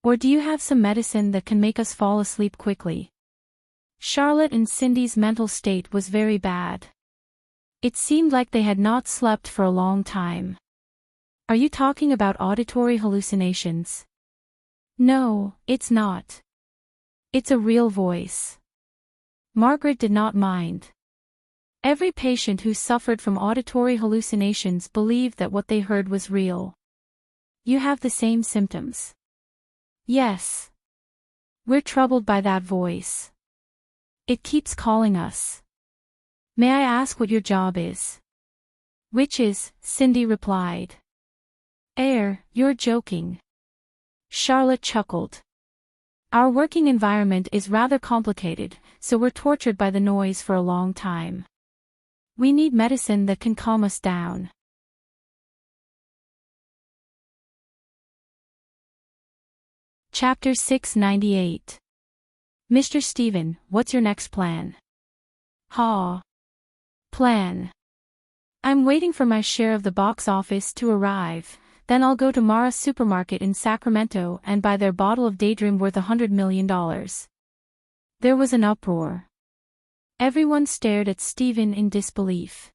Or do you have some medicine that can make us fall asleep quickly? Charlotte and Cindy's mental state was very bad. It seemed like they had not slept for a long time. Are you talking about auditory hallucinations? No, it's not. It's a real voice. Margaret did not mind. Every patient who suffered from auditory hallucinations believed that what they heard was real. You have the same symptoms. Yes. We're troubled by that voice. It keeps calling us. May I ask what your job is? Witches, Cindy replied. You're joking. Charlotte chuckled. Our working environment is rather complicated, so we're tortured by the noise for a long time. We need medicine that can calm us down. Chapter 698. Mr. Stephen, what's your next plan? Plan. I'm waiting for my share of the box office to arrive, then I'll go to Mara's supermarket in Sacramento and buy their bottle of Daydream worth $100 million. There was an uproar. Everyone stared at Stephen in disbelief.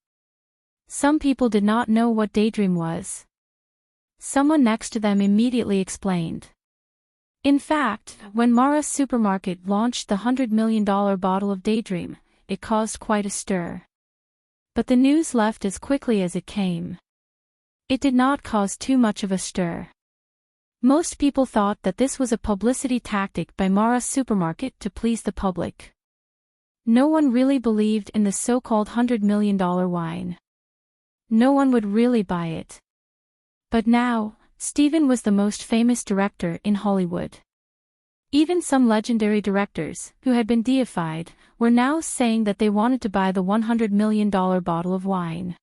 Some people did not know what Daydream was. Someone next to them immediately explained. In fact, when Mara's supermarket launched the $100 million bottle of Daydream, it caused quite a stir. But the news left as quickly as it came. It did not cause too much of a stir. Most people thought that this was a publicity tactic by Mara's supermarket to please the public. No one really believed in the so-called $100 million wine. No one would really buy it. But now, Stephen was the most famous director in Hollywood. Even some legendary directors, who had been deified, were now saying that they wanted to buy the $100 million bottle of wine.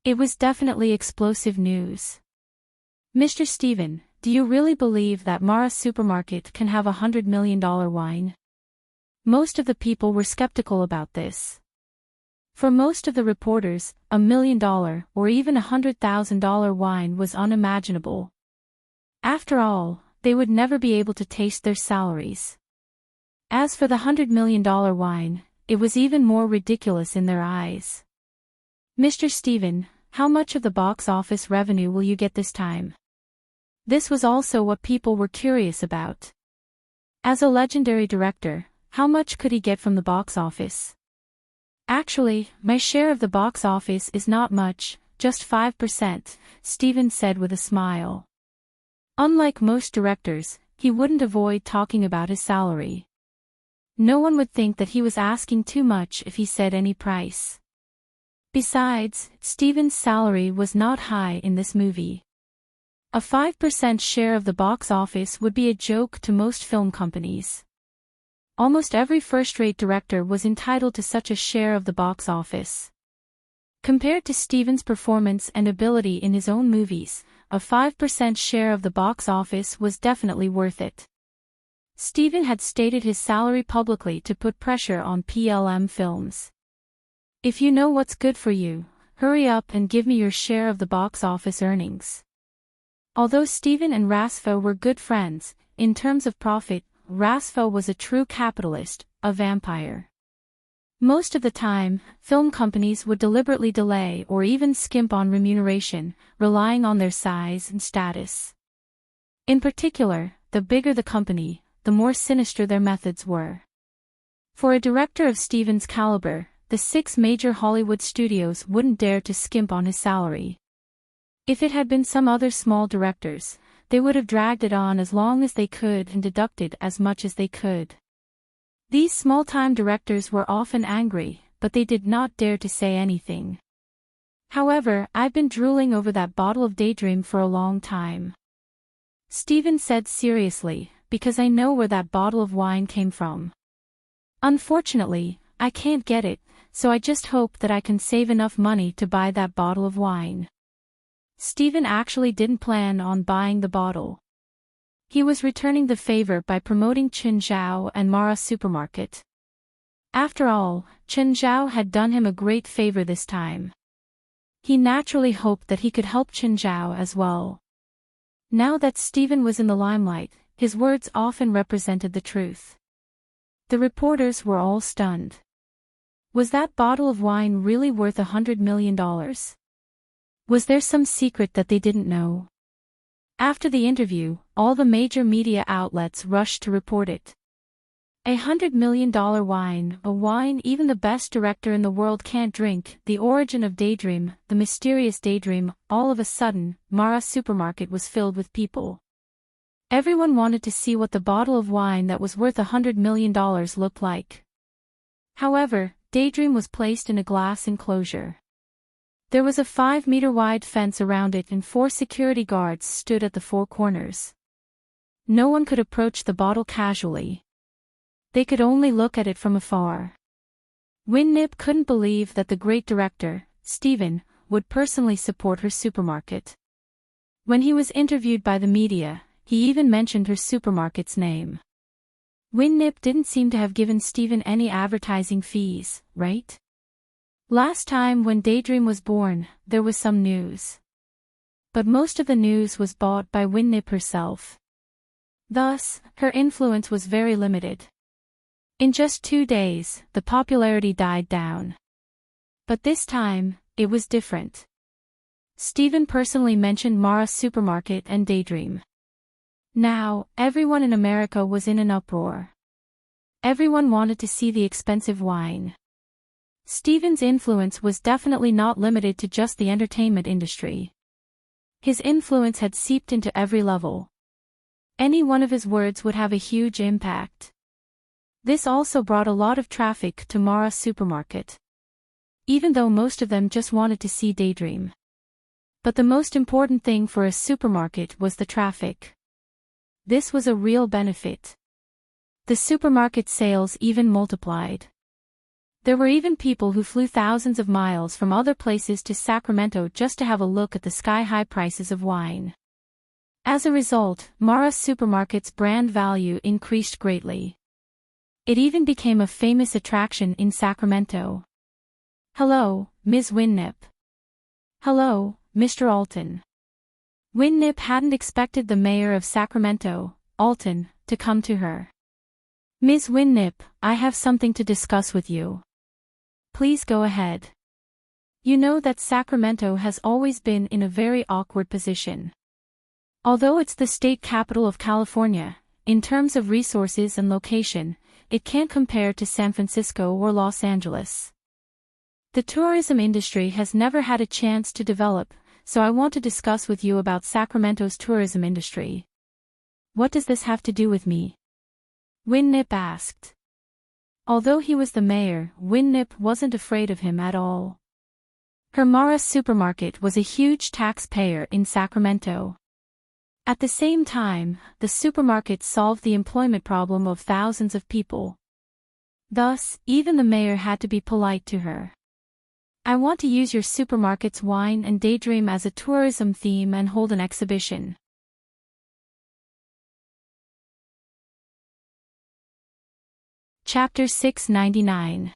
It was definitely explosive news. Mr. Stephen, do you really believe that Mara's supermarket can have $100 million wine? Most of the people were skeptical about this. For most of the reporters, $1 million or even $100,000 wine was unimaginable. After all, they would never be able to taste their salaries. As for the $100 million wine, it was even more ridiculous in their eyes. Mr. Stephen, how much of the box office revenue will you get this time? This was also what people were curious about. As a legendary director, how much could he get from the box office? Actually, my share of the box office is not much, just 5%, Stephen said with a smile. Unlike most directors, he wouldn't avoid talking about his salary. No one would think that he was asking too much if he said any price. Besides, Stephen's salary was not high in this movie. A 5% share of the box office would be a joke to most film companies. Almost every first-rate director was entitled to such a share of the box office. Compared to Stephen's performance and ability in his own movies, a 5% share of the box office was definitely worth it. Stephen had stated his salary publicly to put pressure on PLM Films. If you know what's good for you, hurry up and give me your share of the box office earnings. Although Stephen and Rasfo were good friends, in terms of profit, Rasfo was a true capitalist, a vampire. Most of the time, film companies would deliberately delay or even skimp on remuneration, relying on their size and status. In particular, the bigger the company, the more sinister their methods were. For a director of Stephen's caliber, the 6 major Hollywood studios wouldn't dare to skimp on his salary. If it had been some other small directors, they would have dragged it on as long as they could and deducted as much as they could. These small-time directors were often angry, but but they did not dare to say anything. However, I've been drooling over that bottle of Daydream for a long time. Stephen said seriously, because I know where that bottle of wine came from. Unfortunately, I can't get it, so I just hope that I can save enough money to buy that bottle of wine. Stephen actually didn't plan on buying the bottle. He was returning the favor by promoting Qinzhao and Mara's supermarket. After all, Qinzhao had done him a great favor this time. He naturally hoped that he could help Qinzhao as well. Now that Stephen was in the limelight, his words often represented the truth. The reporters were all stunned. Was that bottle of wine really worth $100 million? Was there some secret that they didn't know? After the interview, all the major media outlets rushed to report it. $100 million wine, a wine even the best director in the world can't drink, the origin of Daydream, the mysterious Daydream. All of a sudden, Mara's supermarket was filled with people. Everyone wanted to see what the bottle of wine that was worth $100 million looked like. However, Daydream was placed in a glass enclosure. There was a 5-meter-wide fence around it and 4 security guards stood at the 4 corners. No one could approach the bottle casually. They could only look at it from afar. Winnip couldn't believe that the great director, Stephen, would personally support her supermarket. When he was interviewed by the media, he even mentioned her supermarket's name. Winnip didn't seem to have given Stephen any advertising fees, right? Last time when Daydream was born, there was some news. But most of the news was bought by Winnip herself. Thus, her influence was very limited. In just 2 days, the popularity died down. But this time, it was different. Stephen personally mentioned Mara's supermarket and Daydream. Now, everyone in America was in an uproar. Everyone wanted to see the expensive wine. Stephen's influence was definitely not limited to just the entertainment industry. His influence had seeped into every level. Any one of his words would have a huge impact. This also brought a lot of traffic to Mara's supermarket. Even though most of them just wanted to see Daydream. But the most important thing for a supermarket was the traffic. This was a real benefit. The supermarket sales even multiplied. There were even people who flew thousands of miles from other places to Sacramento just to have a look at the sky-high prices of wine. As a result, Mara's supermarket's brand value increased greatly. It even became a famous attraction in Sacramento. Hello, Ms. Winnip. Hello, Mr. Alton. Winnip hadn't expected the mayor of Sacramento, Alton, to come to her. Ms. Winnip, I have something to discuss with you. Please go ahead. You know that Sacramento has always been in a very awkward position. Although it's the state capital of California, in terms of resources and location, it can't compare to San Francisco or Los Angeles. The tourism industry has never had a chance to develop, so I want to discuss with you about Sacramento's tourism industry. What does this have to do with me? Winnip asked. Although he was the mayor, Winnip wasn't afraid of him at all. Her Mara's supermarket was a huge taxpayer in Sacramento. At the same time, the supermarket solved the employment problem of thousands of people. Thus, even the mayor had to be polite to her. I want to use your supermarket's wine and Daydream as a tourism theme and hold an exhibition. Chapter 699.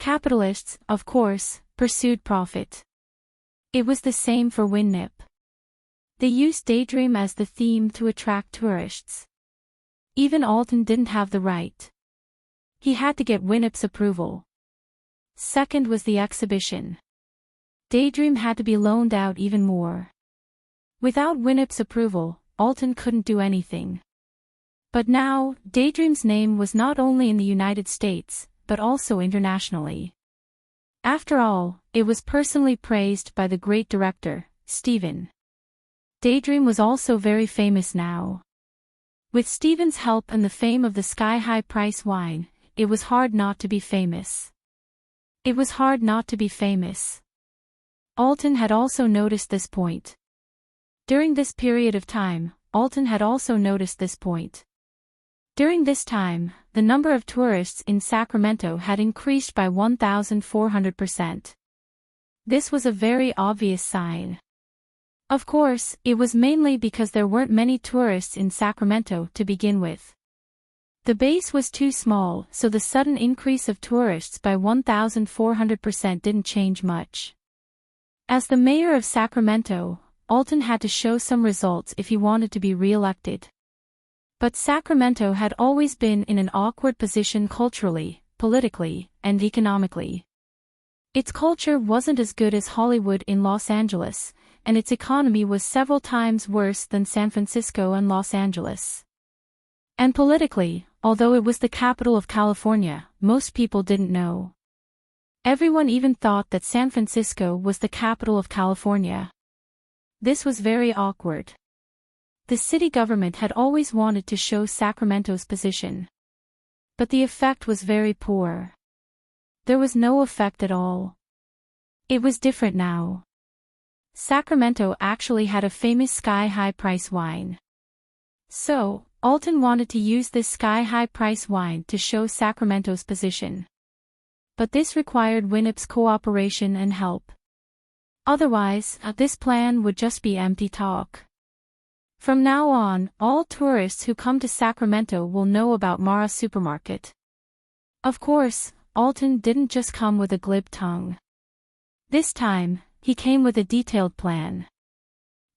Capitalists, of course, pursued profit. It was the same for Winnip. They used Daydream as the theme to attract tourists. Even Alton didn't have the right. He had to get Winnip's approval. Second was the exhibition. Daydream had to be loaned out even more. Without Winnip's approval, Alton couldn't do anything. But now, Daydream's name was not only in the United States, but also internationally. After all, it was personally praised by the great director, Stephen. Daydream was also very famous now. With Stephen's help and the fame of the sky-high price wine, it was hard not to be famous. It was hard not to be famous. Alton had also noticed this point. During this period of time, Alton had also noticed this point. During this time, the number of tourists in Sacramento had increased by 1,400%. This was a very obvious sign. Of course, it was mainly because there weren't many tourists in Sacramento to begin with. The base was too small, so the sudden increase of tourists by 1,400% didn't change much. As the mayor of Sacramento, Alton had to show some results if he wanted to be re-elected. But Sacramento had always been in an awkward position culturally, politically, and economically. Its culture wasn't as good as Hollywood in Los Angeles, and its economy was several times worse than San Francisco and Los Angeles. And politically, although it was the capital of California, most people didn't know. Everyone even thought that San Francisco was the capital of California. This was very awkward. The city government had always wanted to show Sacramento's position. But the effect was very poor. There was no effect at all. It was different now. Sacramento actually had a famous sky-high price wine. So, Alton wanted to use this sky-high price wine to show Sacramento's position. But this required WinNip's cooperation and help. Otherwise, this plan would just be empty talk. From now on, all tourists who come to Sacramento will know about Mara's supermarket. Of course, Alton didn't just come with a glib tongue. This time, he came with a detailed plan.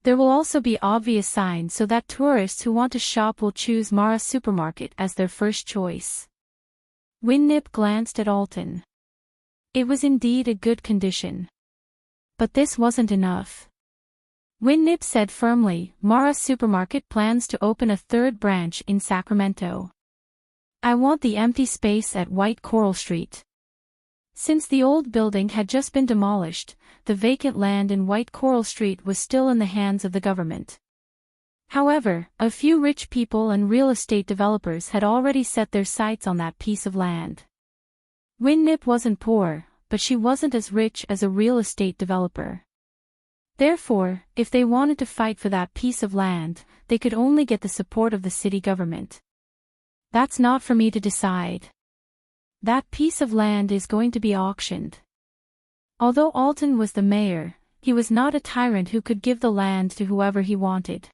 There will also be obvious signs so that tourists who want to shop will choose Mara's supermarket as their first choice. WinNip glanced at Alton. It was indeed a good condition. But this wasn't enough. WinNip said firmly, Mara's supermarket plans to open a third branch in Sacramento. I want the empty space at White Coral Street. Since the old building had just been demolished, the vacant land in White Coral Street was still in the hands of the government. However, a few rich people and real estate developers had already set their sights on that piece of land. WinNip wasn't poor, but she wasn't as rich as a real estate developer. Therefore, if they wanted to fight for that piece of land, they could only get the support of the city government. That's not for me to decide. That piece of land is going to be auctioned. Although Alton was the mayor, he was not a tyrant who could give the land to whoever he wanted.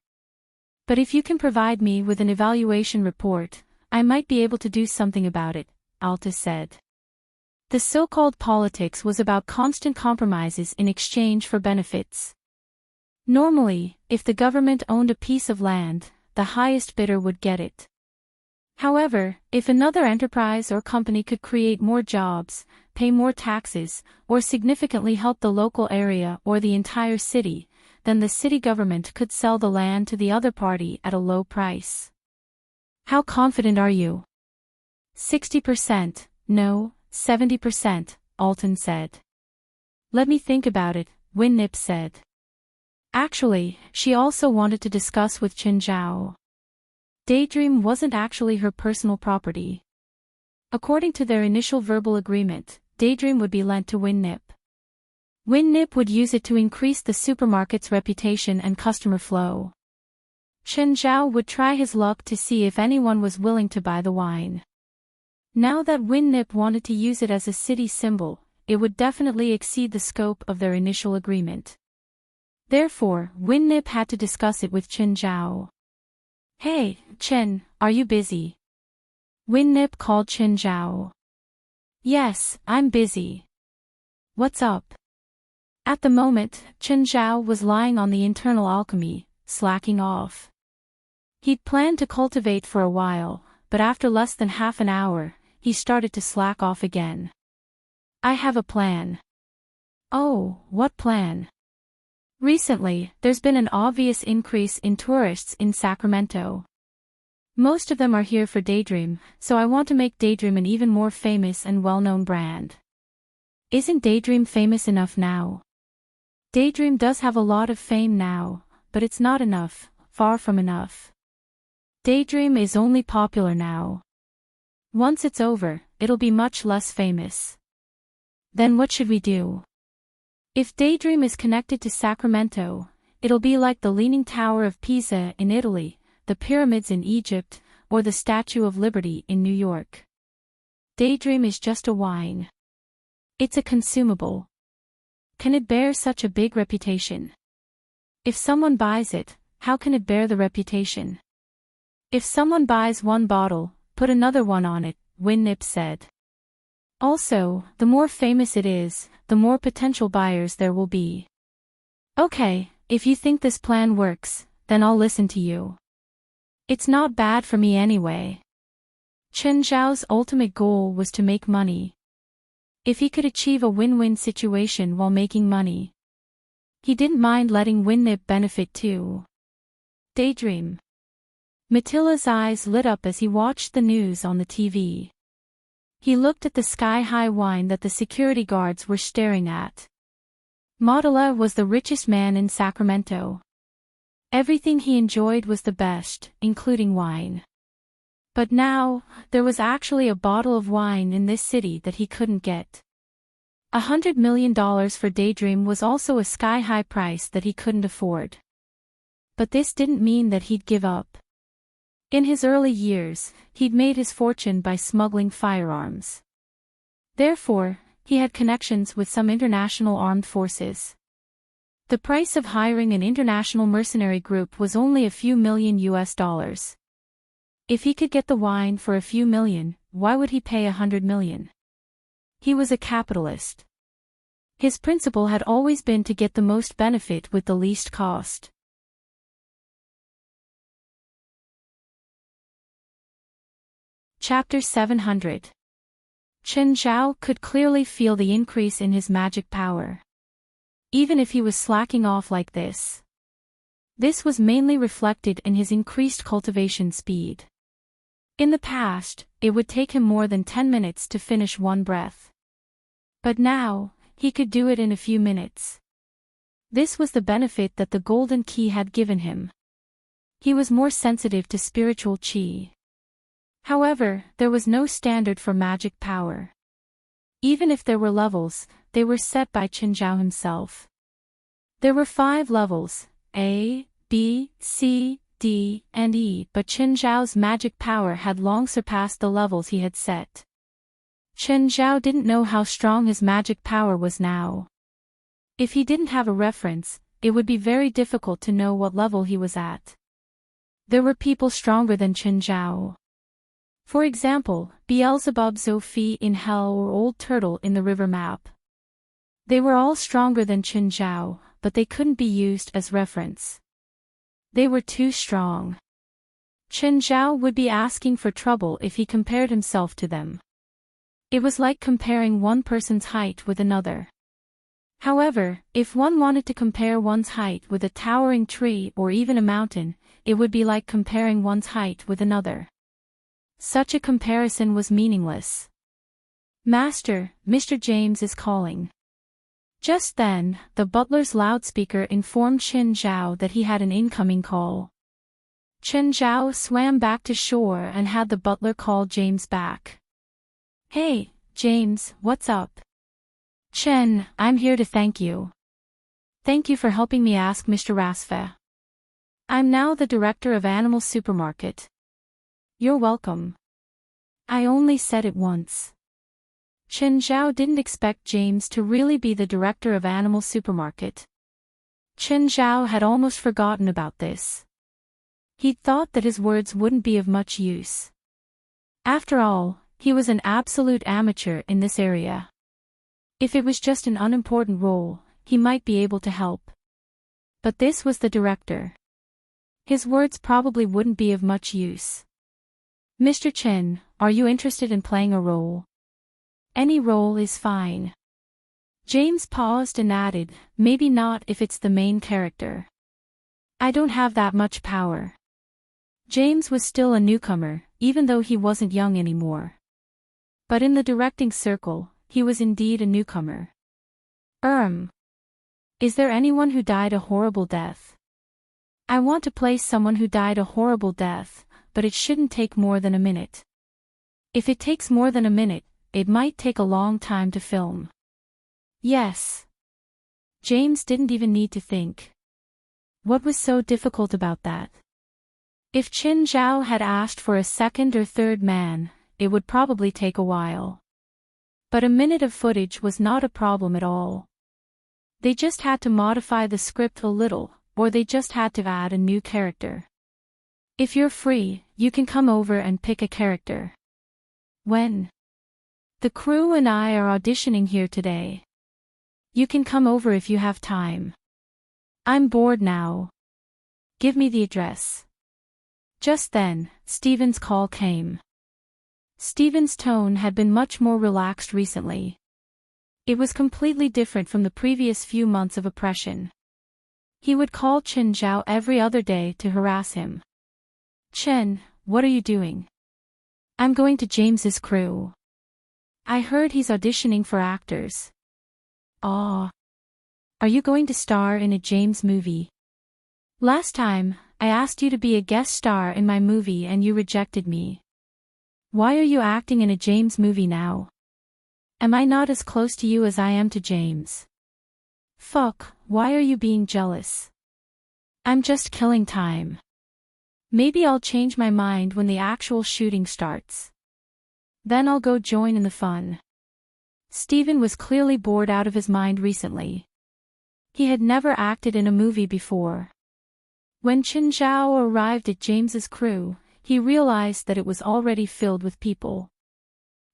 But if you can provide me with an evaluation report, I might be able to do something about it, Alton said. The so-called politics was about constant compromises in exchange for benefits. Normally, if the government owned a piece of land, the highest bidder would get it. However, if another enterprise or company could create more jobs, pay more taxes, or significantly help the local area or the entire city, then the city government could sell the land to the other party at a low price. How confident are you? 60%, no, 70%, Alton said. Let me think about it, WinNip said. Actually, she also wanted to discuss with Chen Zhao. Daydream wasn't actually her personal property. According to their initial verbal agreement, Daydream would be lent to WinNip. WinNip would use it to increase the supermarket's reputation and customer flow. Chen Zhao would try his luck to see if anyone was willing to buy the wine. Now that WinNip wanted to use it as a city symbol, it would definitely exceed the scope of their initial agreement. Therefore, WinNip had to discuss it with Chen Zhao. Hey, Chen, are you busy? WinNip called Chen Zhao. Yes, I'm busy. What's up? At the moment, Chen Zhao was lying on the internal alchemy, slacking off. He'd planned to cultivate for a while, but after less than half an hour, he started to slack off again. I have a plan. Oh, what plan? Recently, there's been an obvious increase in tourists in Sacramento. Most of them are here for Daydream, so I want to make Daydream an even more famous and well-known brand. Isn't Daydream famous enough now? Daydream does have a lot of fame now, but it's not enough, far from enough. Daydream is only popular now. Once it's over, it'll be much less famous. Then what should we do? If Daydream is connected to Sacramento, it'll be like the Leaning Tower of Pisa in Italy, the pyramids in Egypt, or the Statue of Liberty in New York. Daydream is just a wine. It's a consumable. Can it bear such a big reputation? If someone buys it, how can it bear the reputation? If someone buys one bottle, put another one on it, Winnip said. Also, the more famous it is, the more potential buyers there will be. Okay, if you think this plan works, then I'll listen to you. It's not bad for me anyway. Chen Zhao's ultimate goal was to make money. If he could achieve a win-win situation while making money, he didn't mind letting Winnip benefit too. Daydream. Mattila's eyes lit up as he watched the news on the TV. He looked at the sky-high wine that the security guards were staring at. Mattila was the richest man in Sacramento. Everything he enjoyed was the best, including wine. But now, there was actually a bottle of wine in this city that he couldn't get. $100 million for Daydream was also a sky-high price that he couldn't afford. But this didn't mean that he'd give up. In his early years, he'd made his fortune by smuggling firearms. Therefore, he had connections with some international armed forces. The price of hiring an international mercenary group was only a few million US. If he could get the wine for a few million, why would he pay $100 million? He was a capitalist. His principle had always been to get the most benefit with the least cost. Chapter 700. Chen Zhao could clearly feel the increase in his magic power. Even if he was slacking off like this. This was mainly reflected in his increased cultivation speed. In the past, it would take him more than 10 minutes to finish one breath. But now, he could do it in a few minutes. This was the benefit that the golden key had given him. He was more sensitive to spiritual qi. However, there was no standard for magic power. Even if there were levels, they were set by Chen Zhao himself. There were 5 levels, A, B, C, D, and E, but Chen Zhao's magic power had long surpassed the levels he had set. Chen Zhao didn't know how strong his magic power was now. If he didn't have a reference, it would be very difficult to know what level he was at. There were people stronger than Chen Zhao. For example, Beelzebub Zophie in Hell or Old Turtle in the River Map. They were all stronger than Chen Zhao, but they couldn't be used as reference. They were too strong. Chen Zhao would be asking for trouble if he compared himself to them. It was like comparing one person's height with another. However, if one wanted to compare one's height with a towering tree or even a mountain, it would be like comparing one's height with another. Such a comparison was meaningless. Master, Mr. James is calling. Just then, the butler's loudspeaker informed Chen Zhao that he had an incoming call. Chen Zhao swam back to shore and had the butler call James back. Hey, James, what's up? Chen, I'm here to thank you. Thank you for helping me ask Mr. Rasfe. I'm now the director of Animal Supermarket. You're welcome. I only said it once. Chen Zhao didn't expect James to really be the director of Animal Supermarket. Chen Zhao had almost forgotten about this. He'd thought that his words wouldn't be of much use. After all, he was an absolute amateur in this area. If it was just an unimportant role, he might be able to help. But this was the director. His words probably wouldn't be of much use. Mr. Chen, are you interested in playing a role? Any role is fine. James paused and added, maybe not if it's the main character. I don't have that much power. James was still a newcomer, even though he wasn't young anymore. But in the directing circle, he was indeed a newcomer. Is there anyone who died a horrible death? I want to play someone who died a horrible death, but it shouldn't take more than a minute. If it takes more than a minute, it might take a long time to film. Yes. James didn't even need to think. What was so difficult about that? If Qin Zhao had asked for a second or third man, it would probably take a while. But a minute of footage was not a problem at all. They just had to modify the script a little, or they just had to add a new character. If you're free, you can come over and pick a character. When? The crew and I are auditioning here today. You can come over if you have time. I'm bored now. Give me the address. Just then, Steven's call came. Steven's tone had been much more relaxed recently. It was completely different from the previous few months of oppression. He would call Qin Zhao every other day to harass him. Chen, what are you doing? I'm going to James's crew. I heard he's auditioning for actors. Aw. Are you going to star in a James movie? Last time, I asked you to be a guest star in my movie and you rejected me. Why are you acting in a James movie now? Am I not as close to you as I am to James? Fuck, why are you being jealous? I'm just killing time. Maybe I'll change my mind when the actual shooting starts. Then I'll go join in the fun. Steven was clearly bored out of his mind recently. He had never acted in a movie before. When Qin Zhao arrived at James's crew, he realized that it was already filled with people.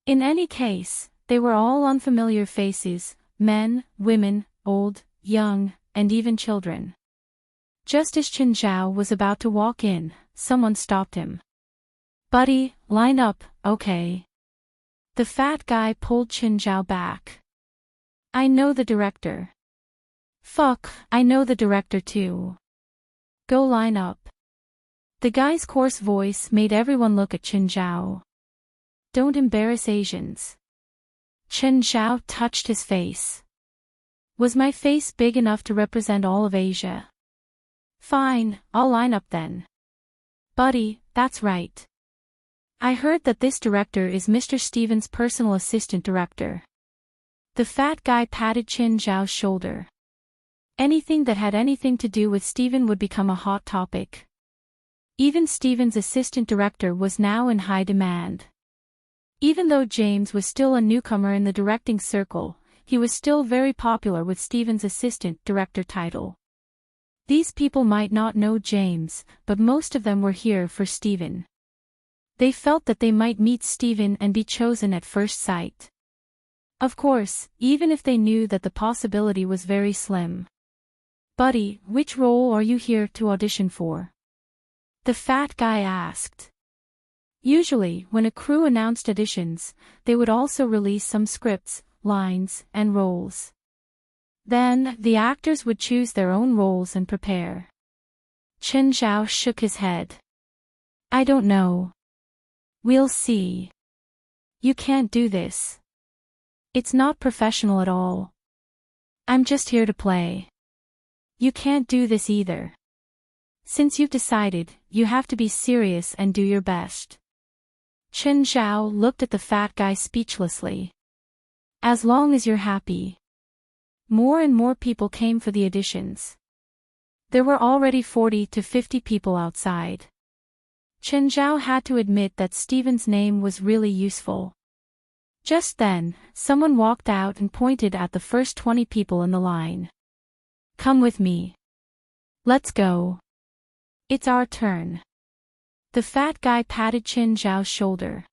In any case, they were all unfamiliar faces, men, women, old, young, and even children. Just as Qin Zhao was about to walk in, someone stopped him. Buddy, line up, okay. The fat guy pulled Qin Zhao back. I know the director. Fuck, I know the director too. Go line up. The guy's coarse voice made everyone look at Qin Zhao. Don't embarrass Asians. Qin Zhao touched his face. Was my face big enough to represent all of Asia? Fine, I'll line up then. Buddy, that's right. I heard that this director is Mr. Steven's personal assistant director. The fat guy patted Qin Zhao's shoulder. Anything that had anything to do with Steven would become a hot topic. Even Steven's assistant director was now in high demand. Even though James was still a newcomer in the directing circle, he was still very popular with Steven's assistant director title. These people might not know James, but most of them were here for Steven. They felt that they might meet Steven and be chosen at first sight. Of course, even if they knew that the possibility was very slim. Buddy, which role are you here to audition for? The fat guy asked. Usually, when a crew announced auditions, they would also release some scripts, lines, and roles. Then, the actors would choose their own roles and prepare. Qin Zhao shook his head. I don't know. We'll see. You can't do this. It's not professional at all. I'm just here to play. You can't do this either. Since you've decided, you have to be serious and do your best. Qin Zhao looked at the fat guy speechlessly. As long as you're happy. More and more people came for the auditions. There were already 40 to 50 people outside. Qin Zhao had to admit that Steven's name was really useful. Just then, someone walked out and pointed at the first 20 people in the line. Come with me. Let's go. It's our turn. The fat guy patted Qin Zhao's shoulder.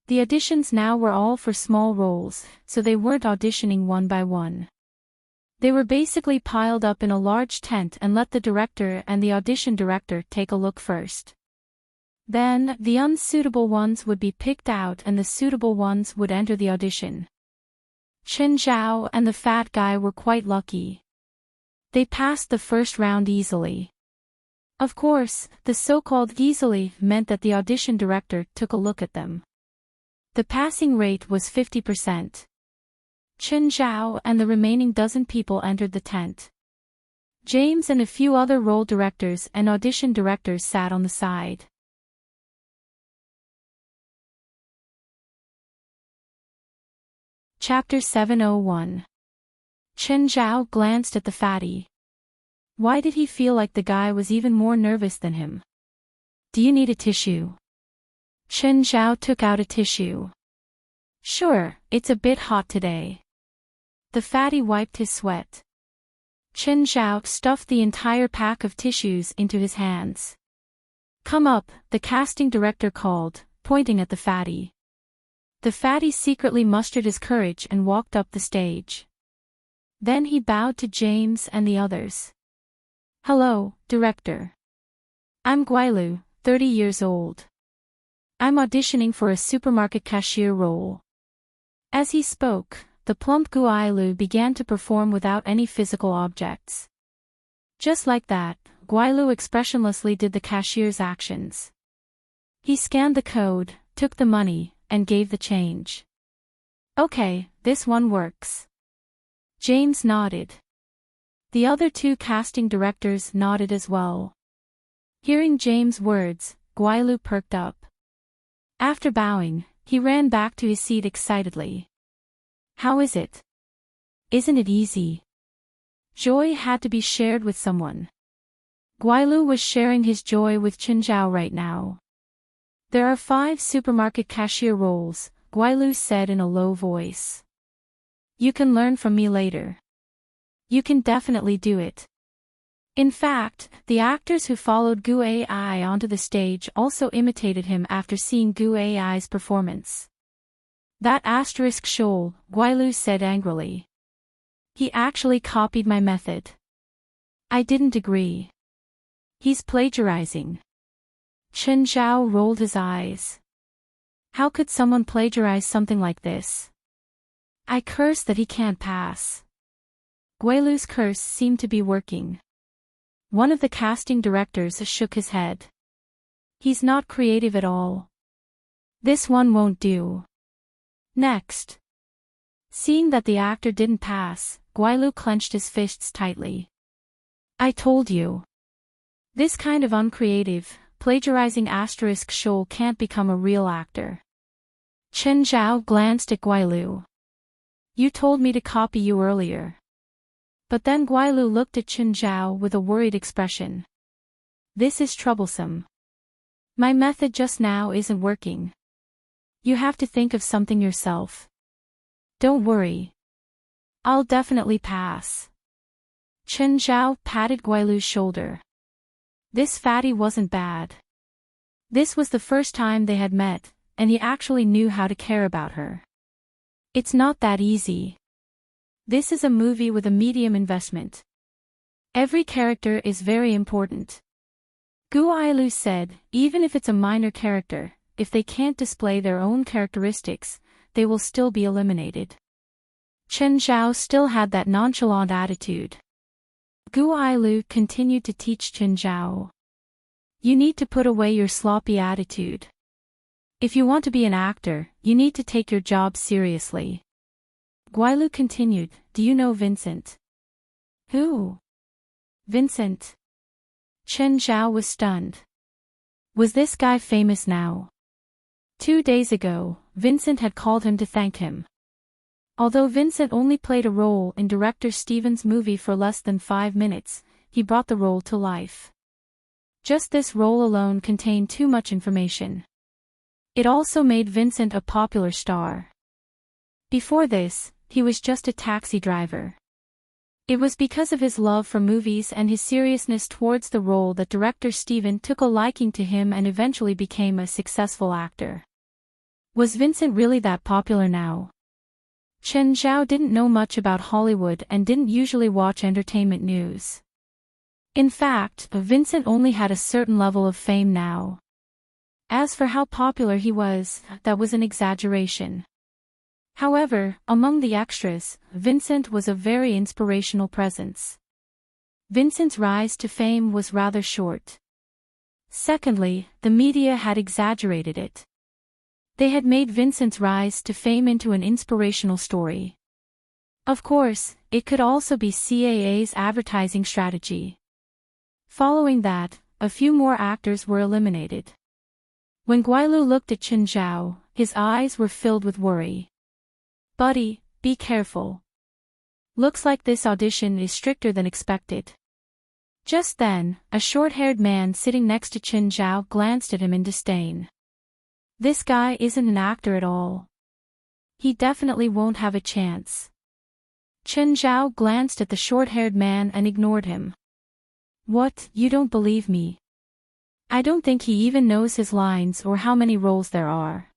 The auditions now were all for small roles, so they weren't auditioning one by one. They were basically piled up in a large tent and let the director and the audition director take a look first. Then, the unsuitable ones would be picked out and the suitable ones would enter the audition. Qin Zhao and the fat guy were quite lucky. They passed the first round easily. Of course, the so-called easily meant that the audition director took a look at them. The passing rate was 50%. Qin Zhao and the remaining dozen people entered the tent. James and a few other role directors and audition directors sat on the side. Chapter 701. Chen Zhao glanced at the fatty. Why did he feel like the guy was even more nervous than him? Do you need a tissue? Chen Zhao took out a tissue. Sure, it's a bit hot today. The fatty wiped his sweat. Chen Zhao stuffed the entire pack of tissues into his hands. Come up, the casting director called, pointing at the fatty. The fatty secretly mustered his courage and walked up the stage. Then he bowed to James and the others. Hello, director. I'm Guilu, 30 years old. I'm auditioning for a supermarket cashier role. As he spoke, the plump Guilu began to perform without any physical objects. Just like that, Guilu expressionlessly did the cashier's actions. He scanned the code, took the money, and gave the change. Okay, this one works. James nodded. The other two casting directors nodded as well. Hearing James' words, Guilu perked up. After bowing, he ran back to his seat excitedly. How is it? Isn't it easy? Joy had to be shared with someone. Guilu was sharing his joy with Chen Zhao right now. There are 5 supermarket cashier roles, Guilu said in a low voice. You can learn from me later. You can definitely do it. In fact, the actors who followed Gu Ai onto the stage also imitated him after seeing Gu Ai's performance. That asterisk shoal, Guilu said angrily. He actually copied my method. I didn't agree. He's plagiarizing. Chen Zhao rolled his eyes. How could someone plagiarize something like this? I curse that he can't pass. Guilu's curse seemed to be working. One of the casting directors shook his head. He's not creative at all. This one won't do. Next. Seeing that the actor didn't pass, Guilu clenched his fists tightly. I told you. This kind of uncreative, plagiarizing asterisk shoal can't become a real actor. Chen Zhao glanced at Guilu. You told me to copy you earlier. But then Guilu looked at Chen Zhao with a worried expression. This is troublesome. My method just now isn't working. You have to think of something yourself. Don't worry. I'll definitely pass. Chen Zhao patted Guilu's shoulder. This fatty wasn't bad. This was the first time they had met, and he actually knew how to care about her. It's not that easy. This is a movie with a medium investment. Every character is very important. Gu Ailu said, even if it's a minor character, if they can't display their own characteristics, they will still be eliminated. Chen Zhao still had that nonchalant attitude. Gu Ailu continued to teach Chen Zhao. You need to put away your sloppy attitude. If you want to be an actor, you need to take your job seriously. Guilu continued, do you know Vincent? Who? Vincent. Chen Zhao was stunned. Was this guy famous now? 2 days ago, Vincent had called him to thank him. Although Vincent only played a role in director Steven's movie for less than 5 minutes, he brought the role to life. Just this role alone contained too much information. It also made Vincent a popular star. Before this, he was just a taxi driver. It was because of his love for movies and his seriousness towards the role that director Steven took a liking to him and eventually became a successful actor. Was Vincent really that popular now? Chen Zhao didn't know much about Hollywood and didn't usually watch entertainment news. In fact, Vincent only had a certain level of fame now. As for how popular he was, that was an exaggeration. However, among the extras, Vincent was a very inspirational presence. Vincent's rise to fame was rather short. Secondly, the media had exaggerated it. They had made Vincent's rise to fame into an inspirational story. Of course, it could also be CAA's advertising strategy. Following that, a few more actors were eliminated. When Guilu looked at Chen Zhao, his eyes were filled with worry. Buddy, be careful. Looks like this audition is stricter than expected. Just then, a short-haired man sitting next to Chen Zhao glanced at him in disdain. This guy isn't an actor at all. He definitely won't have a chance. Chen Zhao glanced at the short-haired man and ignored him. What, you don't believe me? I don't think he even knows his lines or how many roles there are.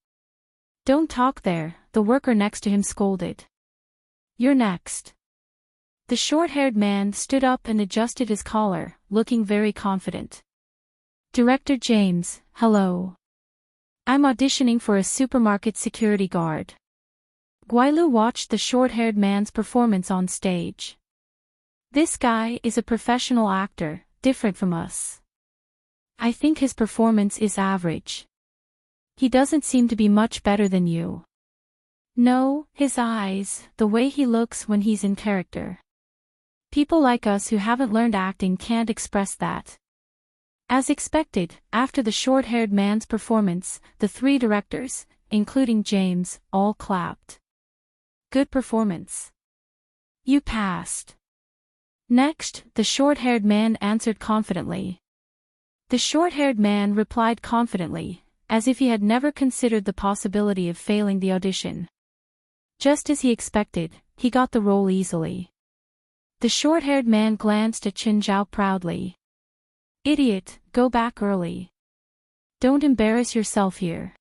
Don't talk there, the worker next to him scolded. You're next. The short-haired man stood up and adjusted his collar, looking very confident. Director James, hello. I'm auditioning for a supermarket security guard. Guilu watched the short-haired man's performance on stage. This guy is a professional actor, different from us. I think his performance is average. He doesn't seem to be much better than you. No, his eyes, the way he looks when he's in character. People like us who haven't learned acting can't express that. As expected, after the short-haired man's performance, the three directors, including James, all clapped. Good performance. You passed. Next, the short-haired man answered confidently. The short-haired man replied confidently, as if he had never considered the possibility of failing the audition. Just as he expected, he got the role easily. The short-haired man glanced at Chen Zhao proudly. Idiot, go back early. Don't embarrass yourself here.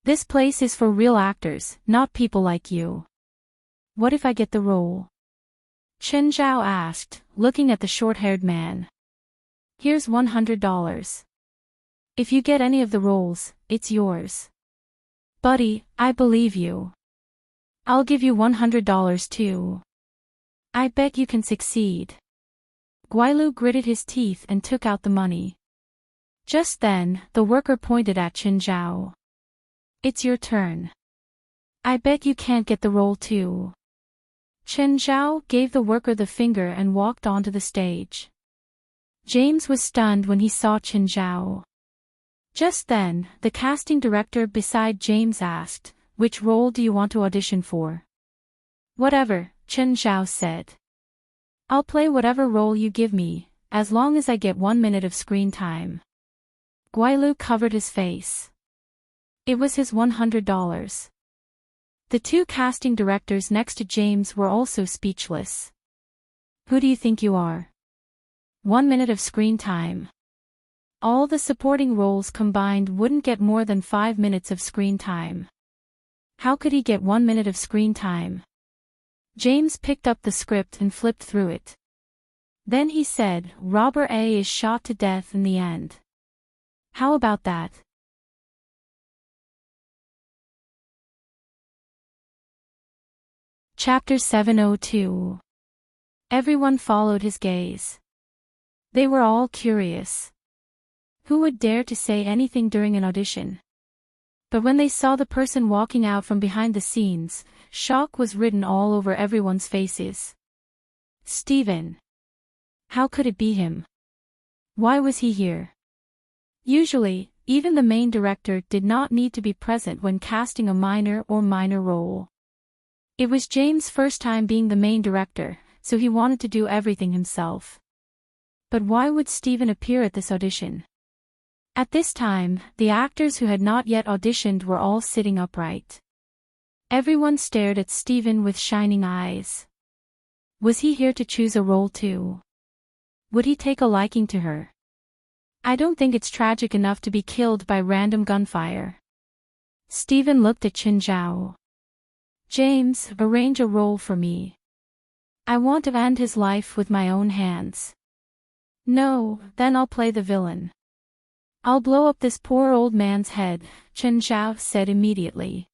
This place is for real actors, not people like you. What if I get the role? Chen Zhao asked, looking at the short-haired man. Here's $100. If you get any of the roles, it's yours. Buddy, I believe you. I'll give you $100 too. I bet you can succeed. Guilu gritted his teeth and took out the money. Just then, the worker pointed at Chen Zhao. It's your turn. I bet you can't get the role too. Chen Zhao gave the worker the finger and walked onto the stage. James was stunned when he saw Chen Zhao. Just then, the casting director beside James asked, which role do you want to audition for? Whatever, Chen Zhao said. I'll play whatever role you give me, as long as I get 1 minute of screen time. Guilu covered his face. It was his $100. The two casting directors next to James were also speechless. Who do you think you are? 1 minute of screen time. All the supporting roles combined wouldn't get more than 5 minutes of screen time. How could he get 1 minute of screen time? James picked up the script and flipped through it. Then he said, Robber A is shot to death in the end. How about that? Chapter 702. Everyone followed his gaze. They were all curious. Who would dare to say anything during an audition? But when they saw the person walking out from behind the scenes, shock was written all over everyone's faces. Steven. How could it be him? Why was he here? Usually, even the main director did not need to be present when casting a minor or minor role. It was James' first time being the main director, so he wanted to do everything himself. But why would Steven appear at this audition? At this time, the actors who had not yet auditioned were all sitting upright. Everyone stared at Steven with shining eyes. Was he here to choose a role too? Would he take a liking to her? I don't think it's tragic enough to be killed by random gunfire. Steven looked at Chen Zhao. James, arrange a role for me. I want to end his life with my own hands. No, then I'll play the villain. I'll blow up this poor old man's head, Chen Zhao said immediately.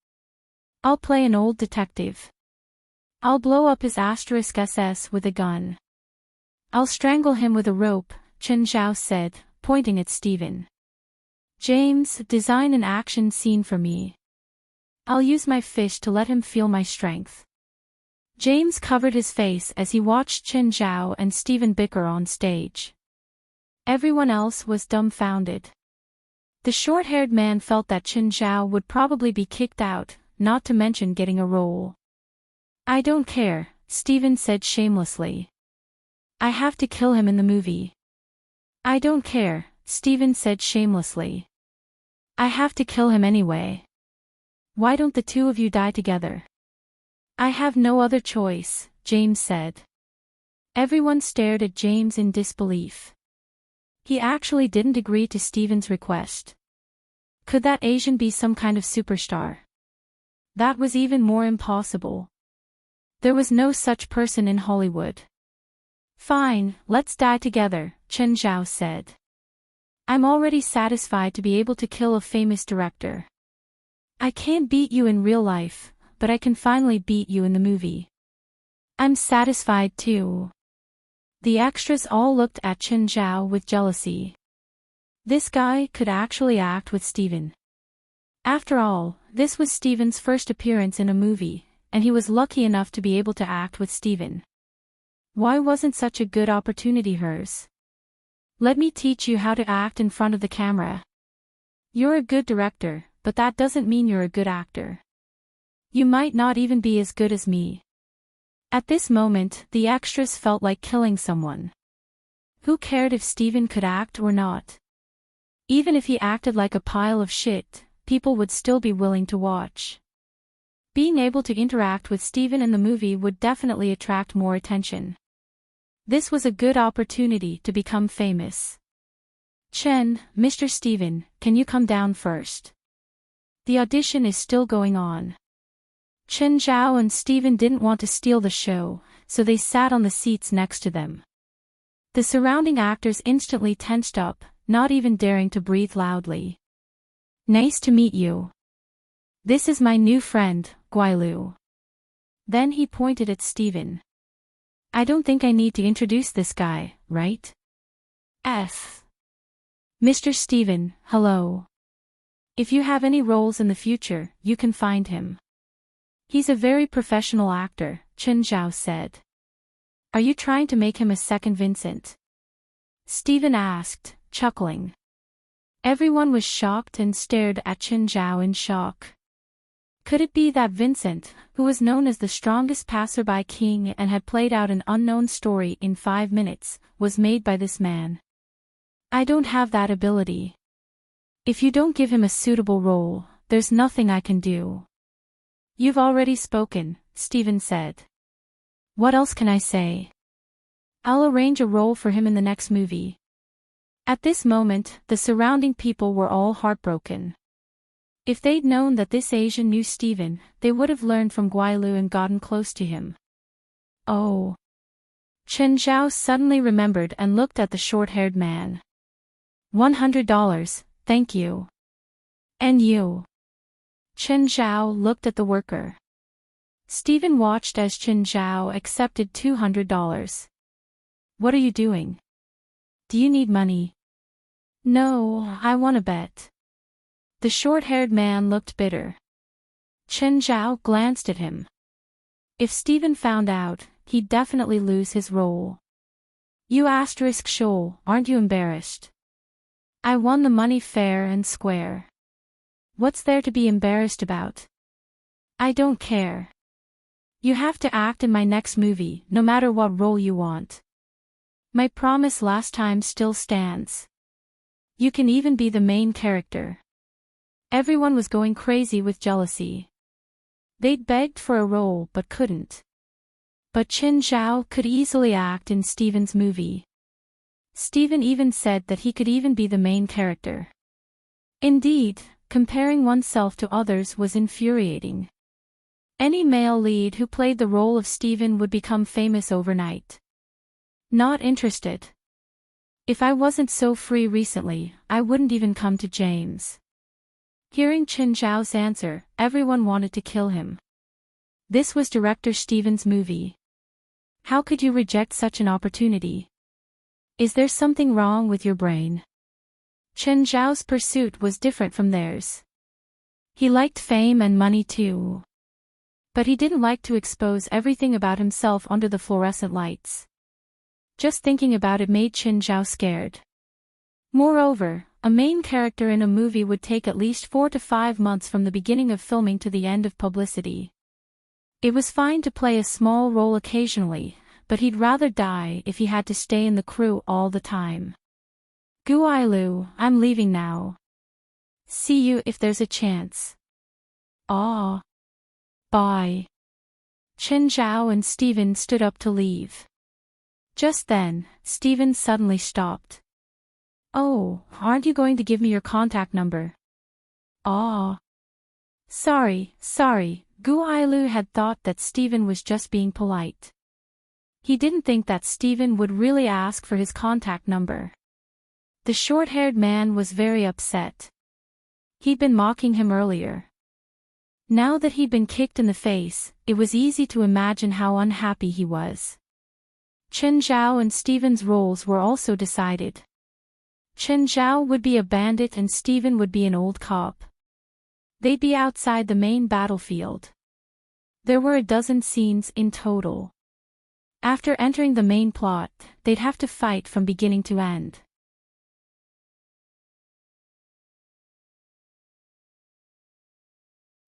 I'll play an old detective. I'll blow up his *SS with a gun. I'll strangle him with a rope, Chen Zhao said, pointing at Steven. James, design an action scene for me. I'll use my fish to let him feel my strength. James covered his face as he watched Chen Zhao and Steven bicker on stage. Everyone else was dumbfounded. The short-haired man felt that Chen Zhao would probably be kicked out, not to mention getting a role. I don't care, Steven said shamelessly. I have to kill him in the movie. I don't care, Steven said shamelessly. I have to kill him anyway. Why don't the two of you die together? I have no other choice, James said. Everyone stared at James in disbelief. He actually didn't agree to Steven's request. Could that Asian be some kind of superstar? That was even more impossible. There was no such person in Hollywood. Fine, let's die together, Chen Zhao said. I'm already satisfied to be able to kill a famous director. I can't beat you in real life, but I can finally beat you in the movie. I'm satisfied too. The extras all looked at Chen Zhao with jealousy. This guy could actually act with Steven. After all, this was Steven's first appearance in a movie, and he was lucky enough to be able to act with Steven. Why wasn't such a good opportunity hers? Let me teach you how to act in front of the camera. You're a good director, but that doesn't mean you're a good actor. You might not even be as good as me. At this moment, the extras felt like killing someone. Who cared if Steven could act or not? Even if he acted like a pile of shit, people would still be willing to watch. Being able to interact with Steven in the movie would definitely attract more attention. This was a good opportunity to become famous. Chen, Mr. Steven, can you come down first? The audition is still going on. Chen Zhao and Steven didn't want to steal the show, so they sat on the seats next to them. The surrounding actors instantly tensed up, not even daring to breathe loudly. Nice to meet you. This is my new friend, Guilu. Then he pointed at Steven. I don't think I need to introduce this guy, right? Mr. Steven, hello. If you have any roles in the future, you can find him. He's a very professional actor, Chen Zhao said. Are you trying to make him a second Vincent? Steven asked, chuckling. Everyone was shocked and stared at Chen Zhao in shock. Could it be that Vincent, who was known as the strongest passerby king and had played out an unknown story in 5 minutes, was made by this man? I don't have that ability. If you don't give him a suitable role, there's nothing I can do. You've already spoken, Steven said. What else can I say? I'll arrange a role for him in the next movie. At this moment, the surrounding people were all heartbroken. If they'd known that this Asian knew Steven, they would have learned from Guilu and gotten close to him. Oh. Chen Zhao suddenly remembered and looked at the short-haired man. $100, thank you. And you? Chen Zhao looked at the worker. Steven watched as Chen Zhao accepted $200. What are you doing? Do you need money? No, I want to bet. The short-haired man looked bitter. Chen Zhao glanced at him. If Steven found out, he'd definitely lose his role. You *Shoal, aren't you embarrassed? I won the money fair and square. What's there to be embarrassed about? I don't care. You have to act in my next movie, no matter what role you want. My promise last time still stands. You can even be the main character. Everyone was going crazy with jealousy. They'd begged for a role but couldn't. But Chen Zhao could easily act in Steven's movie. Steven even said that he could even be the main character. Indeed, comparing oneself to others was infuriating. Any male lead who played the role of Steven would become famous overnight. Not interested. If I wasn't so free recently, I wouldn't even come to James. Hearing Chen Zhao's answer, everyone wanted to kill him. This was director Steven's movie. How could you reject such an opportunity? Is there something wrong with your brain? Chen Zhao's pursuit was different from theirs. He liked fame and money too. But he didn't like to expose everything about himself under the fluorescent lights. Just thinking about it made Chen Zhao scared. Moreover, a main character in a movie would take at least 4 to 5 months from the beginning of filming to the end of publicity. It was fine to play a small role occasionally, but he'd rather die if he had to stay in the crew all the time. Guailu, I'm leaving now. See you if there's a chance. Aw. Bye. Chen Zhao and Steven stood up to leave. Just then, Steven suddenly stopped. Oh, aren't you going to give me your contact number? Aw. Sorry. Guailu had thought that Steven was just being polite. He didn't think that Steven would really ask for his contact number. The short-haired man was very upset. He'd been mocking him earlier. Now that he'd been kicked in the face, it was easy to imagine how unhappy he was. Chen Zhao and Steven's roles were also decided. Chen Zhao would be a bandit and Steven would be an old cop. They'd be outside the main battlefield. There were a dozen scenes in total. After entering the main plot, they'd have to fight from beginning to end.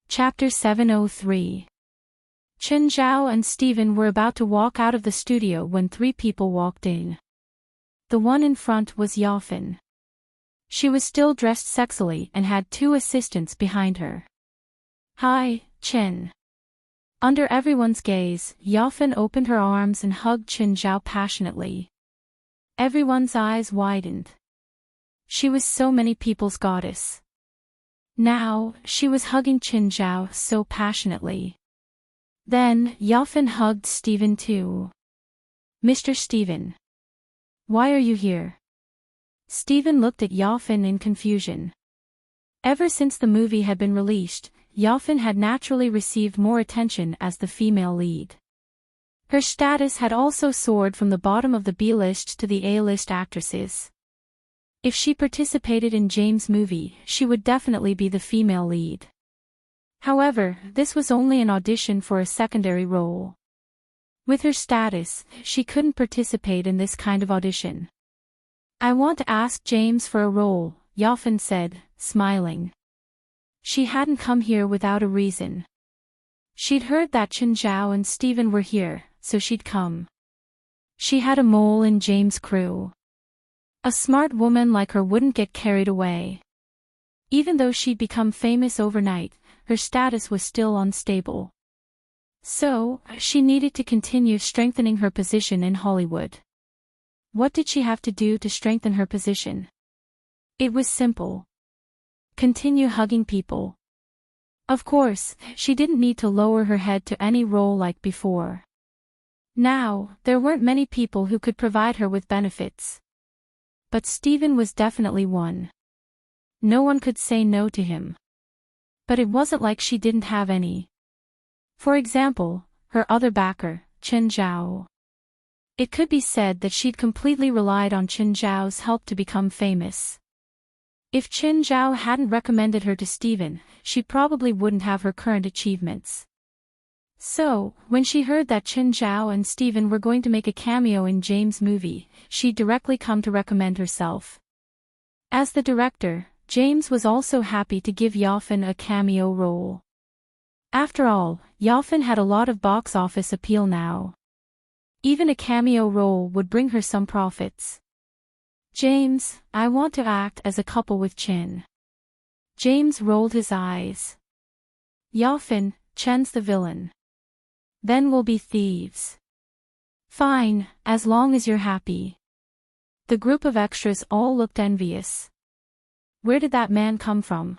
Chapter 703. Chen Zhao and Steven were about to walk out of the studio when three people walked in. The one in front was Yafen. She was still dressed sexily and had two assistants behind her. Hi, Chen. Under everyone's gaze, Yafen opened her arms and hugged Chen Zhao passionately. Everyone's eyes widened. She was so many people's goddess. Now, she was hugging Chen Zhao so passionately. Then, Yafen hugged Steven too. Mr. Steven. Why are you here? Steven looked at Yafen in confusion. Ever since the movie had been released, Yafen had naturally received more attention as the female lead. Her status had also soared from the bottom of the B-list to the A-list actresses. If she participated in James' movie, she would definitely be the female lead. However, this was only an audition for a secondary role. With her status, she couldn't participate in this kind of audition. I want to ask James for a role, Yafen said, smiling. She hadn't come here without a reason. She'd heard that Chen Zhao and Steven were here, so she'd come. She had a mole in James' crew. A smart woman like her wouldn't get carried away. Even though she'd become famous overnight, her status was still unstable. So, she needed to continue strengthening her position in Hollywood. What did she have to do to strengthen her position? It was simple. Continue hugging people. Of course, she didn't need to lower her head to any role like before. Now, there weren't many people who could provide her with benefits. But Steven was definitely one. No one could say no to him. But it wasn't like she didn't have any. For example, her other backer, Chen Zhao. It could be said that she'd completely relied on Chen Zhao's help to become famous. If Chen Zhao hadn't recommended her to Steven, she probably wouldn't have her current achievements. So, when she heard that Chen Zhao and Steven were going to make a cameo in James' movie, she'd directly come to recommend herself. As the director, James was also happy to give Yafen a cameo role. After all, Yafen had a lot of box office appeal now. Even a cameo role would bring her some profits. James, I want to act as a couple with Chen. James rolled his eyes. Yafen, Chen's the villain. Then we'll be thieves. Fine, as long as you're happy. The group of extras all looked envious. Where did that man come from?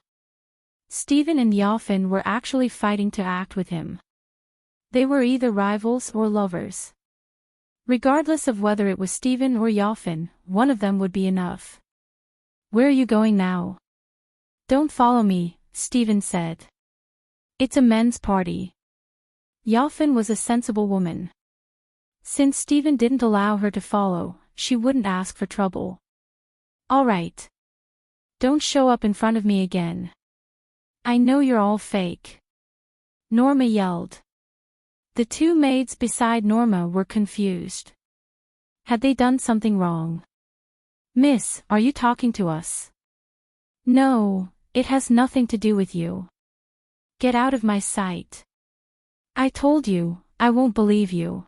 Steven and Yafen were actually fighting to act with him. They were either rivals or lovers. Regardless of whether it was Steven or Yafen, one of them would be enough. Where are you going now? Don't follow me, Steven said. It's a men's party. Yafen was a sensible woman. Since Steven didn't allow her to follow, she wouldn't ask for trouble. All right. Don't show up in front of me again. I know you're all fake. Norma yelled. The two maids beside Norma were confused. Had they done something wrong? Miss, are you talking to us? No, it has nothing to do with you. Get out of my sight. I told you, I won't believe you.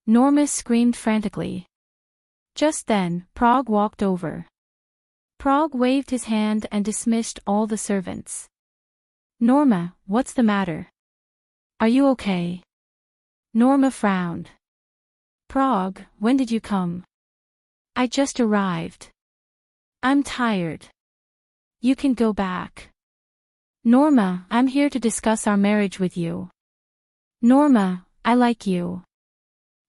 Norma screamed frantically. Just then, Prague walked over. Prague waved his hand and dismissed all the servants. Norma, what's the matter? Are you okay? Norma frowned. Prague, when did you come? I just arrived. I'm tired. You can go back. Norma, I'm here to discuss our marriage with you. Norma, I like you.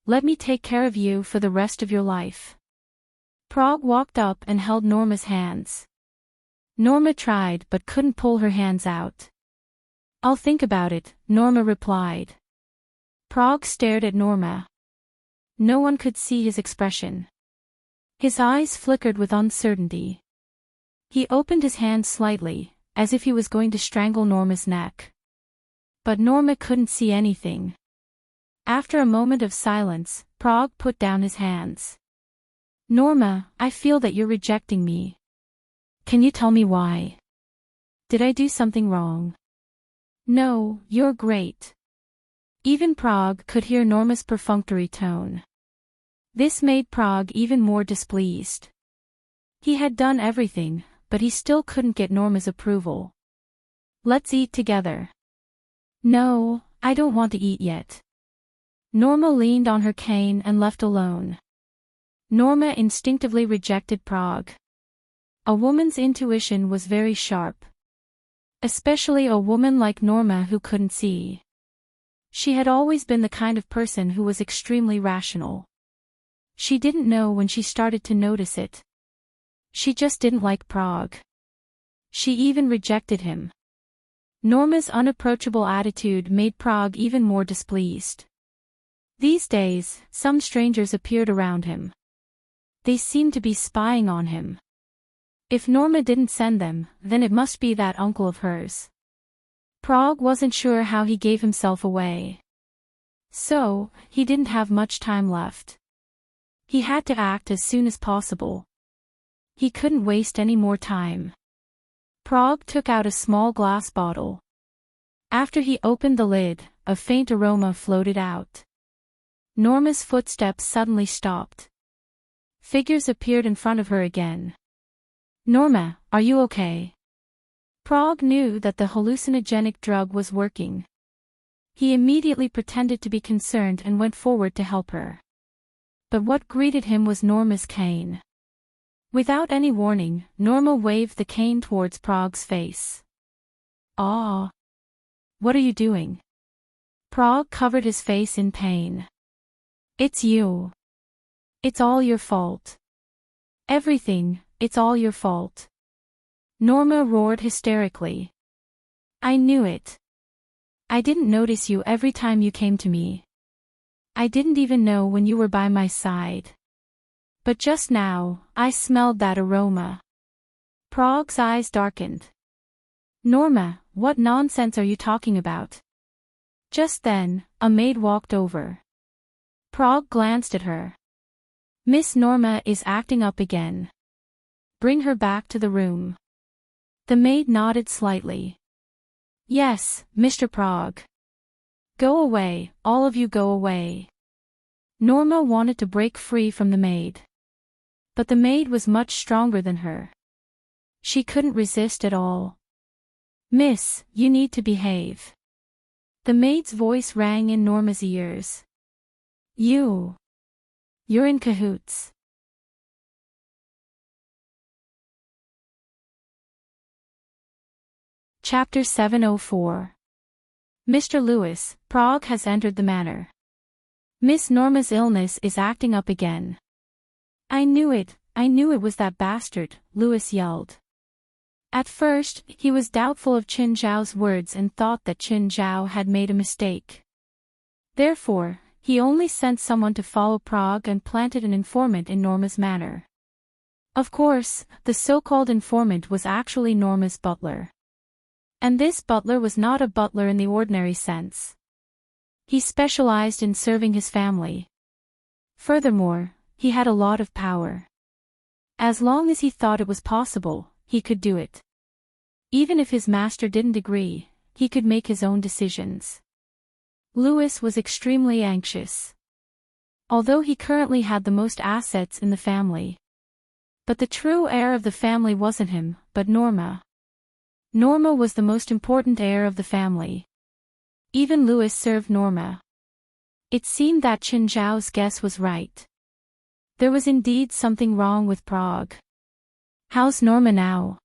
Let me take care of you for the rest of your life. Prague walked up and held Norma's hands. Norma tried but couldn't pull her hands out. I'll think about it, Norma replied. Prague stared at Norma. No one could see his expression. His eyes flickered with uncertainty. He opened his hand slightly, as if he was going to strangle Norma's neck. But Norma couldn't see anything. After a moment of silence, Prague put down his hands. Norma, I feel that you're rejecting me. Can you tell me why? Did I do something wrong? No, you're great. Even Prague could hear Norma's perfunctory tone. This made Prague even more displeased. He had done everything, but he still couldn't get Norma's approval. Let's eat together. No, I don't want to eat yet. Norma leaned on her cane and left alone. Norma instinctively rejected Prague. A woman's intuition was very sharp. Especially a woman like Norma who couldn't see. She had always been the kind of person who was extremely rational. She didn't know when she started to notice it. She just didn't like Prague. She even rejected him. Norma's unapproachable attitude made Prague even more displeased. These days, some strangers appeared around him. They seemed to be spying on him. If Norma didn't send them, then it must be that uncle of hers. Prague wasn't sure how he gave himself away. So, he didn't have much time left. He had to act as soon as possible. He couldn't waste any more time. Prague took out a small glass bottle. After he opened the lid, a faint aroma floated out. Norma's footsteps suddenly stopped. Figures appeared in front of her again. Norma, are you okay? Prague knew that the hallucinogenic drug was working. He immediately pretended to be concerned and went forward to help her. But what greeted him was Norma's cane. Without any warning, Norma waved the cane towards Prague's face. Ah! What are you doing? Prague covered his face in pain. It's you. It's all your fault. Everything, it's all your fault. Norma roared hysterically. I knew it. I didn't notice you every time you came to me. I didn't even know when you were by my side. But just now, I smelled that aroma. Prague's eyes darkened. Norma, what nonsense are you talking about? Just then, a maid walked over. Prague glanced at her. Miss Norma is acting up again. Bring her back to the room. The maid nodded slightly. Yes, Mr. Prague. Go away, all of you go away. Norma wanted to break free from the maid. But the maid was much stronger than her. She couldn't resist at all. Miss, you need to behave. The maid's voice rang in Norma's ears. You're in cahoots. Chapter 704. Mr. Lewis, Prague has entered the manor. Miss Norma's illness is acting up again. I knew it was that bastard, Lewis yelled. At first, he was doubtful of Qin Zhao's words and thought that Qin Zhao had made a mistake. Therefore, he only sent someone to follow Prague and planted an informant in Norma's manor. Of course, the so-called informant was actually Norma's butler. And this butler was not a butler in the ordinary sense. He specialized in serving his family. Furthermore, he had a lot of power. As long as he thought it was possible, he could do it. Even if his master didn't agree, he could make his own decisions. Louis was extremely anxious. Although he currently had the most assets in the family. But the true heir of the family wasn't him, but Norma. Norma was the most important heir of the family. Even Louis served Norma. It seemed that Chen Zhao's guess was right. There was indeed something wrong with Prague. How's Norma now?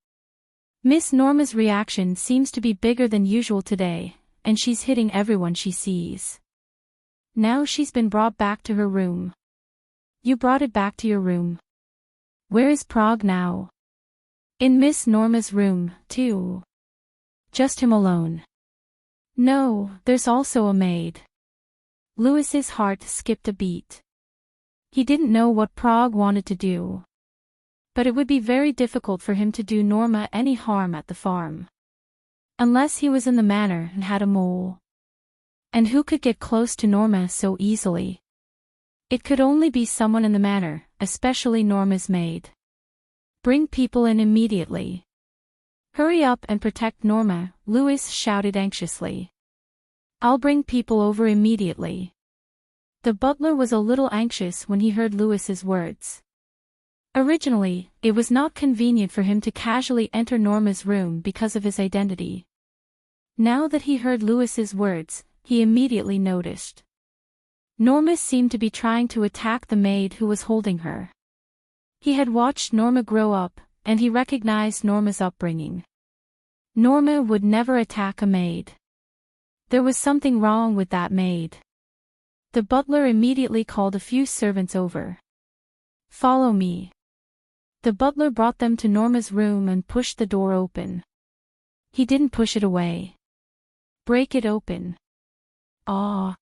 Miss Norma's reaction seems to be bigger than usual today, and she's hitting everyone she sees. Now she's been brought back to her room. You brought it back to your room. Where is Prague now? In Miss Norma's room, too. Just him alone. No, there's also a maid. Louis's heart skipped a beat. He didn't know what Prague wanted to do. But it would be very difficult for him to do Norma any harm at the farm. Unless he was in the manor and had a mole. And who could get close to Norma so easily? It could only be someone in the manor, especially Norma's maid. Bring people in immediately. Hurry up and protect Norma, Louis shouted anxiously. I'll bring people over immediately. The butler was a little anxious when he heard Louis's words. Originally, it was not convenient for him to casually enter Norma's room because of his identity. Now that he heard Louis's words, he immediately noticed. Norma seemed to be trying to attack the maid who was holding her. He had watched Norma grow up, and he recognized Norma's upbringing. Norma would never attack a maid. There was something wrong with that maid. The butler immediately called a few servants over. Follow me. The butler brought them to Norma's room and pushed the door open. He didn't push it away. Break it open. Ah.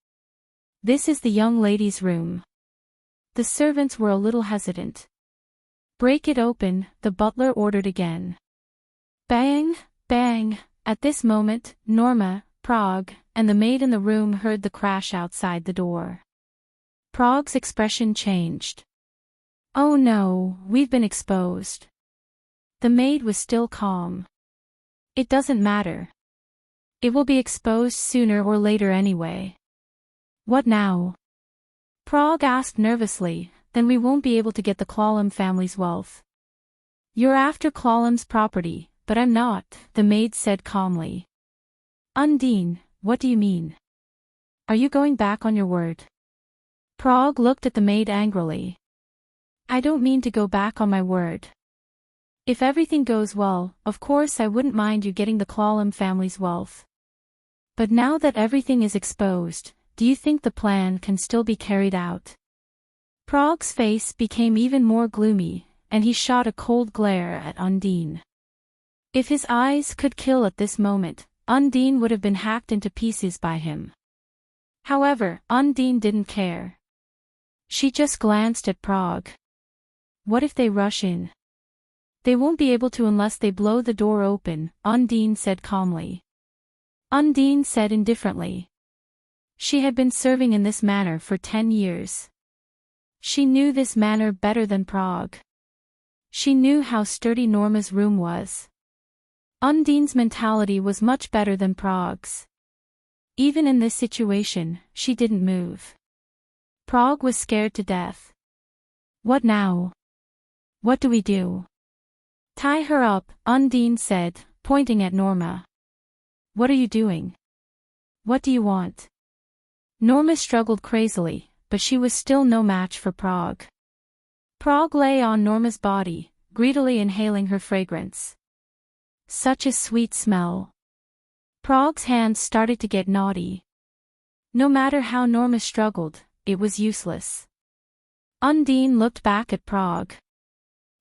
This is the young lady's room. The servants were a little hesitant. Break it open, the butler ordered again. Bang, bang. At this moment, Norma, Prague, and the maid in the room heard the crash outside the door. Prague's expression changed. Oh no, we've been exposed. The maid was still calm. It doesn't matter. It will be exposed sooner or later anyway. What now? Prague asked nervously, then we won't be able to get the Clallam family's wealth. You're after Clallam's property, but I'm not, the maid said calmly. Undine, what do you mean? Are you going back on your word? Prague looked at the maid angrily. I don't mean to go back on my word. If everything goes well, of course I wouldn't mind you getting the Clallam family's wealth. But now that everything is exposed, do you think the plan can still be carried out? Prague's face became even more gloomy, and he shot a cold glare at Undine. If his eyes could kill at this moment, Undine would have been hacked into pieces by him. However, Undine didn't care. She just glanced at Prague. What if they rush in? They won't be able to unless they blow the door open, Undine said calmly. Undine said indifferently. She had been serving in this manor for 10 years. She knew this manor better than Prague. She knew how sturdy Norma's room was. Undine's mentality was much better than Prague's. Even in this situation, she didn't move. Prague was scared to death. What now? What do we do? Tie her up, Undine said, pointing at Norma. What are you doing? What do you want? Norma struggled crazily, but she was still no match for Prague. Prague lay on Norma's body, greedily inhaling her fragrance. Such a sweet smell. Prague's hands started to get naughty. No matter how Norma struggled, it was useless. Undine looked back at Prague.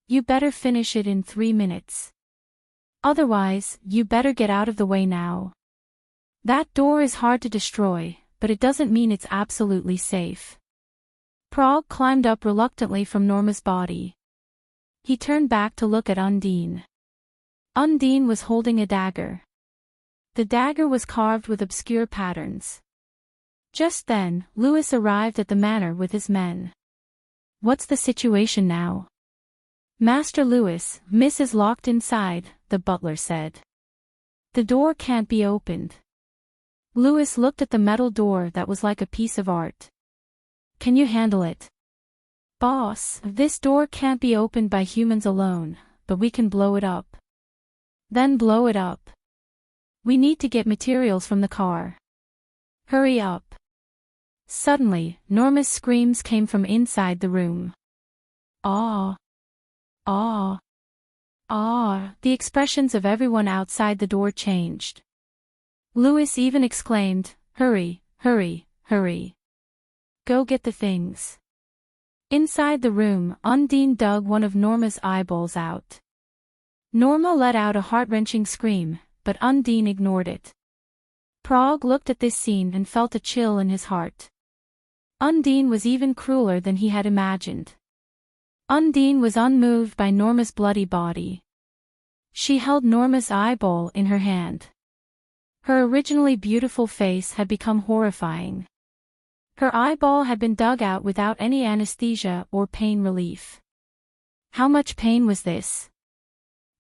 You better finish it in 3 minutes. Otherwise, you better get out of the way now. That door is hard to destroy, but it doesn't mean it's absolutely safe. Prague climbed up reluctantly from Norma's body. He turned back to look at Undine. Undine was holding a dagger. The dagger was carved with obscure patterns. Just then, Louis arrived at the manor with his men. What's the situation now? Master Louis, Miss is locked inside, the butler said. The door can't be opened. Louis looked at the metal door that was like a piece of art. Can you handle it? Boss, this door can't be opened by humans alone, but we can blow it up. Then blow it up. We need to get materials from the car. Hurry up. Suddenly, Norma's screams came from inside the room. Ah! Ah! Ah! The expressions of everyone outside the door changed. Louis even exclaimed, "Hurry, hurry, hurry. Go get the things." Inside the room, Undine dug one of Norma's eyeballs out. Norma let out a heart-wrenching scream, but Undine ignored it. Prague looked at this scene and felt a chill in his heart. Undine was even crueler than he had imagined. Undine was unmoved by Norma's bloody body. She held Norma's eyeball in her hand. Her originally beautiful face had become horrifying. Her eyeball had been dug out without any anesthesia or pain relief. How much pain was this?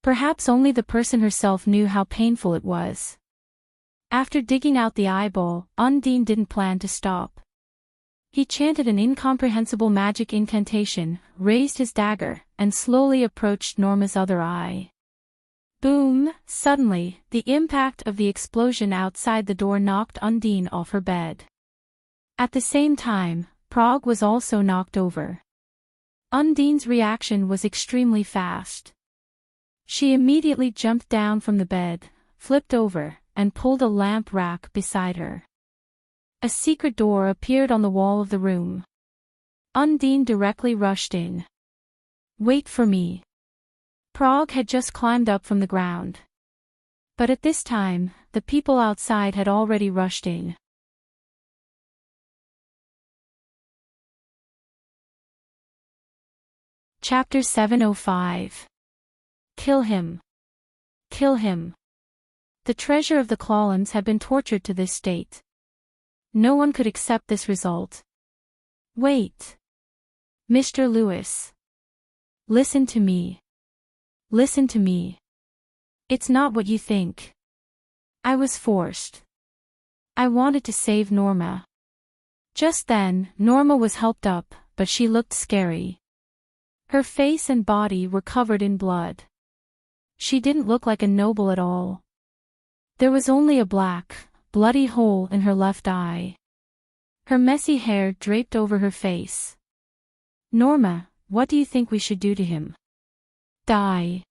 Perhaps only the person herself knew how painful it was. After digging out the eyeball, Undine didn't plan to stop. He chanted an incomprehensible magic incantation, raised his dagger, and slowly approached Norma's other eye. Boom! Suddenly, the impact of the explosion outside the door knocked Undine off her bed. At the same time, Prague was also knocked over. Undine's reaction was extremely fast. She immediately jumped down from the bed, flipped over, and pulled a lamp rack beside her. A secret door appeared on the wall of the room. Undine directly rushed in. "Wait for me." Prague had just climbed up from the ground. But at this time, the people outside had already rushed in. Chapter 705. Kill him. Kill him. The treasure of the Clawlins had been tortured to this state. No one could accept this result. Wait. Mr. Louis. Listen to me. Listen to me. It's not what you think. I was forced. I wanted to save Norma. Just then, Norma was helped up, but she looked scary. Her face and body were covered in blood. She didn't look like a noble at all. There was only a black, bloody hole in her left eye. Her messy hair draped over her face. "Norma, what do you think we should do to him?" "Die.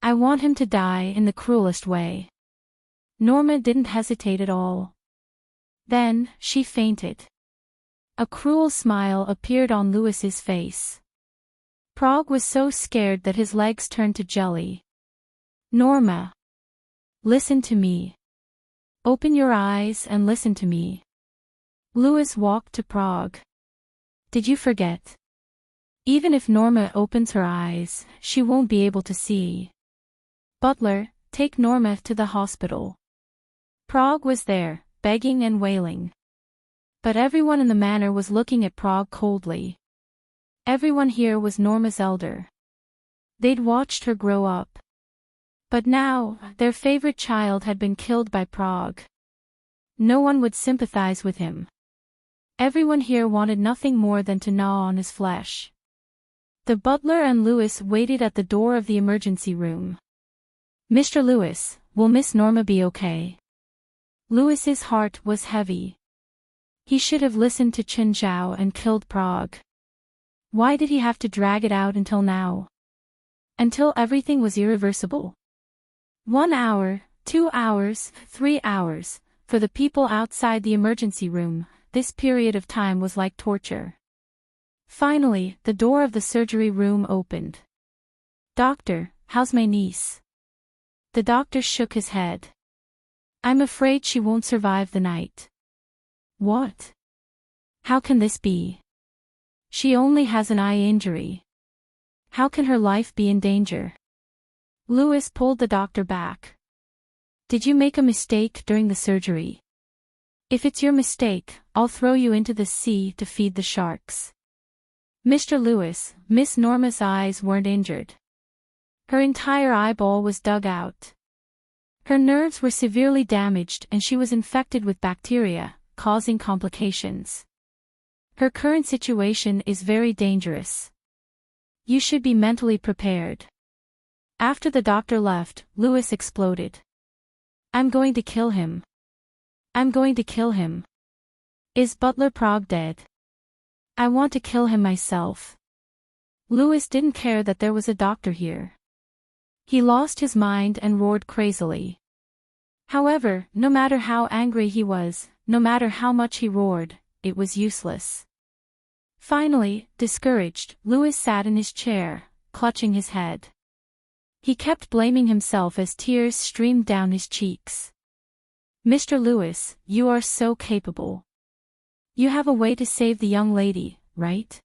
I want him to die in the cruelest way." Norma didn't hesitate at all. Then, she fainted. A cruel smile appeared on Louis's face. Prague was so scared that his legs turned to jelly. "Norma. Listen to me. Open your eyes and listen to me." Louis walked to Prague. "Did you forget? Even if Norma opens her eyes, she won't be able to see. Butler, take Norma to the hospital." Prague was there, begging and wailing. But everyone in the manor was looking at Prague coldly. Everyone here was Norma's elder. They'd watched her grow up. But now, their favorite child had been killed by Prague. No one would sympathize with him. Everyone here wanted nothing more than to gnaw on his flesh. The butler and Louis waited at the door of the emergency room. "Mr. Louis, will Miss Norma be okay?" Louis's heart was heavy. He should have listened to Chen Zhao and killed Prague. Why did he have to drag it out until now? Until everything was irreversible? 1 hour, 2 hours, 3 hours. For the people outside the emergency room, this period of time was like torture. Finally, the door of the surgery room opened. "Doctor, how's my niece?" The doctor shook his head. "I'm afraid she won't survive the night." "What? How can this be? She only has an eye injury. How can her life be in danger?" Louis pulled the doctor back. "Did you make a mistake during the surgery? If it's your mistake, I'll throw you into the sea to feed the sharks." "Mr. Louis, Miss Norma's eyes weren't injured. Her entire eyeball was dug out. Her nerves were severely damaged and she was infected with bacteria, causing complications. Her current situation is very dangerous. You should be mentally prepared. After the doctor left, Louis exploded. I'm going to kill him. I'm going to kill him. Is Butler Prague dead? I want to kill him myself. Louis didn't care that there was a doctor here. He lost his mind and roared crazily. However, no matter how angry he was, no matter how much he roared, it was useless. Finally, discouraged, Louis sat in his chair, clutching his head. He kept blaming himself as tears streamed down his cheeks. Mr. Louis, you are so capable. You have a way to save the young lady, right?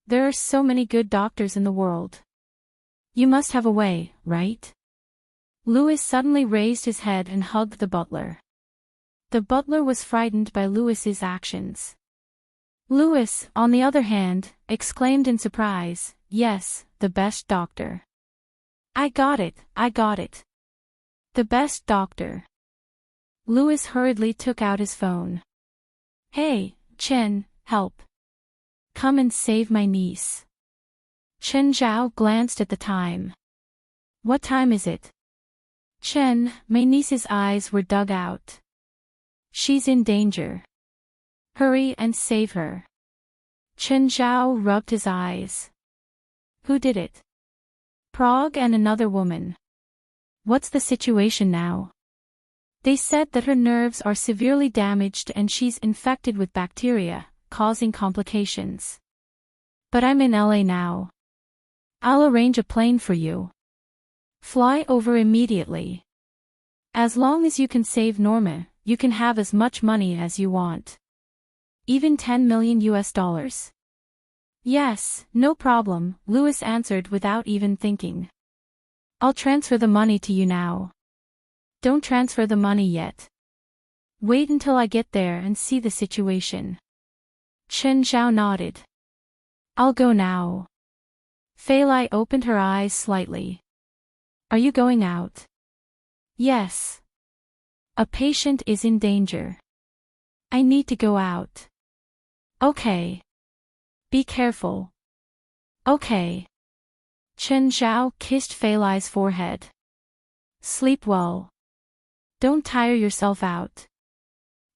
There are so many good doctors in the world. You must have a way, right? Louis suddenly raised his head and hugged the butler. The butler was frightened by Louis's actions. Louis, on the other hand, exclaimed in surprise, yes, the best doctor. I got it, I got it. The best doctor. Louis hurriedly took out his phone. Hey, Chen, help. Come and save my niece. Chen Zhao glanced at the time. What time is it? Chen, my niece's eyes were dug out. She's in danger. Hurry and save her. Chen Zhao rubbed his eyes. Who did it? Prague and another woman. What's the situation now? They said that her nerves are severely damaged and she's infected with bacteria, causing complications. But I'm in LA now. I'll arrange a plane for you. Fly over immediately. As long as you can save Norma, you can have as much money as you want. Even $10 million. Yes, no problem, Louis answered without even thinking. I'll transfer the money to you now. Don't transfer the money yet. Wait until I get there and see the situation. Chen Zhao nodded. I'll go now. Fei Lai opened her eyes slightly. Are you going out? Yes. A patient is in danger. I need to go out. Okay. Be careful. Okay. Chen Zhao kissed Fei Lai's forehead. Sleep well. Don't tire yourself out.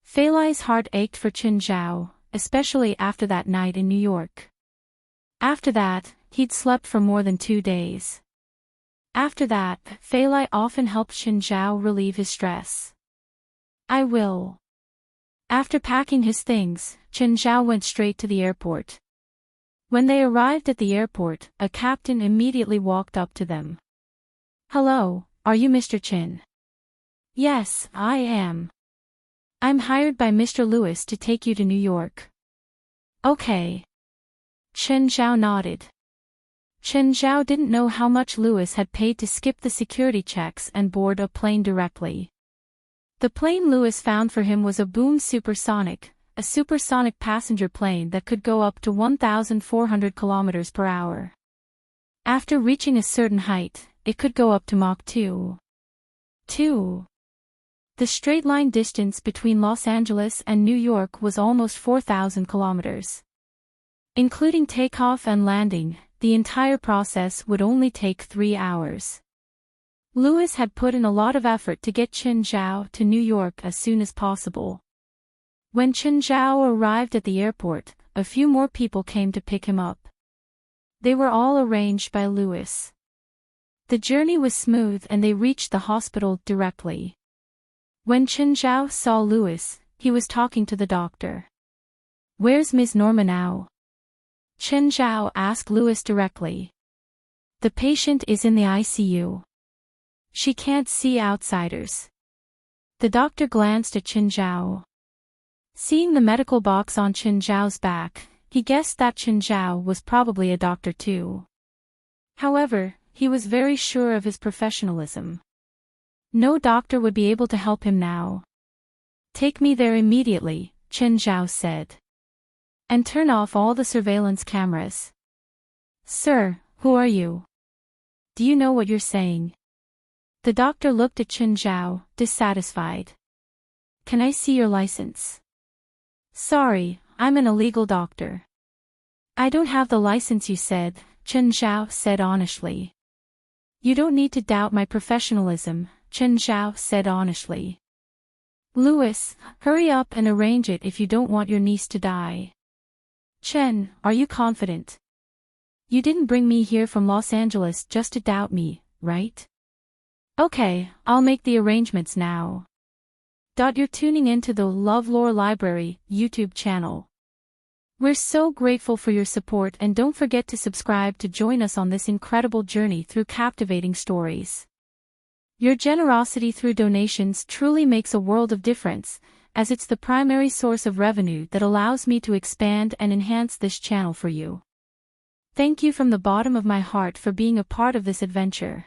Fei Lai's heart ached for Chen Zhao, especially after that night in New York. After that, he'd slept for more than 2 days. After that, Fei Lai often helped Chen Zhao relieve his stress. I will. After packing his things, Chen Zhao went straight to the airport. When they arrived at the airport, a captain immediately walked up to them. Hello, are you Mr. Chen? Yes, I am. I'm hired by Mr. Louis to take you to New York. Okay. Chen Zhao nodded. Chen Zhao didn't know how much Louis had paid to skip the security checks and board a plane directly. The plane Louis found for him was a Boom Supersonic, a supersonic passenger plane that could go up to 1,400 kilometers per hour. After reaching a certain height, it could go up to Mach 2. The straight-line distance between Los Angeles and New York was almost 4,000 kilometers. Including takeoff and landing, the entire process would only take 3 hours. Louis had put in a lot of effort to get Chen Zhao to New York as soon as possible. When Chen Zhao arrived at the airport, a few more people came to pick him up. They were all arranged by Louis. The journey was smooth and they reached the hospital directly. When Chen Zhao saw Louis, he was talking to the doctor. Where's Ms. Norma now? Chen Zhao asked Louis directly. The patient is in the ICU. She can't see outsiders. The doctor glanced at Chen Zhao. Seeing the medical box on Chen Zhao's back, he guessed that Chen Zhao was probably a doctor too. However, he was very sure of his professionalism. No doctor would be able to help him now. Take me there immediately, Chen Zhao said. And turn off all the surveillance cameras. Sir, who are you? Do you know what you're saying? The doctor looked at Chen Zhao, dissatisfied. Can I see your license? Sorry, I'm an illegal doctor. I don't have the license you said, Chen Zhao said honestly. You don't need to doubt my professionalism, Chen Zhao said honestly. Louis, hurry up and arrange it if you don't want your niece to die. Chen, are you confident? You didn't bring me here from Los Angeles just to doubt me, right? Okay, I'll make the arrangements now. You're tuning into the LoveLore Library YouTube channel. We're so grateful for your support, and don't forget to subscribe to join us on this incredible journey through captivating stories. Your generosity through donations truly makes a world of difference, as it's the primary source of revenue that allows me to expand and enhance this channel for you. Thank you from the bottom of my heart for being a part of this adventure.